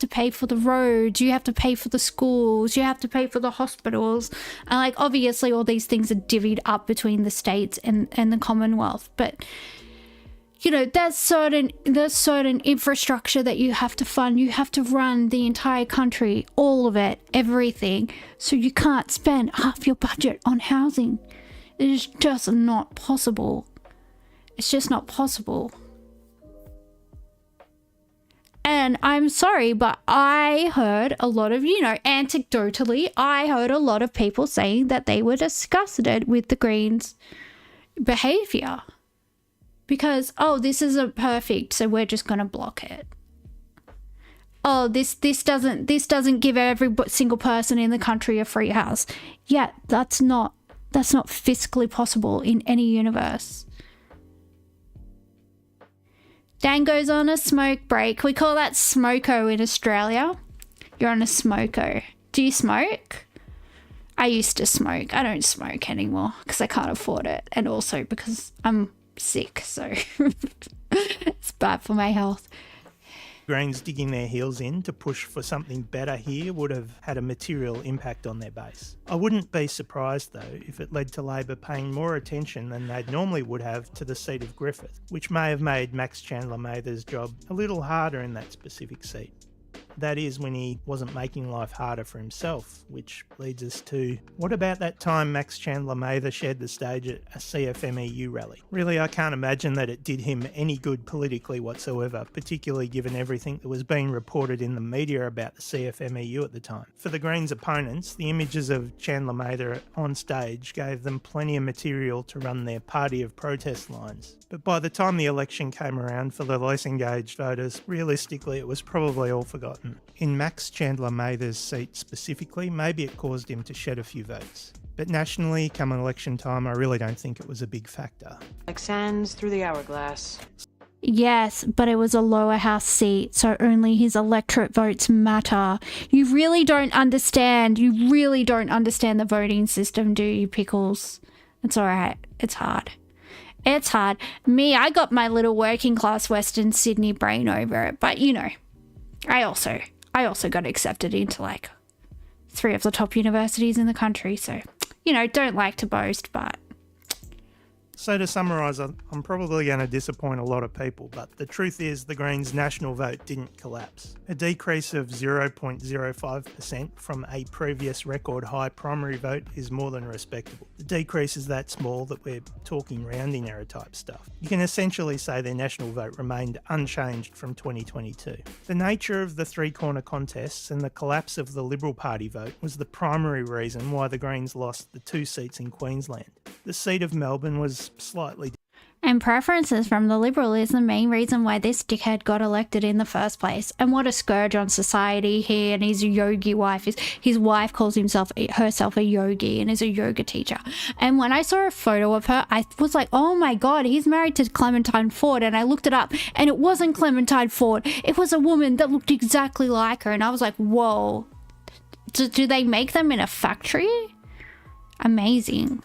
pay for the roads. You have to pay for the schools. You have to pay for the hospitals. And like, obviously all these things are divvied up between the states and the Commonwealth. But you know, there's certain infrastructure that you have to fund. You have to run the entire country, all of it, everything. So you can't spend half your budget on housing. It is just not possible. It's just not possible. And I'm sorry, but I heard a lot of, you know, anecdotally, I heard a lot of people saying that they were disgusted with the Greens' behaviour. Because, oh, this isn't perfect, so we're just going to block it. Oh, this doesn't give every single person in the country a free house. Yeah, that's not fiscally possible in any universe. Dango's on a smoke break. We call that smoko in Australia. You're on a smoko. Do you smoke? I used to smoke. I don't smoke anymore because I can't afford it. And also because I'm sick, so it's bad for my health. Greens digging their heels in to push for something better here would have had a material impact on their base. I wouldn't be surprised though if it led to Labor paying more attention than they normally would have to the seat of Griffith, which may have made Max Chandler Mather's job a little harder in that specific seat. That is, when he wasn't making life harder for himself, which leads us to, what about that time Max Chandler Mather shared the stage at a CFMEU rally? Really, I can't imagine that it did him any good politically whatsoever, particularly given everything that was being reported in the media about the CFMEU at the time. For the Greens' opponents, the images of Chandler Mather on stage gave them plenty of material to run their party of protest lines. But by the time the election came around for the less engaged voters, realistically it was probably all forgotten. In Max Chandler Mather's seat specifically, maybe it caused him to shed a few votes. But nationally, come election time, I really don't think it was a big factor. Like sands through the hourglass. Yes, but it was a lower house seat, so only his electorate votes matter. You really don't understand the voting system, do you, Pickles? It's alright. It's hard. It's hard. Me, I got my little working class Western Sydney brain over it, but you know, I also got accepted into like 3 of the top universities in the country, so, you know, don't like to boast, but... So to summarise, I'm probably going to disappoint a lot of people, but the truth is the Greens' national vote didn't collapse. A decrease of 0.05% from a previous record high primary vote is more than respectable. The decrease is that small that we're talking rounding error type stuff. You can essentially say their national vote remained unchanged from 2022. The nature of the three-corner contests and the collapse of the Liberal Party vote was the primary reason why the Greens lost the 2 seats in Queensland. The seat of Melbourne was slightly... And preferences from the Liberal is the main reason why this dickhead got elected in the first place. And what a scourge on society. He and his yogi wife is. His wife calls herself a yogi and is a yoga teacher. And when I saw a photo of her, I was like, oh my god, he's married to Clementine Ford. And I looked it up, and it wasn't Clementine Ford. It was a woman that looked exactly like her. And I was like, whoa. Do they make them in a factory? Amazing.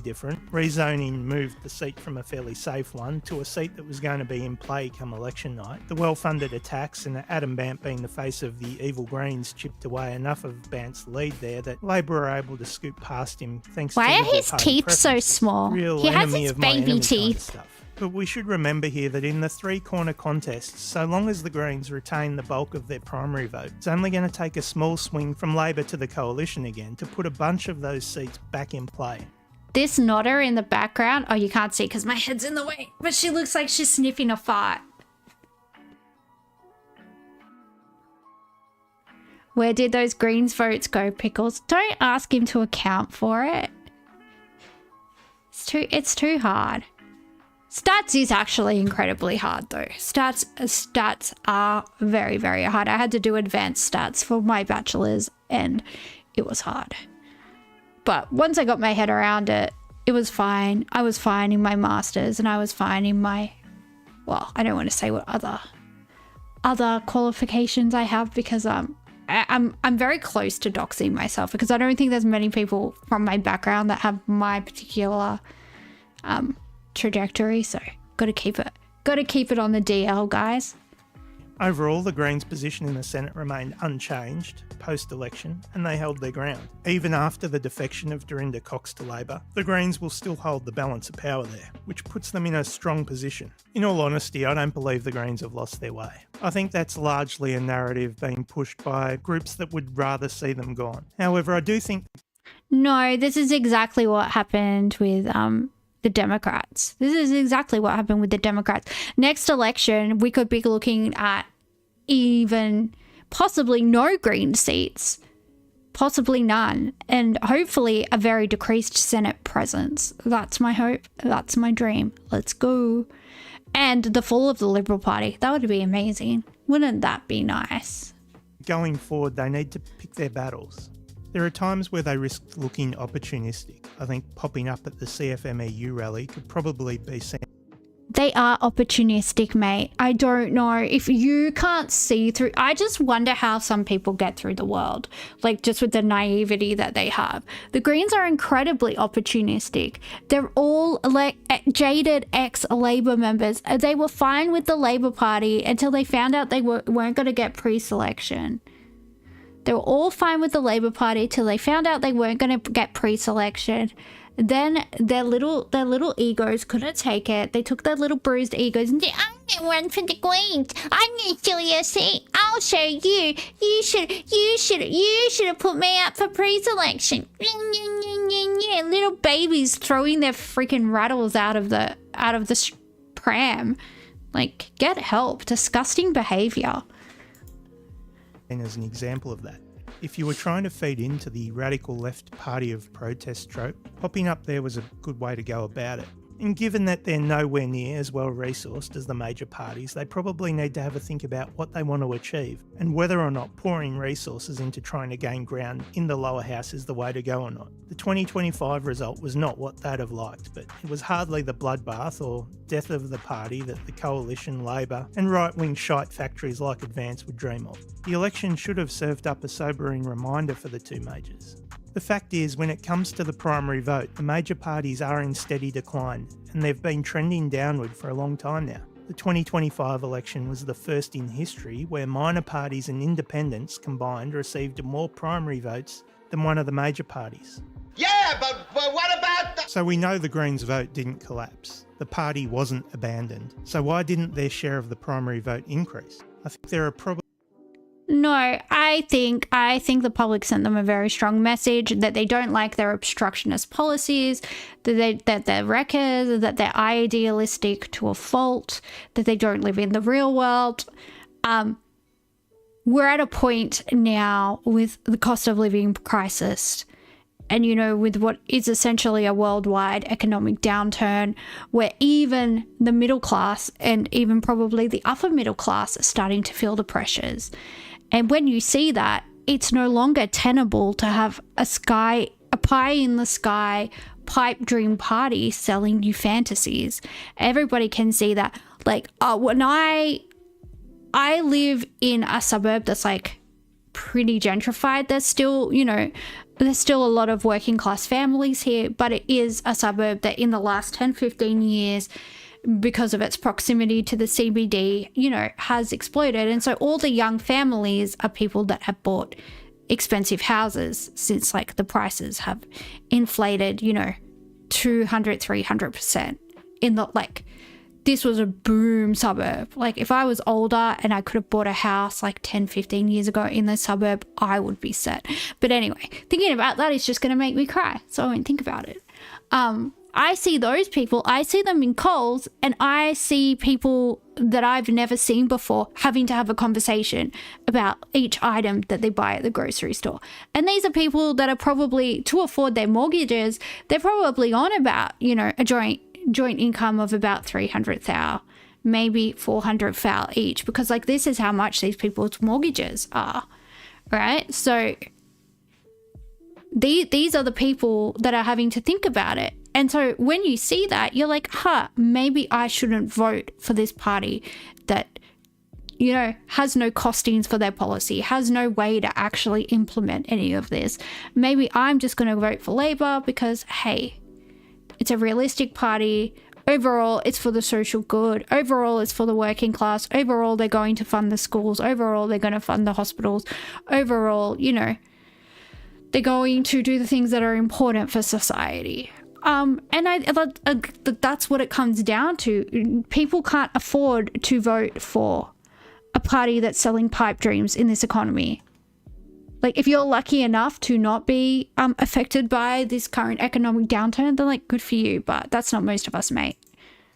Different. Rezoning moved the seat from a fairly safe one to a seat that was going to be in play come election night. The well-funded attacks and Adam Bandt being the face of the evil Greens chipped away enough of Bandt's lead there that Labor were able to scoop past him thanks to Why are Liberal his Party teeth so preferences. small? Real He has enemy his of my baby enemy teeth. kind of stuff. But we should remember here that in the three-corner contests, so long as the Greens retain the bulk of their primary vote, it's only going to take a small swing from Labor to the coalition again to put a bunch of those seats back in play. This nodder in the background, oh, you can't see because my head's in the way, but she looks like she's sniffing a fart. Where did those Greens votes go, Pickles? Don't ask him to account for it. It's too hard. Stats is actually incredibly hard though. Stats are very, very hard. I had to do advanced stats for my bachelor's and it was hard. But once I got my head around it, it was fine. I was fine in my master's and I was fine in my, well, I don't want to say what other qualifications I have because I'm very close to doxing myself because I don't think there's many people from my background that have my particular trajectory, so gotta keep it on the DL, guys. Overall, the Greens' position in the Senate remained unchanged post-election, and they held their ground. Even after the defection of Dorinda Cox to Labor, the Greens will still hold the balance of power there, which puts them in a strong position. In all honesty, I don't believe the Greens have lost their way. I think that's largely a narrative being pushed by groups that would rather see them gone. However, I do think... No, this is exactly what happened with the Democrats. This is exactly what happened with the Democrats. Next election, we could be looking at even possibly no Green seats, possibly none, and hopefully a very decreased Senate presence. That's my hope. That's my dream. Let's go. And the fall of the Liberal Party. That would be amazing. Wouldn't that be nice? Going forward, they need to pick their battles. There are times where they risk looking opportunistic. I think popping up at the CFMEU rally could probably be seen. They are opportunistic, mate. I don't know if you can't see through. I just wonder how some people get through the world, like just with the naivety that they have. The Greens are incredibly opportunistic. They're all like jaded ex-Labor members. They were fine with the Labor Party until they found out they weren't going to get pre-selection. They were all fine with the Labor Party till they found out they weren't going to get pre-selection. Then their little egos couldn't take it. They took their little bruised egos and said, I'm going to run for the Greens. I'm going to show you a seat. I'll show you. You should have put me up for pre-selection. Little babies throwing their freaking rattles out of the pram. Like, get help. Disgusting behavior. And as an example of that, if you were trying to feed into the radical left party of protest trope, popping up there was a good way to go about it. And given that they're nowhere near as well resourced as the major parties, they probably need to have a think about what they want to achieve and whether or not pouring resources into trying to gain ground in the lower house is the way to go or not. The 2025 result was not what they'd have liked, but it was hardly the bloodbath or death of the party that the Coalition, Labor and right-wing shite factories like Advance would dream of. The election should have served up a sobering reminder for the two majors. The fact is, when it comes to the primary vote, the major parties are in steady decline, and they've been trending downward for a long time now. The 2025 election was the first in history where minor parties and independents combined received more primary votes than one of the major parties. Yeah, but what about the... So we know the Greens' vote didn't collapse. The party wasn't abandoned. So why didn't their share of the primary vote increase? I think there are probably... No, I think the public sent them a very strong message that they don't like their obstructionist policies, that they're wreckers, that they're idealistic to a fault, that they don't live in the real world. We're at a point now with the cost of living crisis And, you know, with what is essentially a worldwide economic downturn where even the middle class and even probably the upper middle class are starting to feel the pressures. And when you see that, it's no longer tenable to have a pie in the sky pipe dream party selling you fantasies. Everybody can see that. Like, when I live in a suburb that's like pretty gentrified. There's still, you know, there's still a lot of working class families here, but it is a suburb that in the last 10, 15 years, because of its proximity to the CBD, you know, has exploded. And so all the young families are people that have bought expensive houses since like the prices have inflated, you know, 200, 300% in the, like, this was a boom suburb. Like, if I was older and I could have bought a house like 10, 15 years ago in the suburb, I would be set. But anyway, thinking about that is just going to make me cry. So I won't think about it. I see those people. I see them in Coles, and I see people that I've never seen before having to have a conversation about each item that they buy at the grocery store. And these are people that are probably, to afford their mortgages, they're probably on about, you know, a joint income of about 300,000, maybe 400,000 each, because like this is how much these people's mortgages are, right? So these are the people that are having to think about it. And so when you see that, you're like, maybe I shouldn't vote for this party that, you know, has no costings for their policy, has no way to actually implement any of this. Maybe I'm just going to vote for Labor because, hey, it's a realistic party. Overall, it's for the social good. Overall, it's for the working class. Overall, they're going to fund the schools. Overall, they're going to fund the hospitals. Overall, you know, they're going to do the things that are important for society. And that's what it comes down to. People can't afford to vote for a party that's selling pipe dreams in this economy. Like, if you're lucky enough to not be affected by this current economic downturn, then, like, good for you. But that's not most of us, mate.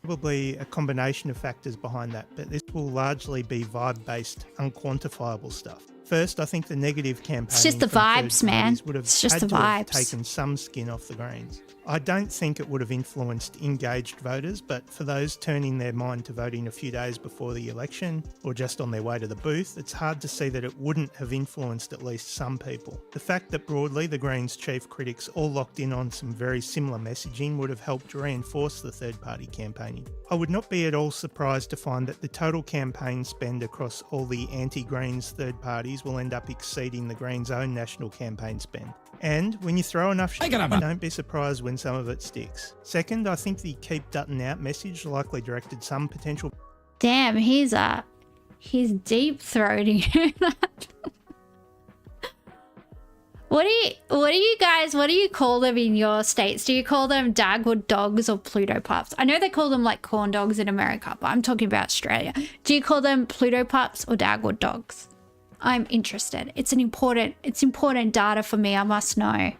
Probably a combination of factors behind that, but this will largely be vibe-based, unquantifiable stuff. First, I think the negative campaigning It's just the vibes, man. It's just the vibes. Taken some skin off the Greens. I don't think it would have influenced engaged voters, but for those turning their mind to voting a few days before the election or just on their way to the booth, it's hard to see that it wouldn't have influenced at least some people. The fact that broadly the Greens' chief critics all locked in on some very similar messaging would have helped reinforce the third-party campaigning. I would not be at all surprised to find that the total campaign spend across all the anti-Greens third parties will end up exceeding the Greens' own national campaign spend. And when you throw enough shit, don't be surprised when some of it sticks. Second, I think the Keep Dutton Out message likely directed some potential... Damn, he's deep throating that. What do you call them in your states? Do you call them Dagwood dogs or Pluto pups? I know they call them like corn dogs in America, but I'm talking about Australia. Do you call them Pluto pups or Dagwood dogs? I'm interested. It's important data for me. I must know.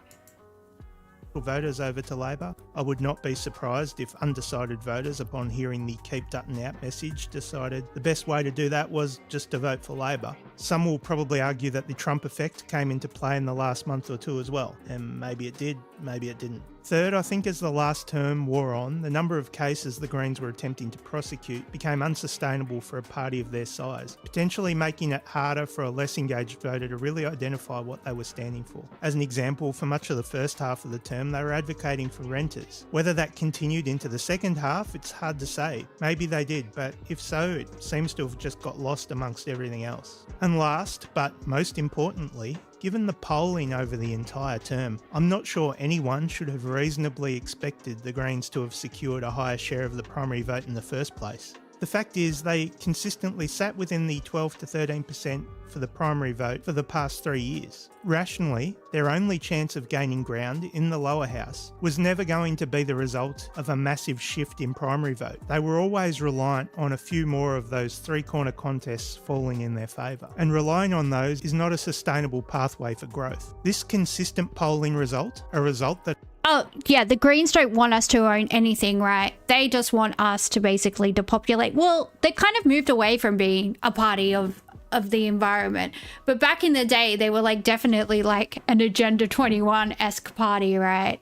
Voters over to Labor. I would not be surprised if undecided voters, upon hearing the Keep Dutton Out message, decided the best way to do that was just to vote for Labor. Some will probably argue that the Trump effect came into play in the last month or two as well, and maybe it did, maybe it didn't. Third, I think as the last term wore on, the number of cases the Greens were attempting to prosecute became unsustainable for a party of their size, potentially making it harder for a less engaged voter to really identify what they were standing for. As an example, for much of the first half of the term, they were advocating for renters. Whether that continued into the second half, it's hard to say. Maybe they did, but if so, it seems to have just got lost amongst everything else. And last, but most importantly, given the polling over the entire term, I'm not sure anyone should have reasonably expected the Greens to have secured a higher share of the primary vote in the first place. The fact is they consistently sat within the 12 to 13% for the primary vote for the past 3 years. Rationally, their only chance of gaining ground in the lower house was never going to be the result of a massive shift in primary vote. They were always reliant on a few more of those three-corner contests falling in their favour, and relying on those is not a sustainable pathway for growth. This consistent polling result, a result that Oh, yeah, the Greens don't want us to own anything, right? They just want us to basically depopulate. Well, they kind of moved away from being a party of of the environment. But back in the day, they were like definitely like an Agenda 21-esque party, right?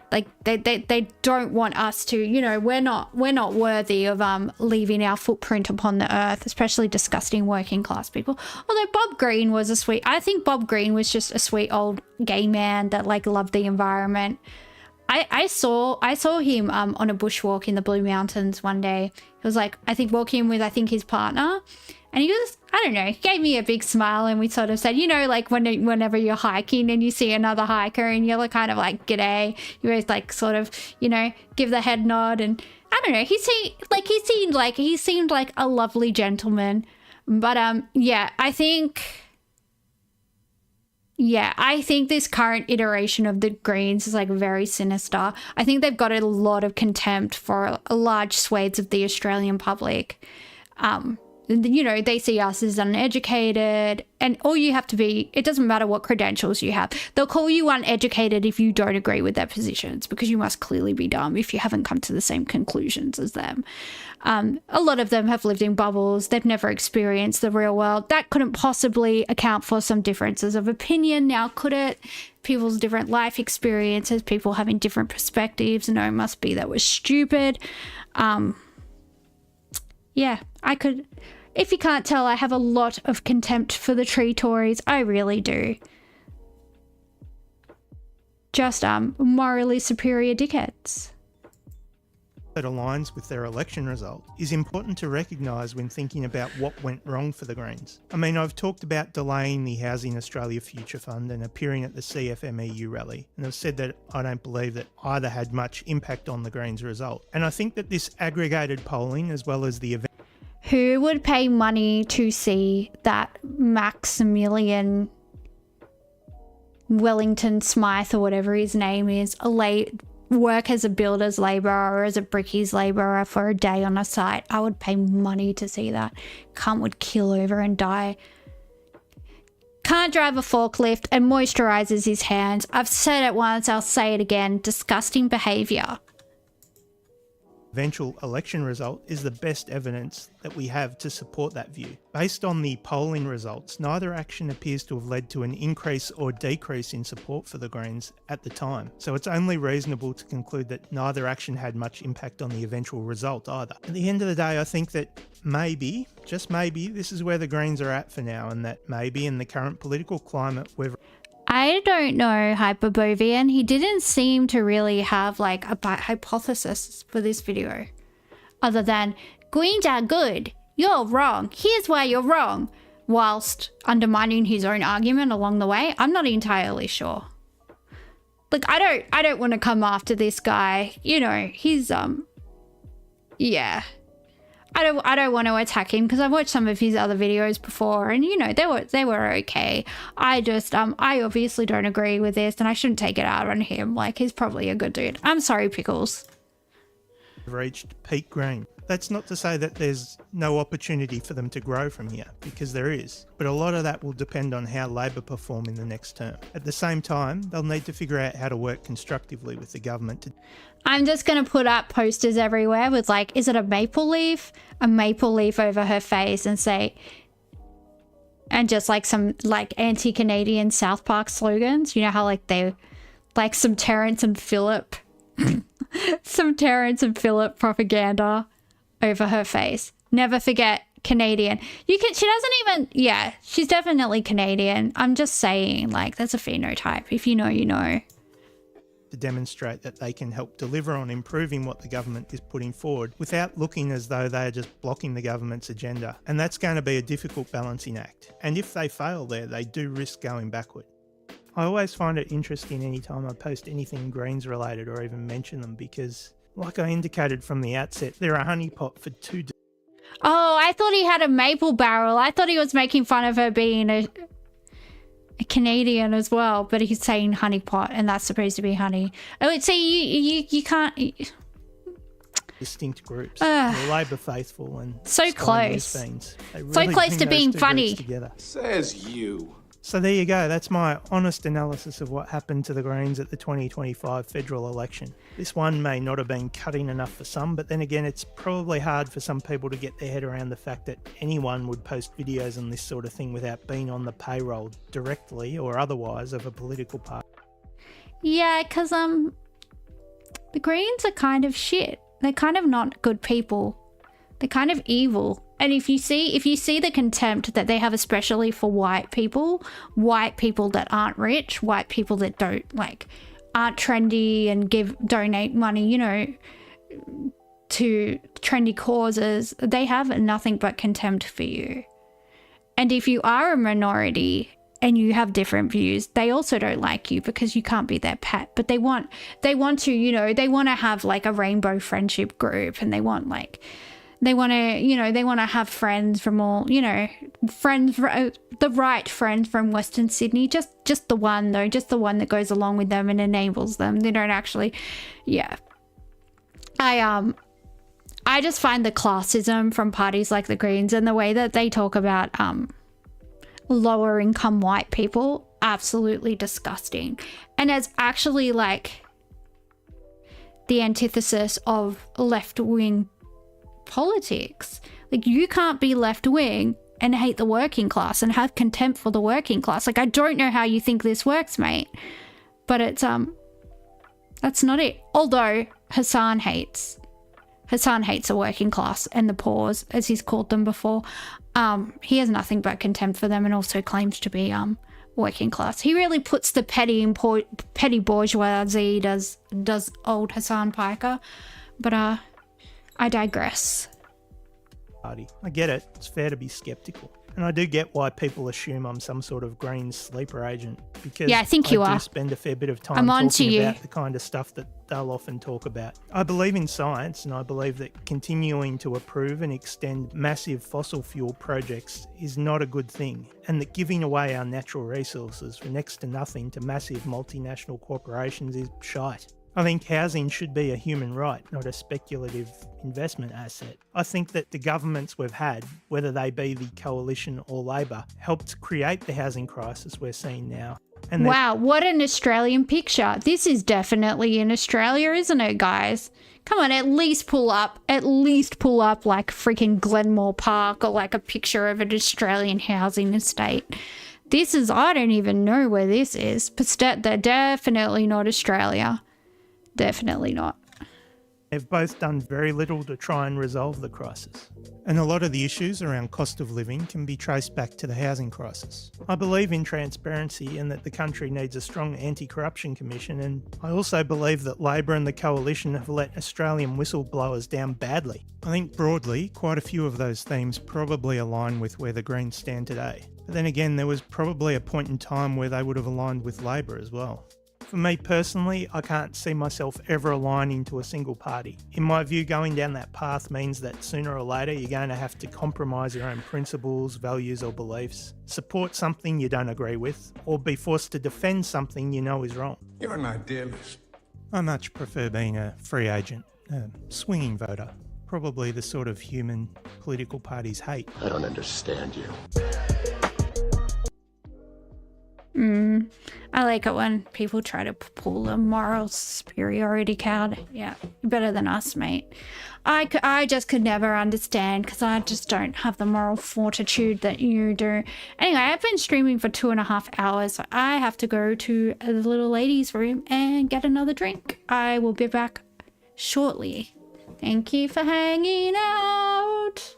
Like they don't want us to, you know, we're not worthy of leaving our footprint upon the earth, especially disgusting working class people. Although Bob Green was I think Bob Green was just a sweet old gay man that like loved the environment. I saw him on a bushwalk in the Blue Mountains one day. He was like, I think walking with his partner, and he was, I don't know, he gave me a big smile, and we sort of said, you know, like whenever you're hiking and you see another hiker and you're like kind of like, g'day, you always like sort of, you know, give the head nod. And I don't know, he seemed like a lovely gentleman. But yeah, I think this current iteration of the Greens is like very sinister. I think they've got a lot of contempt for large swathes of the Australian public. You know, they see us as uneducated, and all you have to be, it doesn't matter what credentials you have. They'll call you uneducated if you don't agree with their positions, because you must clearly be dumb if you haven't come to the same conclusions as them. A lot of them have lived in bubbles. They've never experienced the real world. That couldn't possibly account for some differences of opinion. Now, could it? People's different life experiences, people having different perspectives. No, it must be that we're stupid. Yeah, I could... If you can't tell, I have a lot of contempt for the tree Tories. I really do. Just morally superior dickheads. That aligns with their election result is important to recognise when thinking about what went wrong for the Greens. I mean, I've talked about delaying the Housing Australia Future Fund and appearing at the CFMEU rally, and I've said that I don't believe that either had much impact on the Greens' result. And I think that this aggregated polling, as well as the event... Who would pay money to see that Maximilian Wellington Smythe, or whatever his name is, work as a builder's labourer or as a brickies labourer for a day on a site? I would pay money to see that. Cunt would kill over and die. Can't drive a forklift and moisturises his hands. I've said it once, I'll say it again. Disgusting behaviour. Eventual election result is the best evidence that we have to support that view. Based on the polling results, neither action appears to have led to an increase or decrease in support for the Greens at the time, so it's only reasonable to conclude that neither action had much impact on the eventual result either. At the end of the day, I think that maybe, just maybe, this is where the Greens are at for now, and that maybe in the current political climate we've... I don't know, Hyperbovian. He didn't seem to really have like a hypothesis for this video. Other than, Greens are good, you're wrong, here's why you're wrong. Whilst undermining his own argument along the way. I'm not entirely sure. Like, I don't want to come after this guy. You know, he's, yeah. I don't want to attack him because I've watched some of his other videos before, and you know, they were okay. I obviously don't agree with this, and I shouldn't take it out on him. Like, he's probably a good dude. I'm sorry, Pickles. Reached peak Green. That's not to say that there's no opportunity for them to grow from here, because there is. But a lot of that will depend on how Labor perform in the next term. At the same time, they'll need to figure out how to work constructively with the government to... I'm just going to put up posters everywhere with like, is it a maple leaf? A maple leaf over her face, and say... And just like some like anti-Canadian South Park slogans. You know how like they... Like some Terrence and Phillip... some Terrence and Phillip propaganda over her face. Never forget Canadian. She doesn't even, yeah, she's definitely Canadian. I'm just saying, like, that's a phenotype. If you know, you know. To demonstrate that they can help deliver on improving what the government is putting forward without looking as though they are just blocking the government's agenda. And that's going to be a difficult balancing act. And if they fail there, they do risk going backward. I always find it interesting anytime I post anything Greens related or even mention them, because like I indicated from the outset, they're a honeypot for two... Oh, I thought he had a maple barrel. I thought he was making fun of her being a Canadian as well, but he's saying honeypot, and that's supposed to be honey. Oh, see, you can't... Distinct groups. The Labor faithful and... So close. Really so close to being funny. Together. Says you. So there you go. That's my honest analysis of what happened to the Greens at the 2025 federal election. This one may not have been cutting enough for some, but then again, it's probably hard for some people to get their head around the fact that anyone would post videos on this sort of thing without being on the payroll directly or otherwise of a political party. Yeah, because the Greens are kind of shit. They're kind of not good people. They're kind of evil. And if you see the contempt that they have, especially for white people that aren't rich, white people that aren't trendy and donate money, you know, to trendy causes, they have nothing but contempt for you. And if you are a minority and you have different views, they also don't like you because you can't be their pet. But they want to, you know, they want to have like a rainbow friendship group, and they want to have friends from all, you know, the right friends from Western Sydney, just the one though, just the one that goes along with them and enables them. They don't actually, yeah. I just find the classism from parties like the Greens and the way that they talk about lower income white people absolutely disgusting. And it's actually like the antithesis of left-wing politics. Like, you can't be left-wing and hate the working class and have contempt for the working class. Like, I don't know how you think this works, mate. But it's that's not it. Although Hassan hates the working class and the poors, as he's called them before. He has nothing but contempt for them and also claims to be working class. He really puts the petty bourgeoisie, does old Hassan Piker. But I digress. I get it. It's fair to be skeptical. And I do get why people assume I'm some sort of green sleeper agent, because yeah, I think you I are. do spend a fair bit of time talking about the kind of stuff that they'll often talk about. I believe in science, and I believe that continuing to approve and extend massive fossil fuel projects is not a good thing, and that giving away our natural resources for next to nothing to massive multinational corporations is shite. I think housing should be a human right, not a speculative investment asset. I think that the governments we've had, whether they be the Coalition or Labor, helped create the housing crisis we're seeing now. And wow, what an Australian picture. This is definitely in Australia, isn't it, guys? Come on, at least pull up like freaking Glenmore Park or like a picture of an Australian housing estate. This is, I don't even know where this is, but they're definitely not Australia. Definitely not. They've both done very little to try and resolve the crisis. And a lot of the issues around cost of living can be traced back to the housing crisis. I believe in transparency and that the country needs a strong anti-corruption commission, and I also believe that Labor and the Coalition have let Australian whistleblowers down badly. I think broadly, quite a few of those themes probably align with where the Greens stand today. But then again, there was probably a point in time where they would have aligned with Labor as well. For me personally, I can't see myself ever aligning to a single party. In my view, going down that path means that sooner or later you're going to have to compromise your own principles, values or beliefs, support something you don't agree with, or be forced to defend something you know is wrong. You're an idealist. I much prefer being a free agent, a swinging voter, probably the sort of human political parties hate. I don't understand you. I like it when people try to pull the moral superiority card. Yeah, you're better than us, mate. I just could never understand because I just don't have the moral fortitude that you do. Anyway, I've been streaming for 2.5 hours, so I have to go to the little ladies' room and get another drink. I will be back shortly. Thank you for hanging out.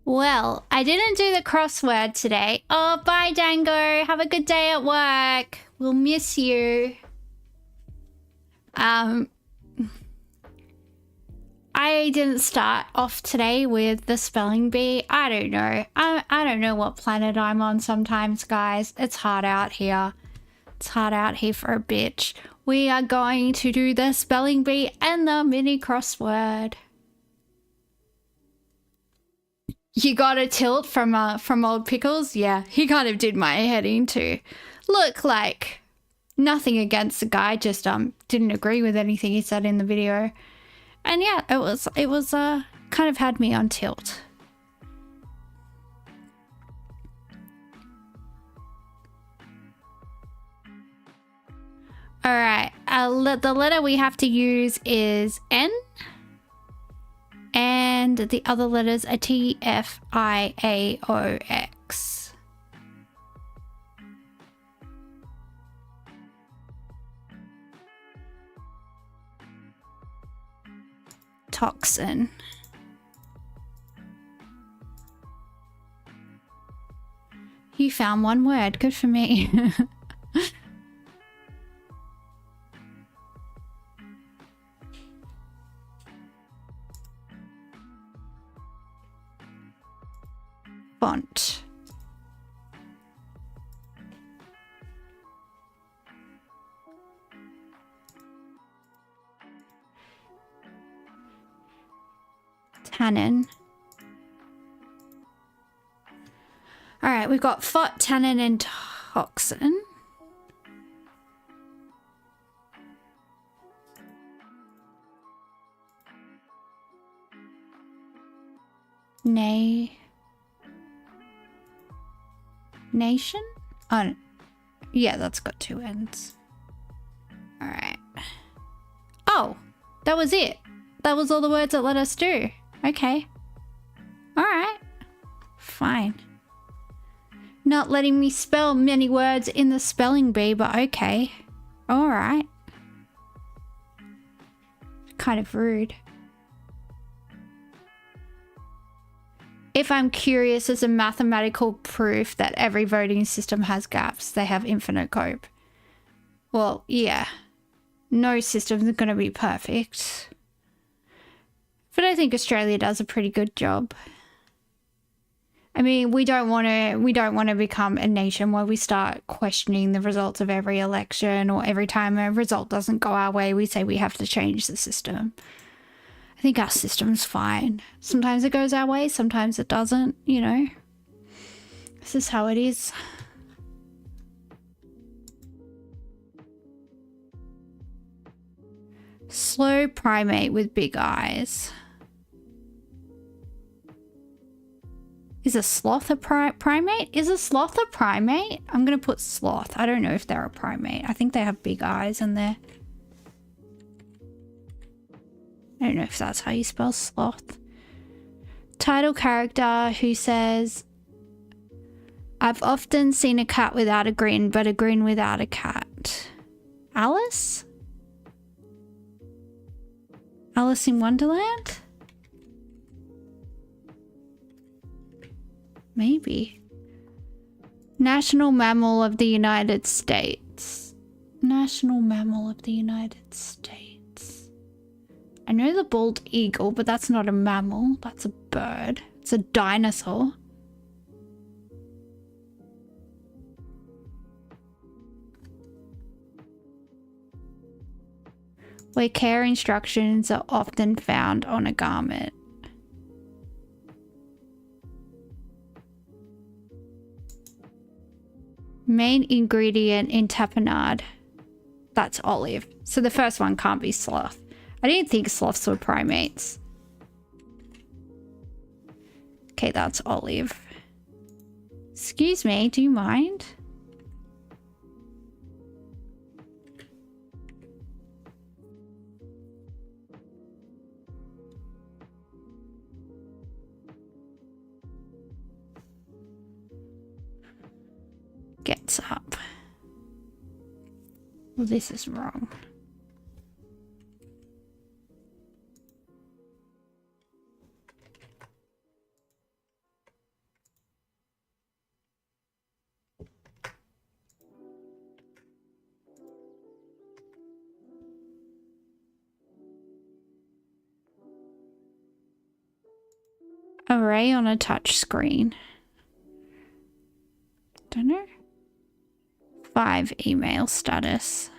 Well, I didn't do the crossword today. Oh, bye, Dango. Have a good day at work. We'll miss you. I didn't start off today with the spelling bee. I don't know. I don't know what planet I'm on sometimes, guys. It's hard out here. It's hard out here for a bitch. We are going to do the spelling bee and the mini crossword. You got a tilt from Old Pickles? Yeah, he kind of did my head in too. Look, like, nothing against the guy, just didn't agree with anything he said in the video. And yeah, it was kind of had me on tilt. All right, the letter we have to use is N, and the other letters are T, F, I, A, O, X. Toxin. You found one word. Good for me. Font. Tannin. All right, we've got FOT, tannin, and toxin. Nation? Oh, yeah, that's got two ends. All right. Oh, that was it. That was all the words that let us do. Okay. All right. Fine. Not letting me spell many words in the spelling bee, but okay. All right. Kind of rude. If I'm curious, as a mathematical proof that every voting system has gaps, they have infinite cope. Well, yeah. No system's going to be perfect. But I think Australia does a pretty good job. I mean, we don't want to become a nation where we start questioning the results of every election, or every time a result doesn't go our way, we say we have to change the system. I think our system's fine. Sometimes it goes our way, sometimes it doesn't, you know. This is how it is. Slow primate with big eyes. Is a sloth a primate? Is a sloth a primate? I'm going to put sloth. I don't know if they're a primate. I think they have big eyes in there. I don't know if that's how you spell sloth. Title character who says, I've often seen a cat without a grin, but a grin without a cat. Alice? Alice in Wonderland? Maybe. National mammal of the United States. National mammal of the United States. I know the bald eagle, but that's not a mammal. That's a bird. It's a dinosaur. Where care instructions are often found on a garment. Main ingredient in tapenade. That's olive. So the first one can't be sloth. I didn't think sloths were primates. Okay, that's olive. Excuse me, do you mind? Gets up. Well, this is wrong. Array on a touch screen. Don't know. 5 email status.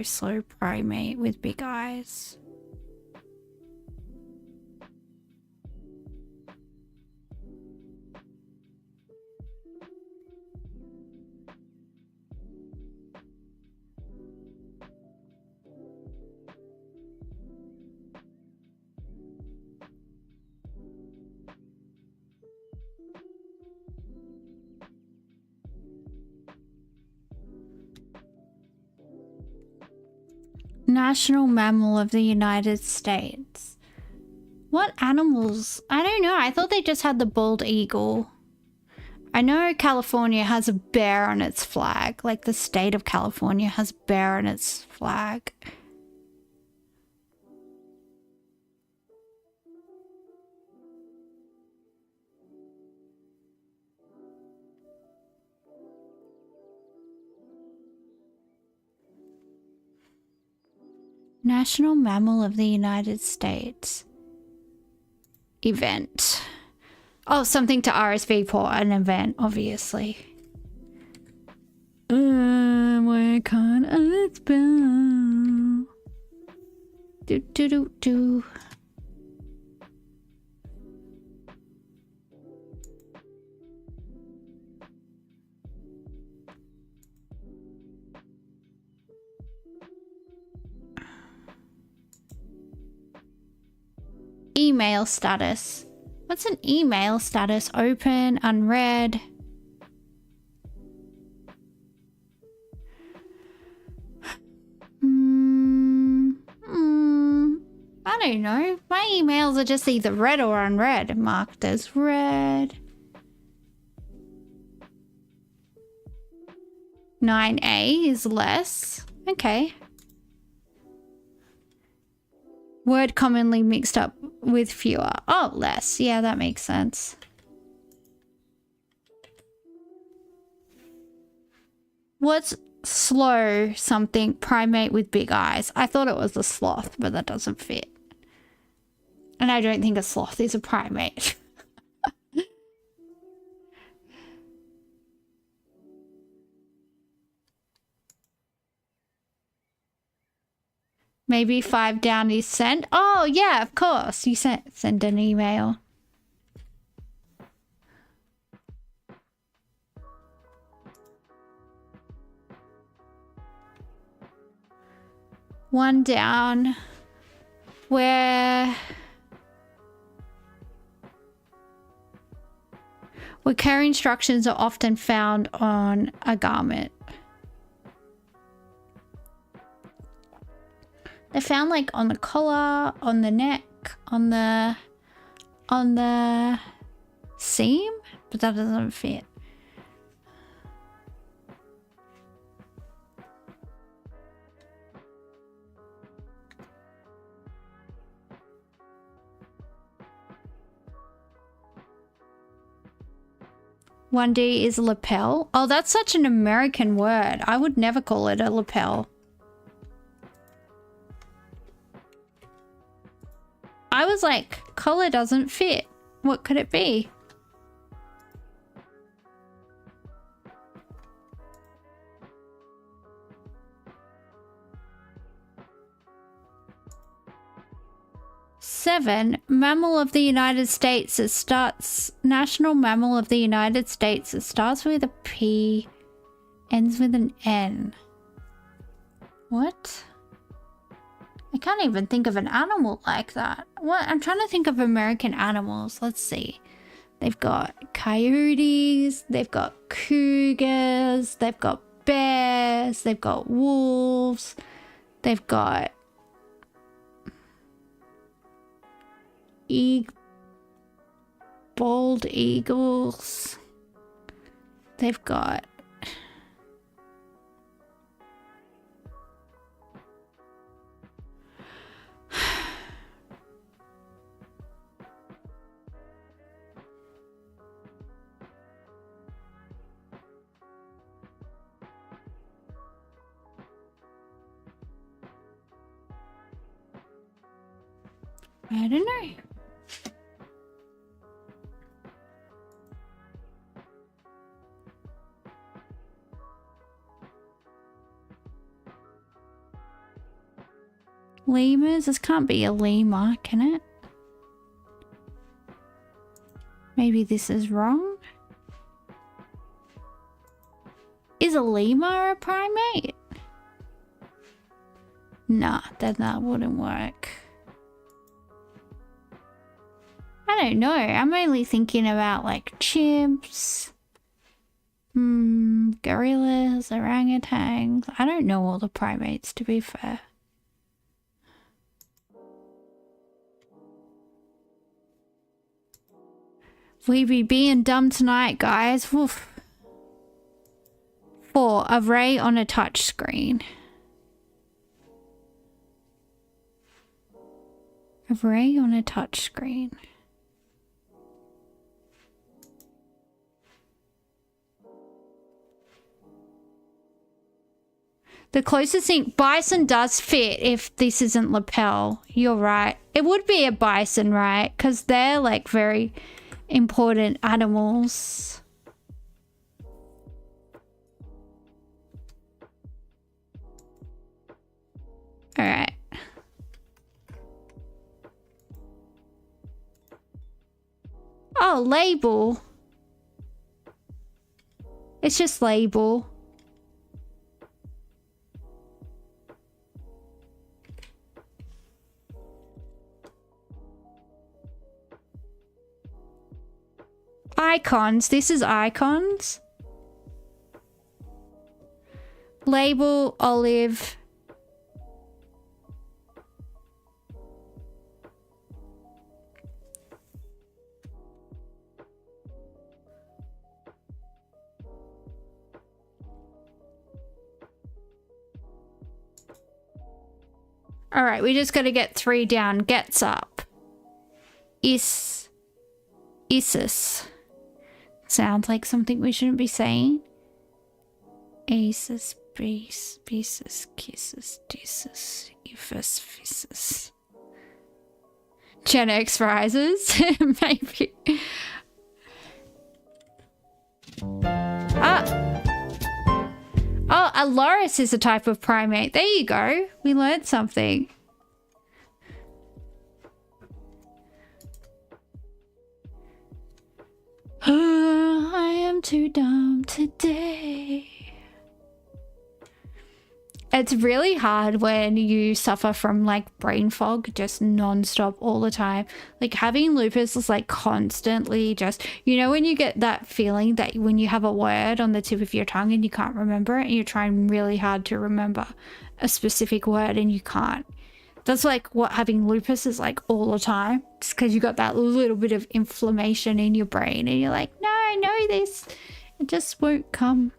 Slow primate with big eyes. National mammal of the United States. What animals? I don't know. I thought they just had the bald eagle. I know California has a bear on its flag. Like the state of California has bear on its flag. National mammal of the United States. Event. Oh, something to RSVP for an event, obviously. Where can I spell? Do. Email status. What's an email status? Open, unread. I don't know. My emails are just either read or unread. Marked as read. 9A is less. Okay. Word commonly mixed up with fewer. Oh, less. Yeah, that makes sense. What's slow something primate with big eyes? I thought it was a sloth, but that doesn't fit. And I don't think a sloth is a primate. Maybe 5 down is sent. Oh, yeah, of course. You send an email. One down. Where care instructions are often found on a garment. They're found like on the collar, on the neck, on the seam, but that doesn't fit. One D is lapel. Oh, that's such an American word. I would never call it a lapel. I was like, collar doesn't fit. What could it be? Seven, mammal of the United States. It starts, national mammal of the United States. It starts with a P, ends with an N. What? I can't even think of an animal like that. What? I'm trying to think of American animals. Let's see. They've got coyotes, they've got cougars, they've got bears, they've got wolves, they've got bald eagles. They've got I don't know. Lemurs? This can't be a lemur, can it? Maybe this is wrong? Is a lemur a primate? Nah, then that wouldn't work. I don't know. I'm only thinking about like chimps, gorillas, orangutans. I don't know all the primates, to be fair. We be being dumb tonight, guys. Woof. 4. Array on a touch screen. Array on a touch screen. The closest thing, bison does fit if this isn't lapel. You're right. It would be a bison, right? Because they're like very important animals. All right. Oh, label. It's just label. Icons. This is icons. Label, olive. All right, we just got to get 3 down. Gets up. Isis. Sounds like something we shouldn't be saying. Aces, bees, beesus, kisses, desus, ephus, physis. Gen X rises? Maybe. Oh, a loris is a type of primate. There you go. We learned something. I am too dumb today. It's really hard when you suffer from like brain fog just non-stop all the time. Like having lupus is like constantly just, you know, when you get that feeling that when you have a word on the tip of your tongue and you can't remember it and you're trying really hard to remember a specific word and you can't. That's like what having lupus is like all the time. Just because you got that little bit of inflammation in your brain and you're like, no, I know this. It just won't come.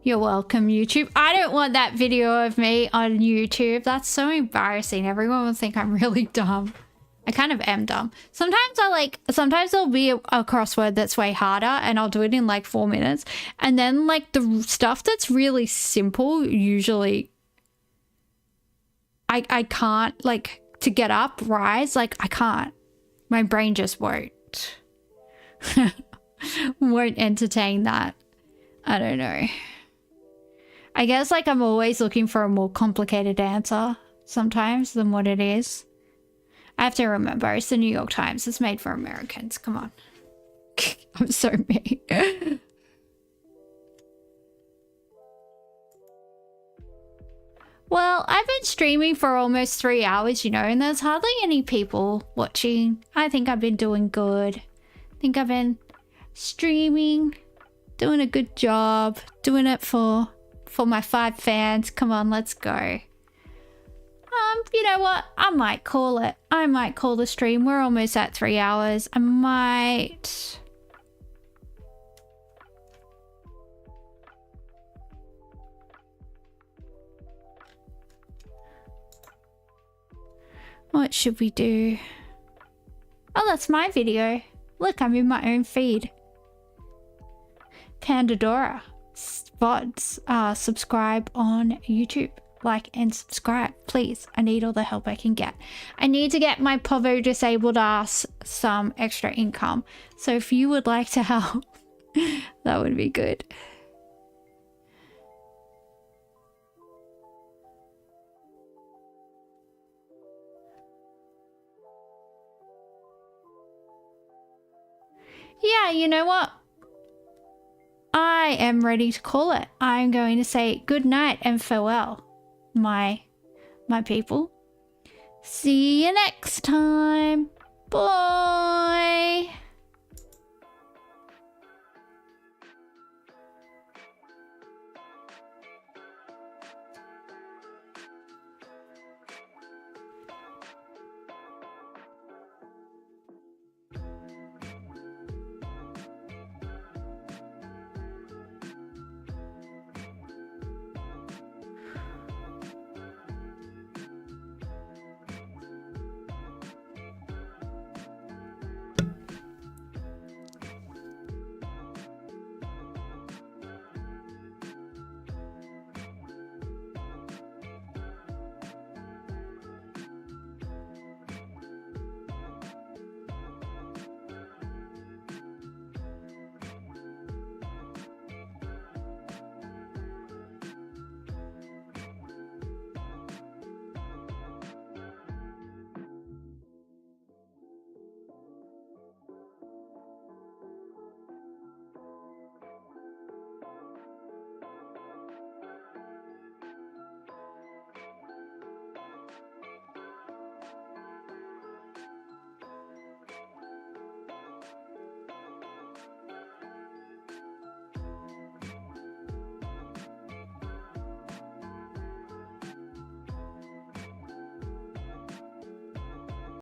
You're welcome, YouTube. I don't want that video of me on YouTube. That's so embarrassing. Everyone will think I'm really dumb. I kind of am dumb. Sometimes there'll be a crossword that's way harder and I'll do it in like 4 minutes. And then like the stuff that's really simple, usually I can't, like, to get up, rise, like I can't. My brain just won't. Won't entertain that. I don't know. I guess like I'm always looking for a more complicated answer sometimes than what it is. I have to remember, it's the New York Times. It's made for Americans. Come on. I'm so mean. Well, I've been streaming for almost 3 hours, you know, and there's hardly any people watching. I think I've been doing good. I think I've been streaming, doing a good job, doing it for my 5 fans. Come on, let's go. You know what? I might call it. I might call the stream. We're almost at 3 hours. I might... What should we do? Oh that's my video. Look, I'm in my own feed. Pandadora. Spots. Subscribe on YouTube. Like and subscribe, please. I need all the help I can get. I need to get my povo disabled ass some extra income. So if you would like to help, that would be good. Yeah, you know what? I am ready to call it. I'm going to say good night and farewell, my people. See you next time. Bye.